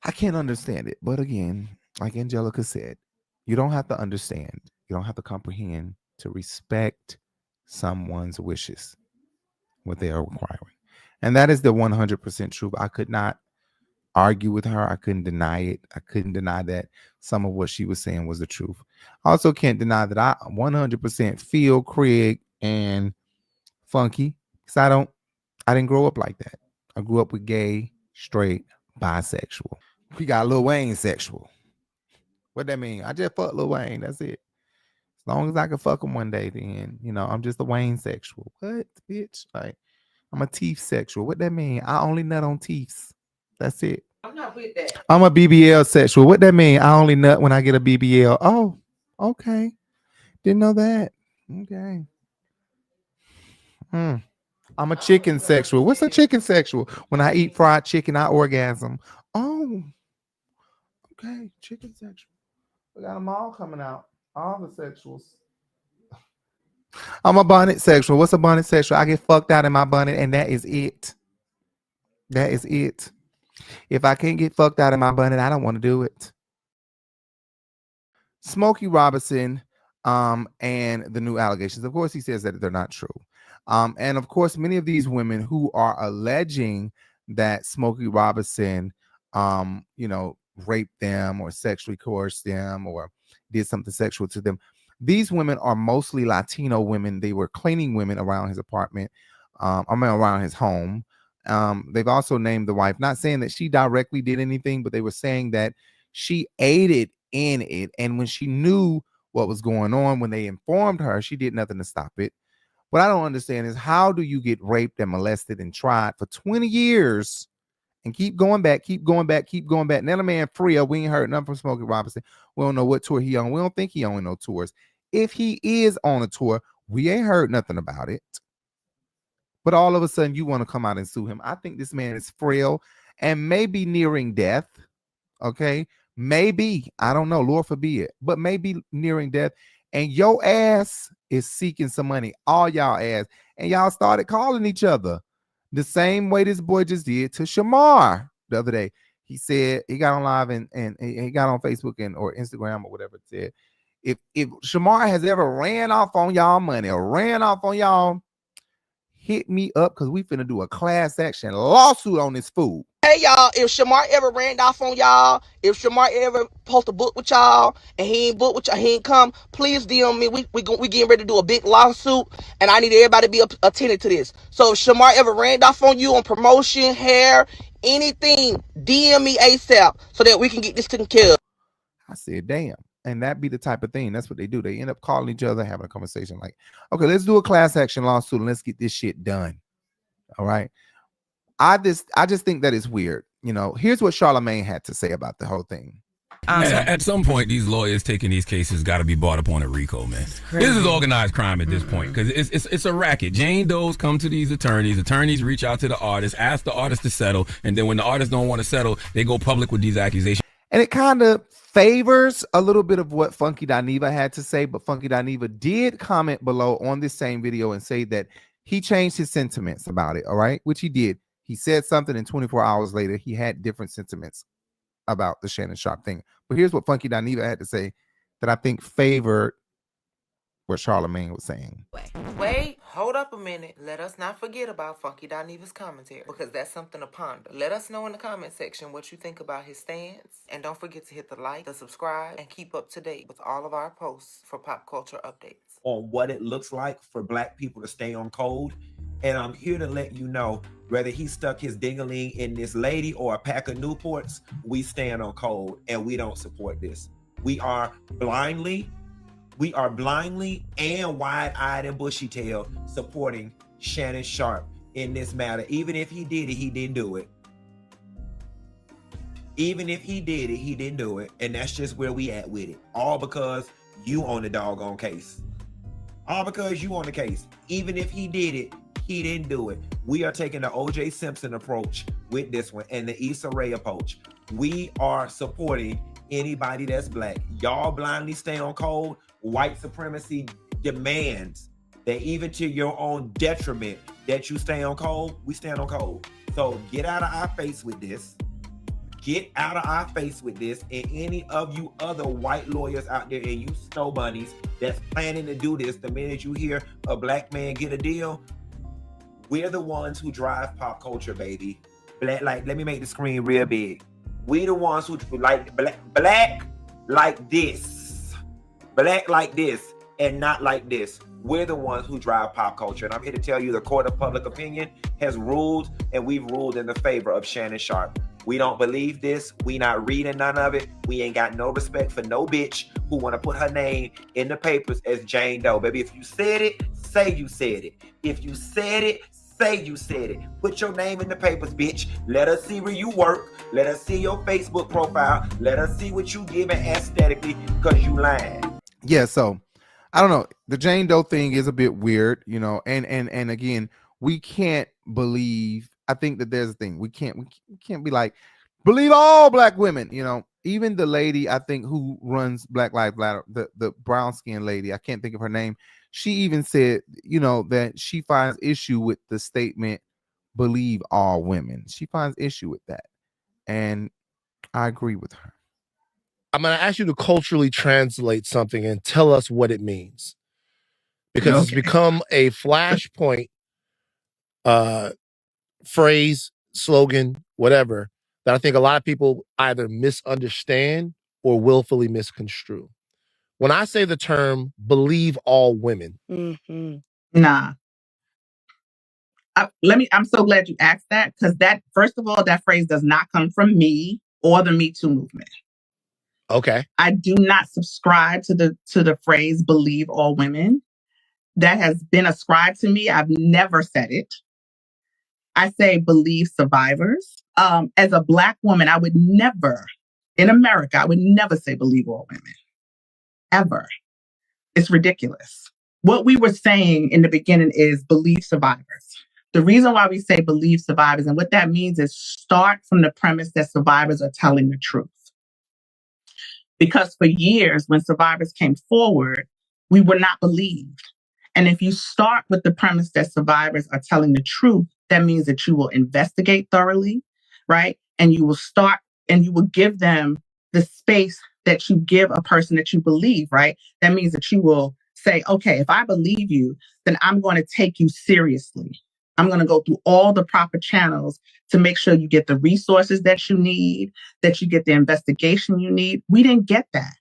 I can't understand it. But again, like Angelica said, you don't have to understand. You don't have to comprehend to respect someone's wishes, what they are requiring. And that is the 100% truth. I could not argue with her. I couldn't deny it. I couldn't deny that some of what she was saying was the truth. I also can't deny that I 100% feel Craig and Funky because I didn't grow up like that. I grew up with gay, straight, bisexual. We got Lil Wayne sexual. What that mean? I just fuck Lil Wayne. That's it. As long as I can fuck him one day, then, I'm just a Wayne sexual. What, bitch? Like, I'm a teeth sexual. What that mean? I only nut on teeths. That's it. I'm not with that. I'm a BBL sexual. What that mean? I only nut when I get a BBL. Oh, okay. Didn't know that. Okay. I'm a chicken sexual. What's a chicken sexual? When I eat fried chicken, I orgasm. Oh, okay. Chicken sexual. We got them all coming out. All the sexuals. I'm a bonnet sexual. What's a bonnet sexual? I get fucked out in my bonnet, and that is it. That is it. If I can't get fucked out in my bonnet, I don't want to do it. Smokey Robinson and the new allegations. Of course, he says that they're not true. And of course, many of these women who are alleging that Smokey Robinson, raped them or sexually coerced them or did something sexual to them, these women are mostly Latino women. They were cleaning women around his apartment, around his home. They've also named the wife, not saying that she directly did anything, but they were saying that she aided in it. And when she knew what was going on, when they informed her, she did nothing to stop it. What I don't understand is, how do you get raped and molested and tried for 20 years and keep going back? Now the man free. We ain't heard nothing from Smokey Robinson. We don't know what tour he on. We don't think he on no tours. If he is on a tour, we ain't heard nothing about it. But all of a sudden, you want to come out and sue him. I think this man is frail and maybe nearing death. Okay? Maybe. I don't know. Lord forbid. But maybe nearing death. And your ass is seeking some money. All y'all ass. And y'all started calling each other the same way this boy just did to Shamar the other day. He said, he got on live and he got on Facebook or Instagram or whatever it said. If Shamar has ever ran off on y'all money or ran off on y'all, hit me up because we finna do a class action lawsuit on this fool. Hey y'all, if Shamar ever ran off on y'all, if Shamar ever post a book with y'all and he ain't book with y'all, he ain't come, please DM me. We getting ready to do a big lawsuit and I need everybody to be attended to this. So if Shamar ever ran off on you on promotion, hair, anything, DM me ASAP so that we can get this taken care of. I said, damn. And that be the type of thing. That's what they do. They end up calling each other, having a conversation like, okay, let's do a class action lawsuit and let's get this shit done. All right. I just think that is weird. Here's what Charlamagne had to say about the whole thing. At some point, these lawyers taking these cases got to be brought up on a Rico, man. This is organized crime at this point because it's a racket. Jane Does come to these attorneys reach out to the artist, ask the artist to settle, and then when the artists don't want to settle, they go public with these accusations. And it kind of favors a little bit of what Funky Dineva had to say, but Funky Dineva did comment below on this same video and say that he changed his sentiments about it, all right? Which he did. He said something, and 24 hours later, he had different sentiments about the Shannon Sharpe thing. But here's what Funky Dineva had to say that I think favored what Charlamagne was saying. Wait, Hold up a minute. Let us not forget about Funky Dineva's commentary, because that's something to ponder. Let us know in the comment section what you think about his stance. And don't forget to hit the like, the subscribe, and keep up to date with all of our posts for pop culture updates. On what it looks like for Black people to stay on code. And I'm here to let you know, whether he stuck his ding-a-ling in this lady or a pack of Newports, we stand on code and we don't support this. We are blindly and wide-eyed and bushy-tailed supporting Shannon Sharpe in this matter. Even if he did it, he didn't do it. Even if he did it, he didn't do it. And that's just where we at with it. All because you own the doggone case. All because you on the case. Even if he did it, he didn't do it. We are taking the O.J. Simpson approach with this one and the Issa Rae approach. We are supporting anybody that's Black. Y'all blindly stay on code. White supremacy demands that even to your own detriment that you stay on code. We stand on code. So get out of our face with this. Get out of our face with this. And any of you other white lawyers out there and you snow bunnies that's planning to do this, the minute you hear a Black man get a deal, we're the ones who drive pop culture, baby. Black, like, let me make the screen real big. We the ones who like black like this. Black like this and not like this. We're the ones who drive pop culture. And I'm here to tell you the court of public opinion has ruled, and we've ruled in the favor of Shannon Sharpe. We don't believe this. We not reading none of it. We ain't got no respect for no bitch who want to put her name in the papers as Jane Doe. Baby, if you said it, say you said it. If you said it, say you said it. Put your name in the papers, bitch. Let us see where you work. Let us see your Facebook profile. Let us see what you giving aesthetically, because you lying. Yeah, so I don't know. The Jane Doe thing is a bit weird, you know, and again, we can't believe. I think that there's a thing we can't be like believe all Black women, you know. Even the lady, I think, who runs Black Lives Matter, the brown skinned lady, I can't think of her name. She even said, you know, that she finds issue with the statement "believe all women." She finds issue with that, and I agree with her. I'm going to ask you to culturally translate something and tell us what it means, because it's become a flashpoint phrase, slogan, whatever, that I think a lot of people either misunderstand or willfully misconstrue. When I say the term "believe all women," Nah. I'm so glad you asked that, because that, first of all, that phrase does not come from me or the Me Too movement. Okay. I do not subscribe to the phrase "believe all women." That has been ascribed to me. I've never said it. I say believe survivors. As a Black woman, I would never, in America, I would never say believe all women. Ever. It's ridiculous. What we were saying in the beginning is believe survivors. The reason why we say believe survivors, and what that means is start from the premise that survivors are telling the truth. Because for years, when survivors came forward, we were not believed. And if you start with the premise that survivors are telling the truth, that means that you will investigate thoroughly, right? And you will start and you will give them the space that you give a person that you believe, right? That means that you will say, okay, if I believe you, then I'm going to take you seriously. I'm going to go through all the proper channels to make sure you get the resources that you need, that you get the investigation you need. We didn't get that.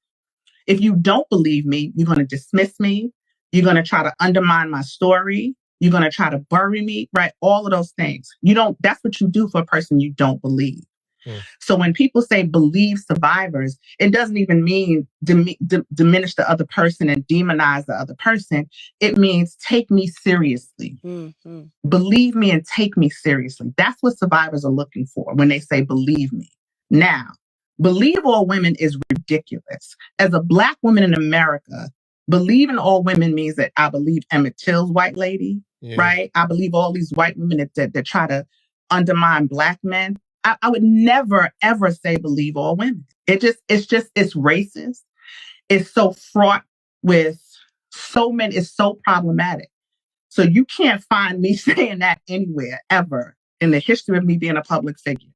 If you don't believe me, you're going to dismiss me. You're going to try to undermine my story. You're going to try to bury me, right? All of those things. That's what you do for a person you don't believe. So when people say believe survivors, it doesn't even mean diminish the other person and demonize the other person. It means take me seriously. Believe me and take me seriously. That's what survivors are looking for when they say believe me. Now, believe all women is ridiculous. As a Black woman in America, believing all women means that I believe Emmett Till's white lady, right? I believe all these white women that try to undermine Black men. I would never, ever say believe all women. It's racist. It's so fraught with it's so problematic. So you can't find me saying that anywhere, ever, in the history of me being a public figure.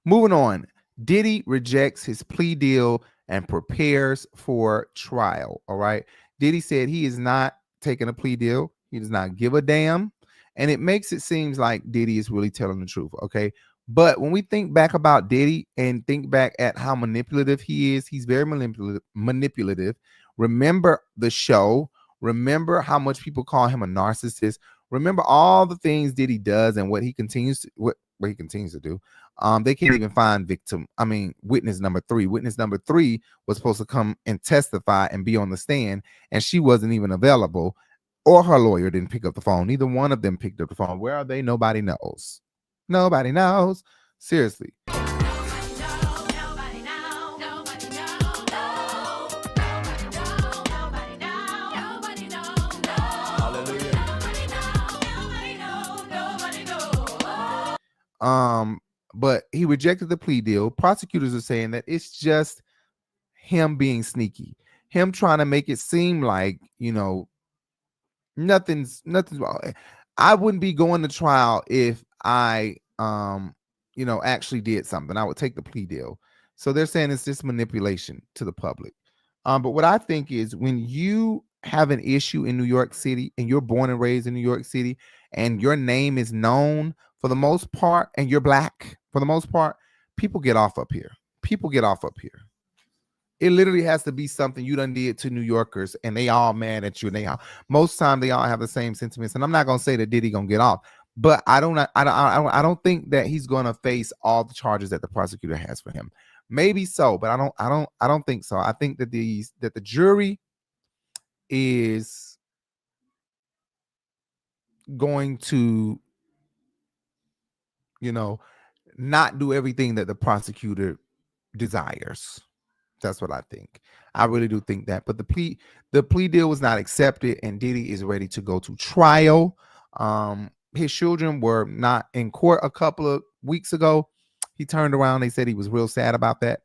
Moving on, Diddy rejects his plea deal and prepares for trial. All right. Diddy said he is not taking a plea deal. He does not give a damn. And it makes it seem like Diddy is really telling the truth. Okay. But when we think back about Diddy and think back at how manipulative he is, he's very manipulative. Remember the show. Remember how much people call him a narcissist. Remember all the things Diddy does and what he continues to what he continues to do. They can't even find witness number 3. Witness number 3 was supposed to come and testify and be on the stand, and she wasn't even available, or her lawyer didn't pick up the phone. Neither one of them picked up the phone. Where are they? Nobody knows. Nobody knows. Seriously. But he rejected the plea deal. Prosecutors are saying that it's just him being sneaky, him trying to make it seem like, nothing's wrong. I wouldn't be going to trial if I actually did something. I would take the plea deal. So they're saying it's just manipulation to the public. But what I think is, when you have an issue in New York City and you're born and raised in New York City and your name is known for the most part, and you're black for the most part, people get off up here. People get off up here. It literally has to be something you done did to New Yorkers, and they all mad at you. And most time they all have the same sentiments. And I'm not gonna say that Diddy gonna get off, but I don't think that he's gonna face all the charges that the prosecutor has for him. Maybe so, but I don't think so. I think that the jury is going to not do everything that the prosecutor desires. That's what I think. I really do think that. But the plea deal was not accepted, and Diddy is ready to go to trial. His children were not in court a couple of weeks ago. He turned around. They said he was real sad about that.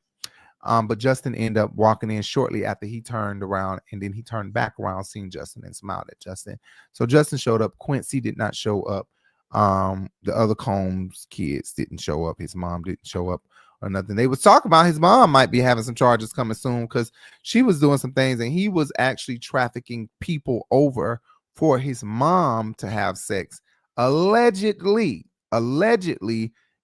But Justin ended up walking in shortly after he turned around, and then he turned back around, seeing Justin, and smiled at Justin. So Justin showed up. Quincy did not show up. The other Combs kids didn't show up. His mom didn't show up or nothing. They was talking about his mom might be having some charges coming soon because she was doing some things, and he was actually trafficking people over for his mom to have sex. Allegedly,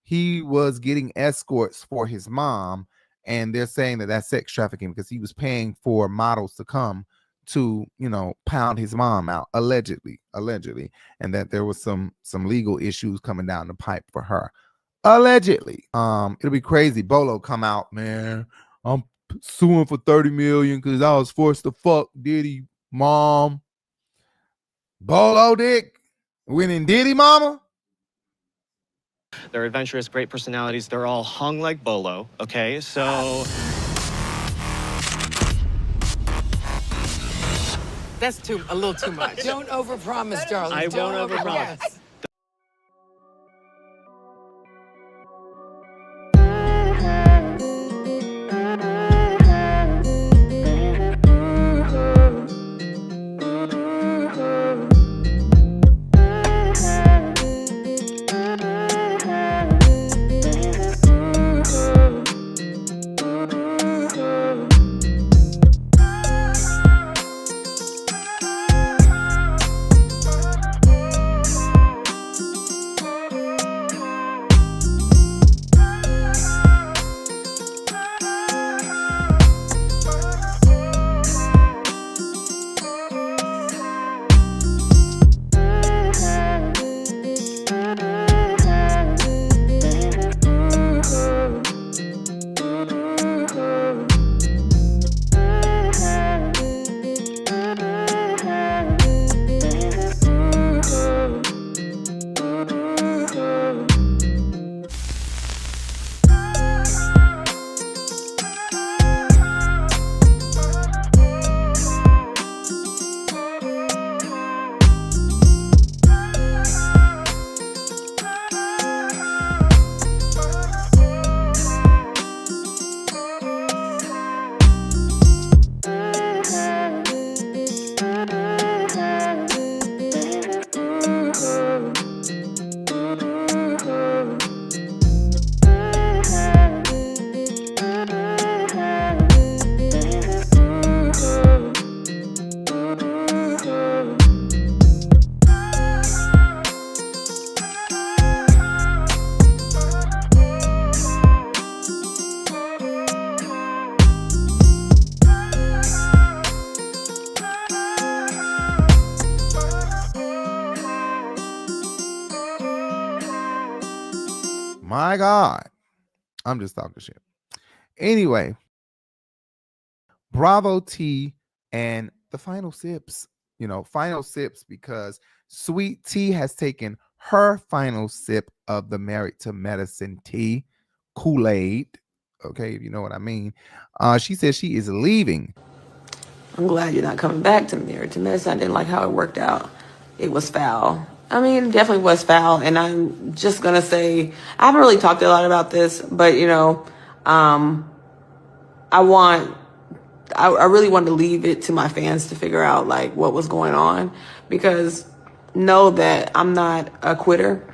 he was getting escorts for his mom, and they're saying that that's sex trafficking because he was paying for models to come to pound his mom out, allegedly, and that there was some legal issues coming down the pipe for her, allegedly. It'll be crazy. Bolo come out, man, I'm suing for 30 million because I was forced to fuck Diddy mom. Bolo dick winning Diddy mama. They're adventurous, great personalities. They're all hung like Bolo, okay? So That's a little too much. Don't overpromise, darling. I won't overpromise. Yes. my God. I'm just talking shit. Anyway, Bravo T and the final sips. Final sips because Sweet Tea has taken her final sip of the Married to Medicine tea, Kool-Aid. Okay, if you know what I mean. She says she is leaving. I'm glad you're not coming back to Married to Medicine. I didn't like how it worked out. It was foul. I mean, it definitely was foul. And I'm just going to say, I haven't really talked a lot about this, but, I really wanted to leave it to my fans to figure out, like, what was going on. Because know that I'm not a quitter.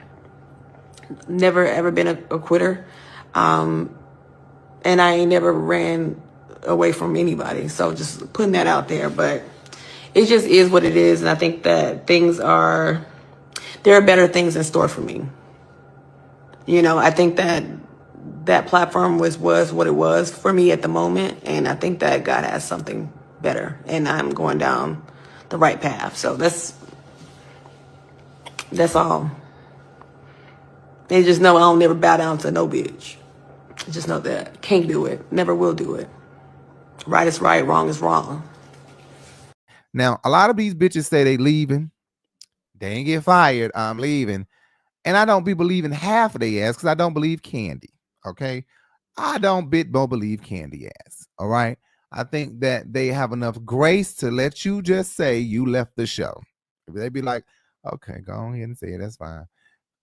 Never, ever been a quitter. And I ain't never ran away from anybody. So just putting that out there. But it just is what it is. And I think that there are better things in store for me. I think that platform was what it was for me at the moment. And I think that God has something better. And I'm going down the right path. So that's all. And just know I'll never bow down to no bitch. Just know that. Can't do it. Never will do it. Right is right, wrong is wrong. Now, a lot of these bitches say they leaving. They ain't get fired. I'm leaving. And I don't be believing half of their ass because I don't believe Candy. Okay? I don't believe Candy ass. All right? I think that they have enough grace to let you just say you left the show. They be like, okay, go ahead and say it. That's fine.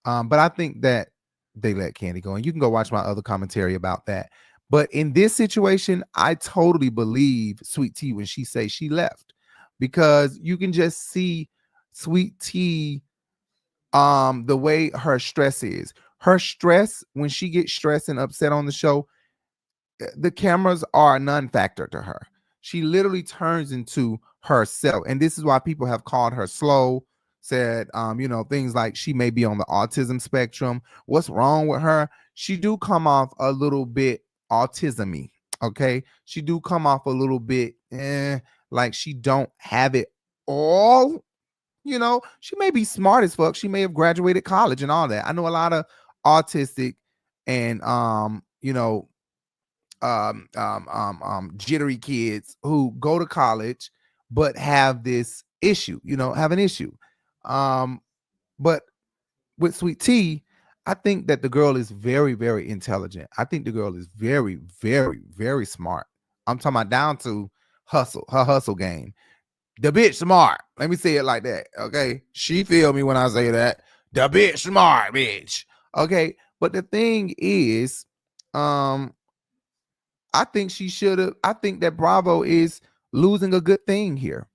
But I think that they let Candy go. And you can go watch my other commentary about that. But in this situation, I totally believe Sweet Tea when she say she left. Because you can just see Sweet Tea, the way her stress is. Her stress, when she gets stressed and upset on the show, the cameras are a non-factor to her. She literally turns into herself. And this is why people have called her slow, said, things like she may be on the autism spectrum. What's wrong with her? She do come off a little bit autism-y, okay? She do come off a little bit like she don't have it all. She may be smart as fuck. She may have graduated college and all that. I know a lot of autistic and jittery kids who go to college but have this issue, have an issue. But with Sweet Tea, I think that the girl is very, very intelligent. I think the girl is very, very, very smart. I'm talking about down to her hustle game. The bitch smart. Let me say it like that. Okay. She feel me when I say that. The bitch smart, bitch. Okay. But the thing is, I think that Bravo is losing a good thing here.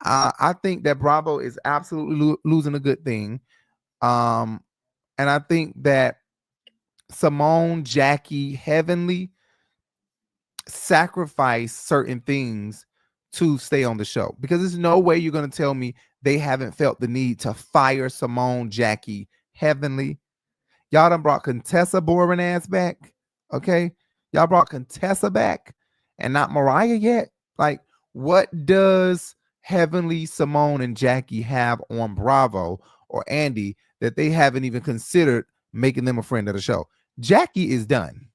I think that Bravo is absolutely losing a good thing. And I think that Simone, Jackie, Heavenly sacrifice certain things to stay on the show, because there's no way you're going to tell me they haven't felt the need to fire Simone, Jackie, Heavenly. Y'all done brought Contessa boring ass back. Okay. Y'all brought Contessa back and not Mariah yet. Like, what does Heavenly, Simone, and Jackie have on Bravo or Andy that they haven't even considered making them a friend of the show? Jackie is done.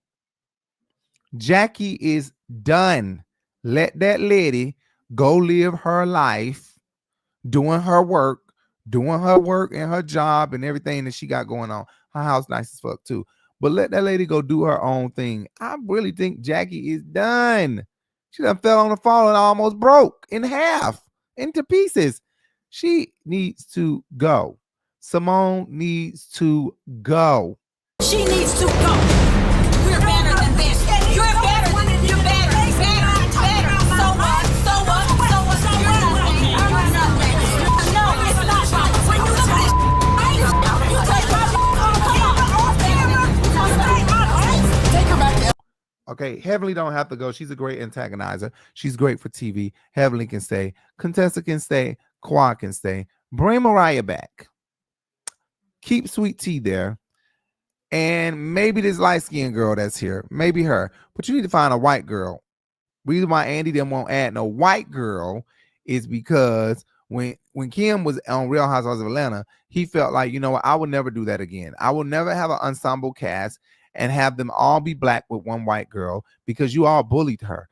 Jackie is done. Let that lady go live her life doing her work and her job and everything that she got going on. Her house nice as fuck too. But let that lady go do her own thing. I really think Jackie is done. She done fell on the fall and almost broke in half, into pieces. She needs to go. Simone needs to go. She needs to go. We're better than this. You're better. You're better. Better. So what? So what? So what? You're nothing. You're nothing. No, it's not right. When you look at this, you take my take her back there. Okay, Heavenly don't have to go. She's a great antagonizer. She's great for TV. Heavenly can stay. Contessa can stay. Quad can stay. Bring Mariah back. Keep Sweet Tea there. And maybe this light-skinned girl that's here. Maybe her. But you need to find a white girl. Reason why Andy didn't want to add no white girl is because when Kim was on Real Housewives of Atlanta, he felt like, you know what, I would never do that again. I will never have an ensemble cast. and have them all be black with one white girl because you all bullied her.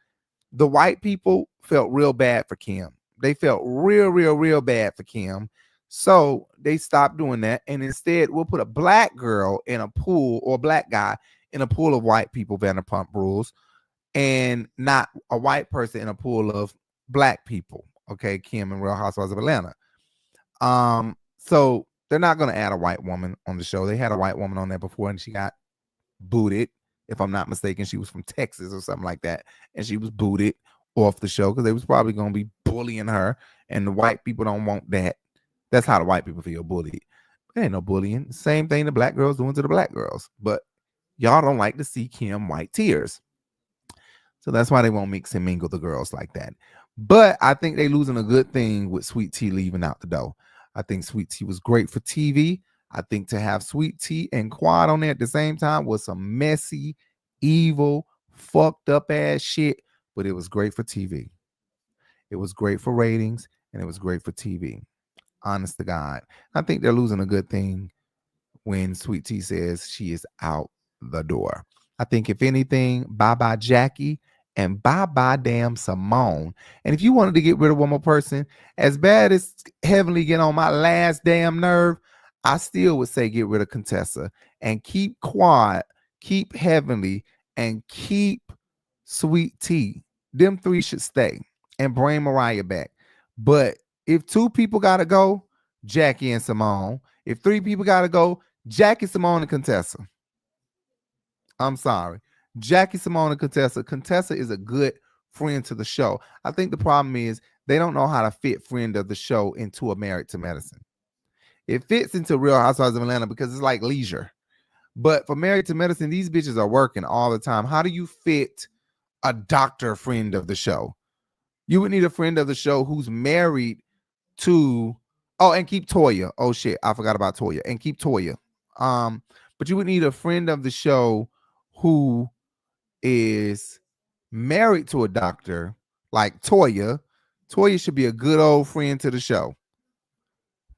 The white people felt real bad for Kim. They felt real bad for Kim. So they stopped doing that. And instead, we'll put a black girl in a pool, or a black guy in a pool of white people, Vanderpump Rules, and not a white person in a pool of black people. Okay, Kim and Real Housewives of Atlanta. So they're not going to add a white woman on the show. They had a white woman on there before, and she got booted. If I'm not mistaken, she was from Texas or something like that, and she was booted off the show because they was probably going to be bullying her, and the white people don't want that. That's how the white people feel, bullied. There ain't no bullying. Same thing the black girls doing to the black girls, but y'all don't like to see Kim white tears. So that's why they won't mix and mingle the girls like that. But I think they losing a good thing with Sweet Tea leaving out the door. I think Sweet Tea was great for TV. I think to have Sweet Tea and Quad on there at the same time was some messy, evil, fucked up ass shit, but it was great for TV. It was great for ratings, and it was great for TV. Honest to God. I think they're losing a good thing when Sweet Tea says she is out the door. I think if anything, bye-bye Jackie and bye-bye damn Simone. And if you wanted to get rid of one more person, as bad as Heavenly get on my last damn nerve, I still would say get rid of Contessa and keep Quad, keep Heavenly, and keep Sweet Tea. Them three should stay and bring Mariah back. But if two people got to go, Jackie and Simone. If three people got to go, Jackie, Simone, and Contessa. I'm sorry. Jackie, Simone, and Contessa. Contessa is a good friend to the show. I think the problem is they don't know how to fit friend of the show into a Married to Medicine. It fits into Real Housewives of Atlanta because it's like Leisure. But for Married to Medicine, these bitches are working all the time. How do you fit a doctor friend of the show? You would need a friend of the show who's married to, and keep Toya. Oh shit, I forgot about Toya. And keep Toya. But you would need a friend of the show who is married to a doctor like Toya. Toya should be a good old friend to the show.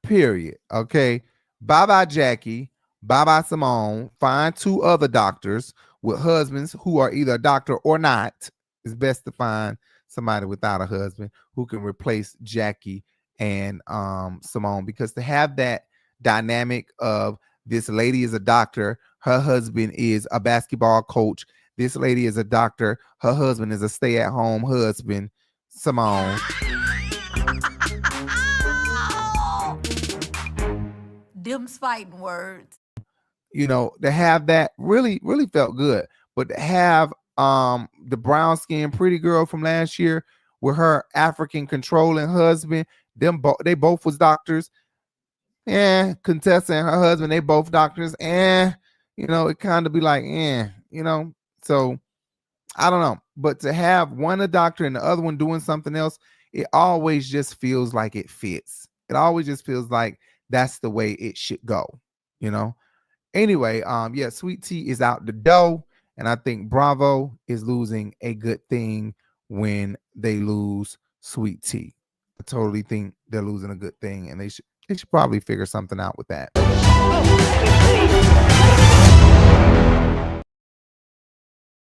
Period. Okay. Bye-bye Jackie. Bye-bye Simone. Find two other doctors with husbands who are either a doctor or not. It's best to find somebody without a husband who can replace Jackie and Simone, because to have that dynamic of this lady is a doctor, her husband is a basketball coach, this lady is a doctor, her husband is a stay-at-home husband, Simone. Them's fighting words. You know, to have that really felt good. But to have the brown skinned pretty girl from last year with her African controlling husband, they both was doctors. And Contessa and her husband, they both doctors. And it kind of be like, so I don't know. But to have one a doctor and the other one doing something else, it always just feels like it fits. It always just feels like that's the way it should go, Anyway, Sweet Tea is out the door, and I think Bravo is losing a good thing when they lose Sweet Tea. I totally think they're losing a good thing, and they should probably figure something out with that.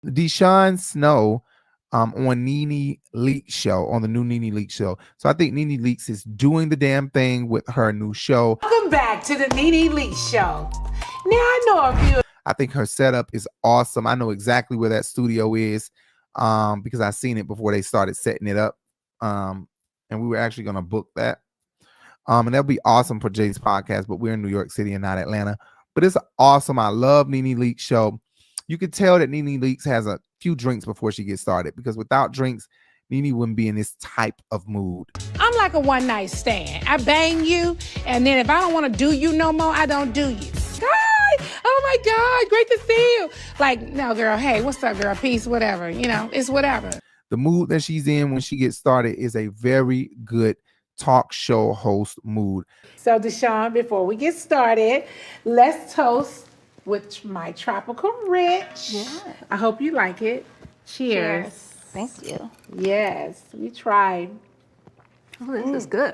Deshawn Snow on Nene Leakes show, on the new Nene Leakes show. So I think Nene Leakes is doing the damn thing with her new show. Welcome back to the Nene Leakes show. Now I know a few. I think her setup is awesome. I know exactly where that studio is because I seen it before they started setting it up. And we were actually going to book that. And that'll be awesome for Jay's podcast, but we're in New York City and not Atlanta. But it's awesome. I love Nene Leakes show. You could tell that Nene Leakes has a few drinks before she gets started, because without drinks, Nene wouldn't be in this type of mood. I'm like a one-night stand. I bang you, and then if I don't want to do you no more, I don't do you. Hi! Oh my God, great to see you. Like, no, girl, hey, what's up, girl? Peace, whatever. It's whatever. The mood that she's in when she gets started is a very good talk show host mood. So, Deshawn, before we get started, let's toast with my tropical rich. Yeah. I hope you like it. Cheers. Thank you. Yes, we tried. Oh, this is good.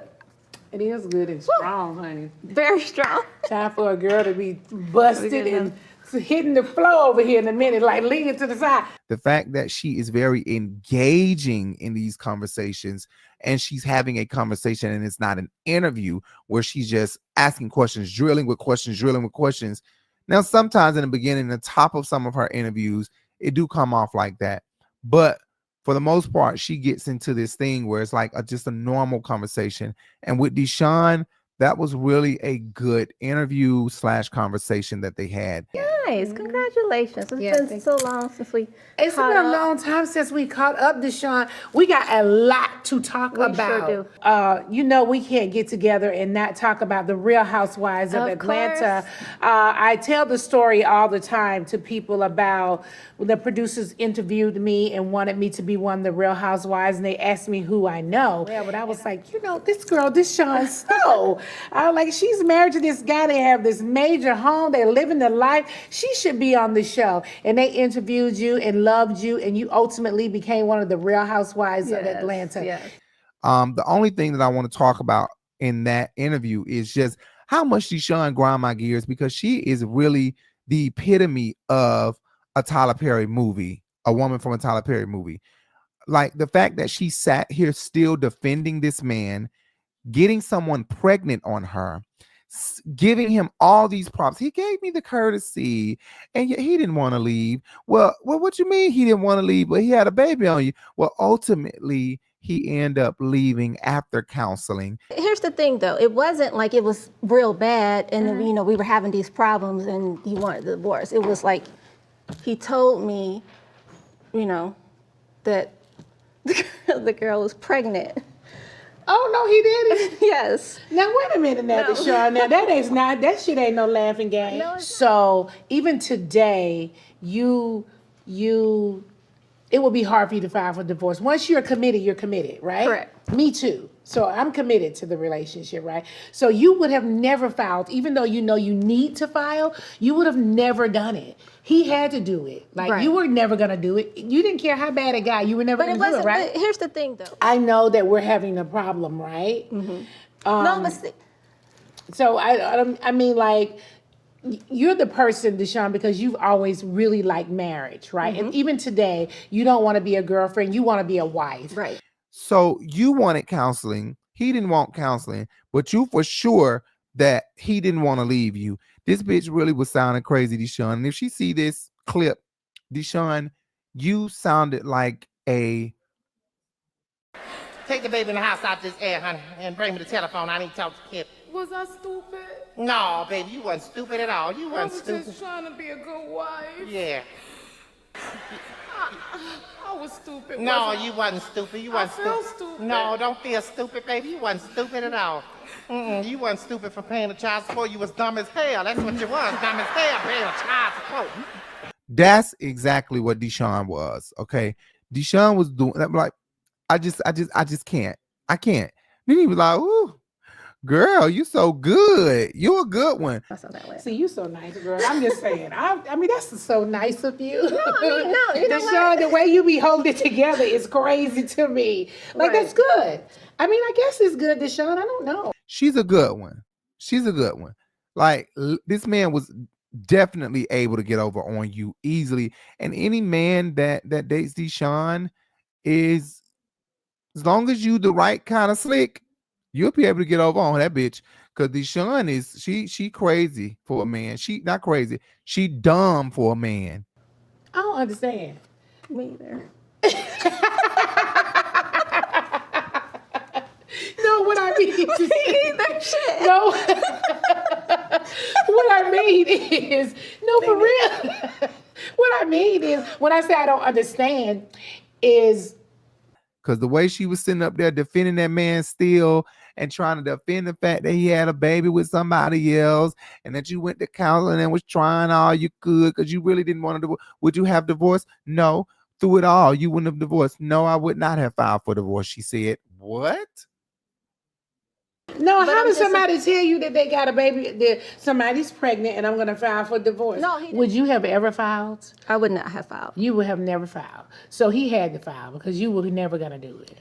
It is good and strong, honey. Very strong. Time for a girl to be busted and hitting the floor over here in a minute, like leaning to the side. The fact that she is very engaging in these conversations, and she's having a conversation, and it's not an interview where she's just asking questions, drilling with questions. Now, sometimes in the beginning, the top of some of her interviews, it do come off like that. But for the most part, she gets into this thing where it's like just a normal conversation. And with Deshawn, that was really a good interview / conversation that they had. Nice. Congratulations. It's been so long since we It's caught been a up. long time since we caught up, Deshawn. We got a lot to talk We about. sure You know, we can't get together and not talk about the Real Housewives of Atlanta. I tell the story all the time to people about when the producers interviewed me and wanted me to be one of the Real Housewives, and they asked me who I know. Yeah, but I was like, you know, this girl, Deshawn Snow. I was like, she's married to this guy. They have this major home. They're living the life. She should be on the show. And they interviewed you and loved you, and you ultimately became one of the Real Housewives of Atlanta. Yes. The only thing that I want to talk about in that interview is just how much Deshawn grind my gears, because she is really the epitome of a Tyler Perry movie, a woman from a Tyler Perry movie. Like the fact that she sat here still defending this man, getting someone pregnant on her, giving him all these props. He gave me the courtesy, and yet he didn't want to leave. Well, what you mean he didn't want to leave? But he had a baby on you. Well, ultimately, he ended up leaving after counseling. Here's the thing, though. It wasn't like it was real bad and, you know, we were having these problems and he wanted the divorce. It was like he told me, you know, that the girl was pregnant. Oh, no, he didn't? Yes. Now, wait a minute now, No. Deshawn. Now, that shit ain't no laughing game. No, so, even today, it would be hard for you to file for divorce. Once you're committed, right? Correct. Me too. So, I'm committed to the relationship, right? So, you would have never filed, even though you know you need to file, you would have never done it. He had to do it. Like, Right. you were never going to do it. You didn't care how bad it got. You were never But it going to do it, wasn't, right? but here's the thing, though. I know that we're having a problem, right? No, but So I mean, like, you're the person, Deshawn, because you've always really liked marriage, right? And even today, you don't want to be a girlfriend. You want to be a wife. Right. So you wanted counseling. He didn't want counseling, but you for sure that he didn't want to leave you. This bitch really was sounding crazy, Deshawn. And if she see this clip, Deshawn, you sounded like a... Take the baby in the house out this air, honey, and bring me the telephone. I need to talk to Kip. Was I stupid? No, baby, you wasn't stupid at all. You I wasn't was stupid. just trying to be a good wife. Yeah. I was stupid. No, wasn't I? you wasn't stupid. You I wasn't feel stupid. stupid. No, don't feel stupid, baby. You wasn't stupid at all. You wasn't stupid for paying the child support. You was dumb as hell. That's what you was. Dumb as hell paying the child support. That's exactly what Deshawn was. Okay. Deshawn was doing that. Like, I just can't. I can't. Then he was like, ooh, girl, you so good. You a good one. See, you so nice, girl. I'm just saying. I mean, that's so nice of you. No, I mean, no, you know Deshawn, the way you be holding it together is crazy to me. Like, Right. that's good. I mean, I guess it's good, Deshawn. I don't know. She's a good one. She's a good one. Like, this man was definitely able to get over on you easily. And any man that dates Deshawn is, as long as you the right kind of slick, you'll be able to get over on that bitch. Cause Deshawn is she crazy for a man. She not crazy. She dumb for a man. I don't understand. Me either. No, what I mean is Shit. no. What I mean is no, for real. What I mean is when I say I don't understand is Because the way she was sitting up there defending that man still and trying to defend the fact that he had a baby with somebody else and that you went to counseling and was trying all you could because you really didn't want to divorce. Would you have divorced? No. Through it all, you wouldn't have divorced. No, I would not have filed for divorce, she said. What? no. But How I'm does just- somebody tell you that they got a baby, that somebody's pregnant and I'm going to file for divorce? No, he didn't. Would you have ever filed? I would not have filed. You would have never filed. So he had to file because you were never going to do it.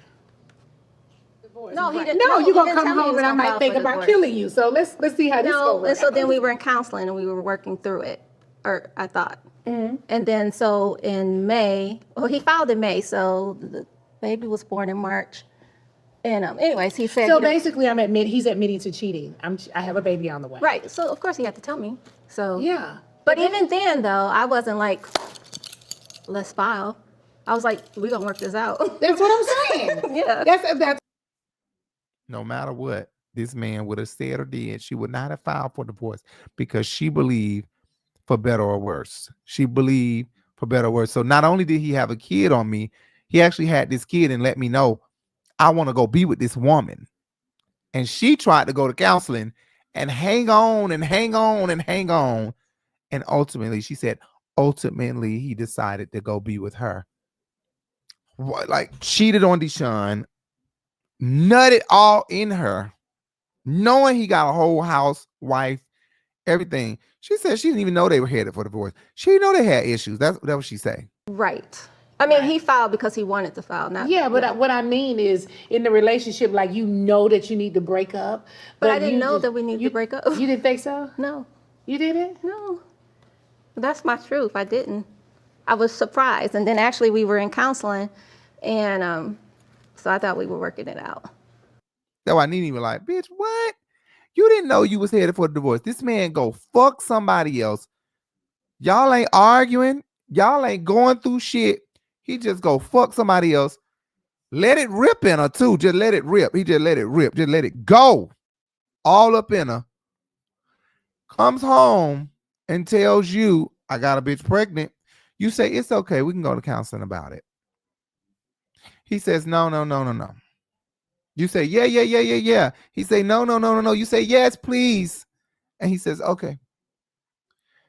No, he didn't. No, he you're going to didn't come tell me he home was and I gonna might file think for about divorce. killing you. So let's see how this No, goes. and so then we were in counseling and we were working through it. or I thought. And then so in May, he filed in May, so the baby was born in March. And anyways, he said. So basically, he's admitting to cheating. I have a baby on the way. Right. So of course he had to tell me. So yeah. But even then, though, I wasn't like, let's file. I was like, we're gonna work this out. That's what I'm saying. Yeah. That's. No matter what this man would have said or did, she would not have filed for divorce because she believed for better or worse. She believed for better or worse. So not only did he have a kid on me, he actually had this kid and let me know, I want to go be with this woman. And she tried to go to counseling and hang on and hang on and hang on. And ultimately, she said, ultimately, he decided to go be with her. Like, cheated on Deshawn, nutted all in her, knowing he got a whole house, wife, everything. She said she didn't even know they were headed for divorce. She didn't know they had issues. That's what she said. Right. I mean, he filed because he wanted to file. Not But what I mean is, in the relationship, like, you know that you need to break up. But I didn't know that we needed to break up. You didn't think so? No. You didn't? No. That's my truth. I didn't. I was surprised. And then actually we were in counseling, and so I thought we were working it out. That's why Nene was like, bitch, what? You didn't know you was headed for a divorce. This man go fuck somebody else. Y'all ain't arguing. Y'all ain't going through shit. He just go fuck somebody else. Let it rip in her too. Just let it rip. He just let it rip. Just let it go. All up in her. Comes home and tells you, I got a bitch pregnant. You say, it's okay. We can go to counseling about it. He says, no. You say, yeah. He say, no. You say, yes, please. And he says, okay.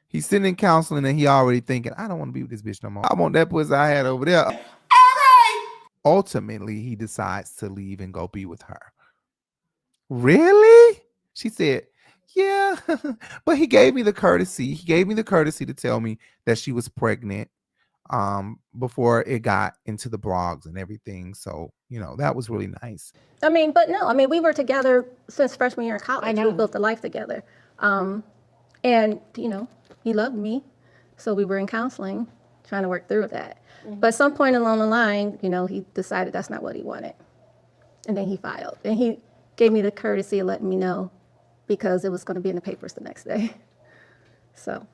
He's sitting in counseling and he already thinking, I don't want to be with this bitch no more. I want that pussy I had over there. Okay. Ultimately, he decides to leave and go be with her. Really? She said, yeah. But he gave me the courtesy. He gave me the courtesy to tell me that she was pregnant before it got into the blogs and everything. So, that was really nice. I mean, but no, we were together since freshman year in college. I know. We built a life together. And, he loved me. So we were in counseling, trying to work through that. Mm-hmm. But at some point along the line, he decided that's not what he wanted. And then he filed. And he gave me the courtesy of letting me know because it was going to be in the papers the next day. So.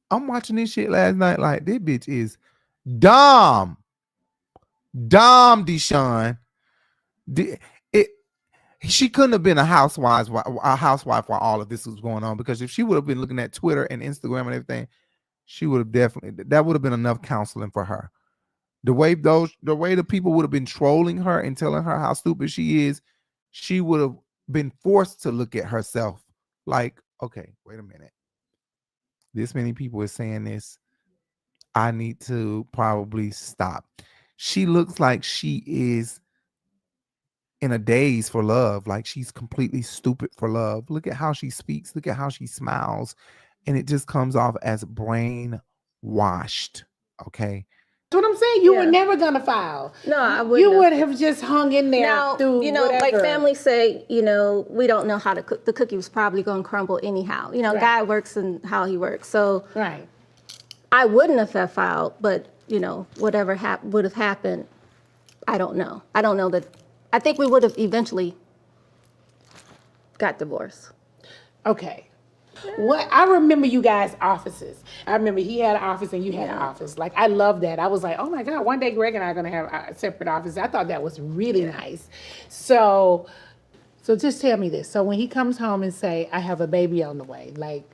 I'm watching this shit last night like, this bitch is dumb. Dumb, Deshawn. She couldn't have been a housewife while all of this was going on, because if she would have been looking at Twitter and Instagram and everything, she would have that would have been enough counseling for her. The way the people would have been trolling her and telling her how stupid she is, she would have been forced to look at herself like, okay, wait a minute. This many people are saying this. I need to probably stop. She looks like she is in a daze for love, like she's completely stupid for love. Look at how she speaks. Look at how she smiles. And it just comes off as brainwashed. Okay. That's what I'm saying. You were never going to file. No, I wouldn't. You would have just hung in there. Now, through whatever. Like family say, we don't know how to cook. The cookie was probably going to crumble anyhow. Right. God works and how he works. So right. I wouldn't have filed, but, whatever would have happened, I don't know. I don't know that. I think we would have eventually got divorced. Okay. What I remember you guys' offices. I remember he had an office and you had an office. Like, I love that. I was like, oh my God, one day Greg and I are gonna have a separate office. I thought that was really nice. So just tell me this. So when he comes home and say, I have a baby on the way, like,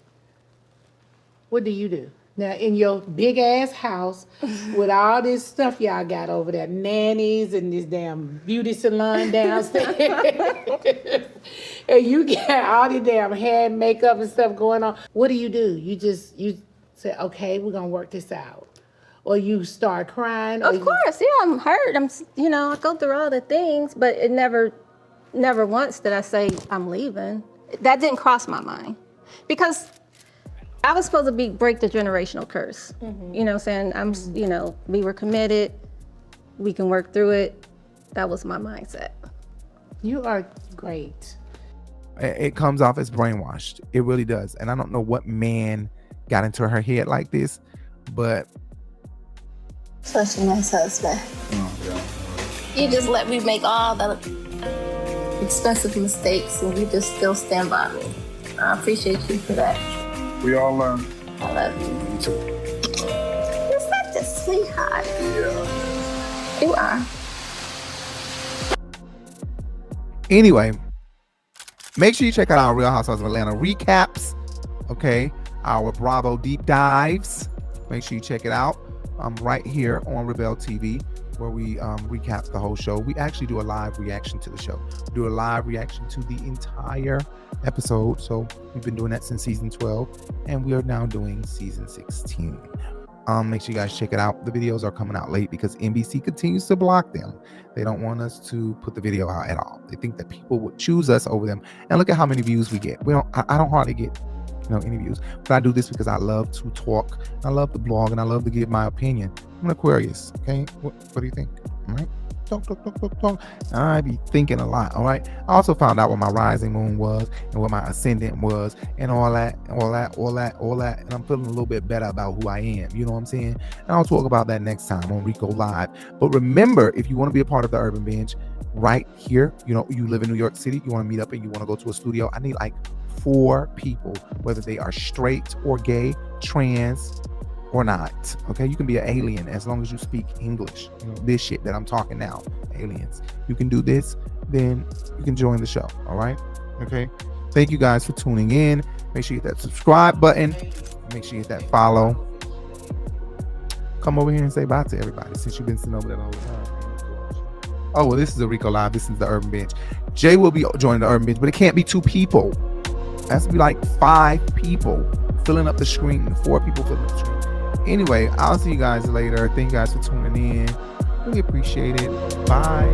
what do you do? Now, in your big ass house with all this stuff y'all got over there, nannies and this damn beauty salon downstairs, and you got all this damn hair and makeup and stuff going on, what do? You say, okay, we're gonna work this out. Or you start crying. Of course, I'm hurt. I go through all the things, but it never once did I say I'm leaving. That didn't cross my mind. Because I was supposed to break the generational curse. Mm-hmm. You know what I'm saying? We were committed. We can work through it. That was my mindset. You are great. it comes off as brainwashed. It really does. And I don't know what man got into her head like this, but Such a nice husband. You just let me make all the expensive mistakes and you just still stand by me. I appreciate you for that. We all learn. I love you. Me too. You're such a sweetheart. Yeah. You are. anyway, make sure you check out our Real Housewives of Atlanta recaps. Okay, our Bravo deep dives. Make sure you check it out. Right here on Rebel TV, where we recap the whole show. We actually do a live reaction to the show. We do a live reaction to the entire episode. So we've been doing that since season 12, and we are now doing season 16. Make sure you guys check it out. The videos are coming out late because NBC continues to block them. They don't want us to put the video out at all. They think that people would choose us over them. And look at how many views we get. I don't hardly get any views, but I do this because I love to talk, I love to blog, and I love to give my opinion. I'm an Aquarius. Okay, what do you think? All right, talk. I be thinking a lot. All right. I also found out what my rising moon was and what my ascendant was, and all that. And I'm feeling a little bit better about who I am. You know what I'm saying? And I'll talk about that next time on Rico Live. But remember, if you want to be a part of the Urban Bench, right here, you live in New York City, you want to meet up and you want to go to a studio, I need like 4 people, whether they are straight or gay, trans or not. Okay, you can be an alien as long as you speak English. This shit that I'm talking now, aliens. You can do this, then you can join the show. All right. Okay. Thank you guys for tuning in. Make sure you hit that subscribe button. Make sure you hit that follow. Come over here and say bye to everybody since you've been sitting over there all the time. Oh, well, this is the Rico Live. This is the Urban Bench. Jay will be joining the Urban Bench, but it can't be 2 people. It has to be like 5 people filling up the screen, 4 people filling up the screen. Anyway, I'll see you guys later. Thank you guys for tuning in. Really appreciate it. Bye.